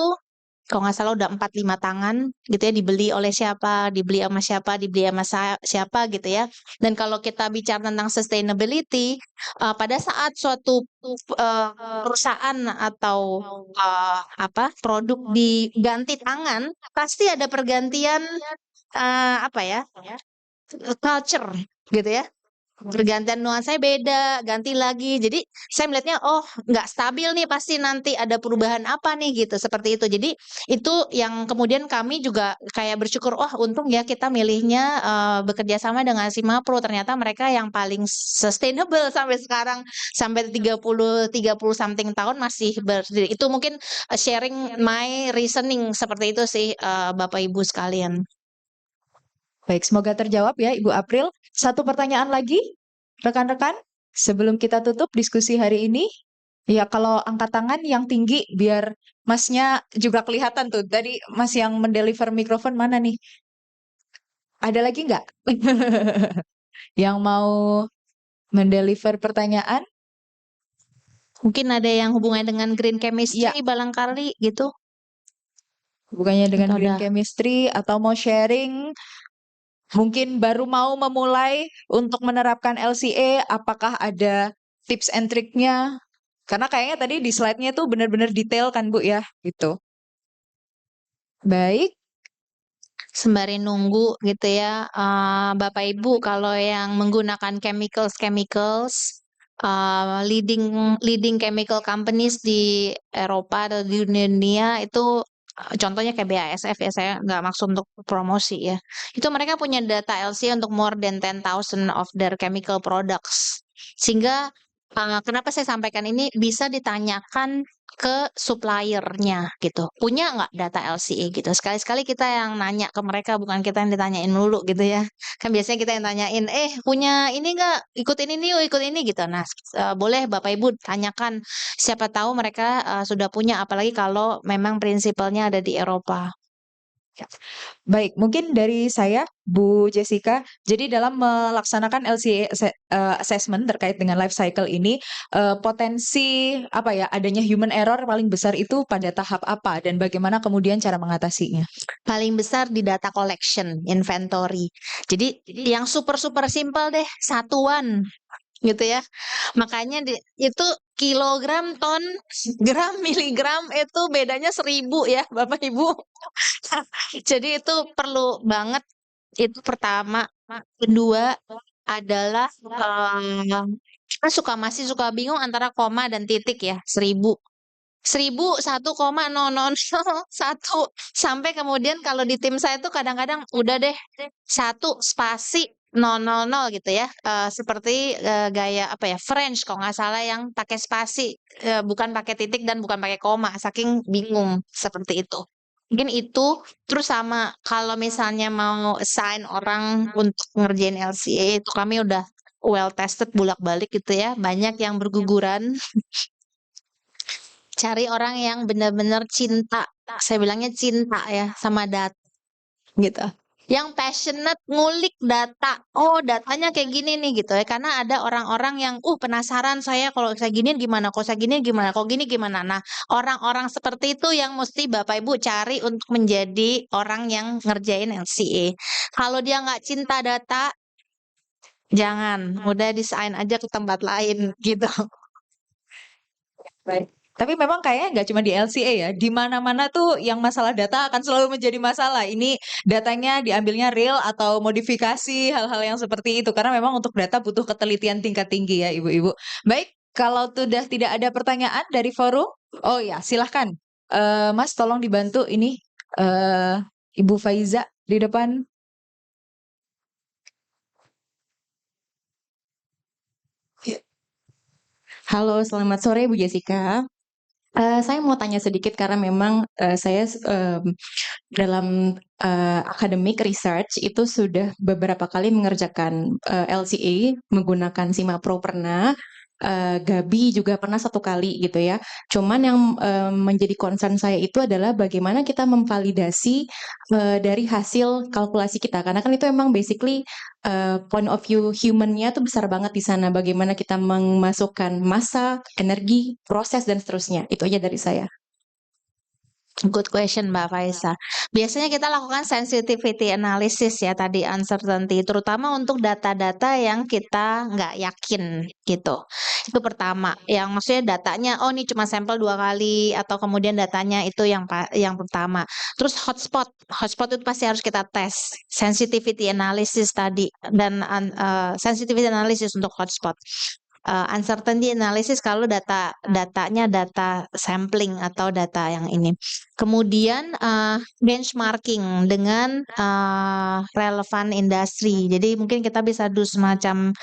kalau nggak salah udah 4-5 tangan gitu ya, dibeli oleh siapa, dibeli sama siapa, dibeli sama siapa gitu ya. Dan kalau kita bicara tentang sustainability, pada saat suatu perusahaan atau produk diganti tangan, pasti ada pergantian culture gitu ya. Pergantian nuansanya beda, ganti lagi. Jadi saya melihatnya, oh nggak stabil nih, pasti nanti ada perubahan apa nih gitu, seperti itu. Jadi itu yang kemudian kami juga kayak bersyukur, wah untung ya kita milihnya bekerja sama dengan Simapro. Ternyata mereka yang paling sustainable sampai sekarang, sampai 30 something tahun masih berdiri. Itu mungkin sharing my reasoning seperti itu sih Bapak Ibu sekalian. Baik, semoga terjawab ya Ibu April. Satu pertanyaan lagi, rekan-rekan, sebelum kita tutup diskusi hari ini. Ya, kalau angkat tangan yang tinggi biar Masnya juga kelihatan tuh. Tadi Mas yang mendeliver mikrofon mana nih? Ada lagi nggak? Yang mau mendeliver pertanyaan? Mungkin ada yang hubungannya dengan green chemistry Iya, barangkali gitu. bukannya dengan Atau green udah chemistry atau mau sharing, mungkin baru mau memulai untuk menerapkan LCA, apakah ada tips and triknya? Karena kayaknya tadi di slide-nya tuh benar-benar detail kan Bu ya, gitu. Baik, sembari nunggu gitu ya, Bapak Ibu kalau yang menggunakan chemicals, leading leading chemical companies di Eropa atau di dunia itu contohnya kayak BASF ya, saya nggak maksud untuk promosi ya. Itu mereka punya data LC untuk more than 10,000 of their chemical products. Sehingga kenapa saya sampaikan ini bisa ditanyakan ke suppliernya gitu. Punya nggak data LCE gitu. Sekali-sekali kita yang nanya ke mereka, bukan kita yang ditanyain dulu gitu ya. Kan biasanya kita yang tanyain, punya ini nggak? Ikutin ini yuk, ikut ini gitu. Nah, boleh Bapak Ibu tanyakan. Siapa tahu mereka sudah punya, apalagi kalau memang prinsipalnya ada di Eropa. baik. Mungkin dari saya, Bu Jessica. Jadi dalam melaksanakan LCA assessment terkait dengan life cycle ini, potensi apa ya adanya human error paling besar itu pada tahap apa dan bagaimana kemudian cara mengatasinya? Paling besar di data collection, inventory. Jadi yang super-super simpel deh, satuan gitu ya. Makanya itu kilogram, ton, gram, miligram itu bedanya 1.000 ya Bapak Ibu. Jadi itu perlu banget, itu pertama. Kedua adalah kita masih suka bingung antara koma dan titik ya, 1.000. 1.001,000 sampai kemudian kalau di tim saya tuh kadang-kadang udah deh 1 spasi 000 gitu ya. Seperti gaya apa ya, French kalau nggak salah yang pakai spasi, bukan pakai titik dan bukan pakai koma, saking bingung seperti itu. Mungkin itu, terus sama kalau misalnya mau assign orang untuk ngerjain LCA itu kami udah well tested bolak-balik gitu ya. Banyak yang berguguran. Cari orang yang benar-benar cinta, saya bilangnya cinta ya sama data gitu. Yang passionate ngulik data. Oh, datanya kayak gini nih gitu ya. Karena ada orang-orang yang penasaran saya kalau saya gini gimana, kalau saya gini gimana, kalau gini gimana. Nah, orang-orang seperti itu yang mesti Bapak Ibu cari untuk menjadi orang yang ngerjain LCA. Kalau dia nggak cinta data, jangan, udah desain aja ke tempat lain gitu. Baik. Tapi memang kayaknya nggak cuma di LCA ya, di mana-mana tuh yang masalah data akan selalu menjadi masalah. Ini datanya diambilnya real atau modifikasi, hal-hal yang seperti itu. Karena memang untuk data butuh ketelitian tingkat tinggi ya, Ibu-Ibu. Baik, kalau sudah tidak ada pertanyaan dari forum, oh ya, silahkan. Mas, tolong dibantu ini Ibu Faiza di depan. Halo, selamat sore Bu Jessica. Saya mau tanya sedikit karena memang saya dalam academic research itu sudah beberapa kali mengerjakan LCA menggunakan Sima Pro pernah, Gabi juga pernah 1 kali gitu ya. Cuman yang menjadi concern saya itu adalah bagaimana kita memvalidasi dari hasil kalkulasi kita. Karena kan itu emang basically point of view human-nya tuh besar banget di sana. Bagaimana kita memasukkan massa, energi, proses dan seterusnya. Itu aja dari saya. Good question Mbak Faisa. Biasanya kita lakukan sensitivity analysis ya tadi, uncertainty, terutama untuk data-data yang kita nggak yakin gitu. Itu pertama, yang maksudnya datanya, ini cuma sampel 2 kali atau kemudian datanya itu yang pertama. Terus hotspot itu pasti harus kita tes. Sensitivity analysis tadi dan sensitivity analysis untuk hotspot. Uncertainty analysis kalau datanya data sampling atau data yang ini. Kemudian benchmarking dengan relevan industri. Jadi mungkin kita bisa do semacam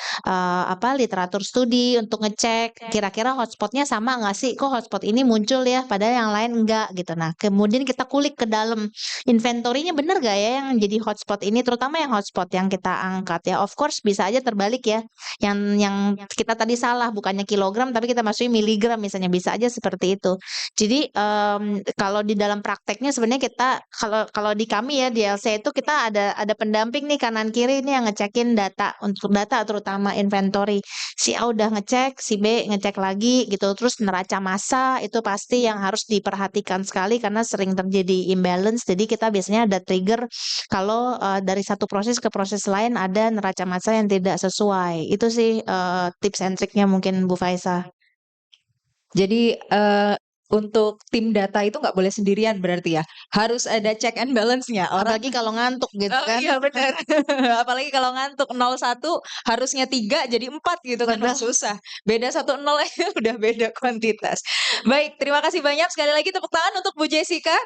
literatur studi untuk ngecek kira-kira hotspotnya sama nggak sih? Kok hotspot ini muncul ya, padahal yang lain enggak gitu. Nah, kemudian kita kulik ke dalam inventory-nya bener gak ya yang jadi hotspot ini, terutama yang hotspot yang kita angkat ya. Of course bisa aja terbalik ya. Yang kita tadi tadi salah, bukannya kilogram tapi kita masukin miligram misalnya, bisa aja seperti itu. Jadi kalau di dalam prakteknya sebenarnya kita kalau di kami ya di LC itu kita ada pendamping nih kanan kiri ini yang ngecekin data untuk data terutama inventory. Si A udah ngecek, si B ngecek lagi gitu. Terus neraca massa itu pasti yang harus diperhatikan sekali karena sering terjadi imbalance. Jadi kita biasanya ada trigger kalau dari satu proses ke proses lain ada neraca massa yang tidak sesuai. Itu sih tips and triknya mungkin Bu Faiza. Jadi untuk tim data itu nggak boleh sendirian berarti ya. Harus ada check and balance-nya. Orang Apalagi kalau ngantuk gitu Oh kan. iya benar. Apalagi kalau ngantuk 01 harusnya 3 jadi 4 gitu kan. Wah, Betul. susah. Beda 1 0 aja udah beda kuantitas. Baik, terima kasih banyak sekali lagi tepuk tangan untuk Bu Jessica.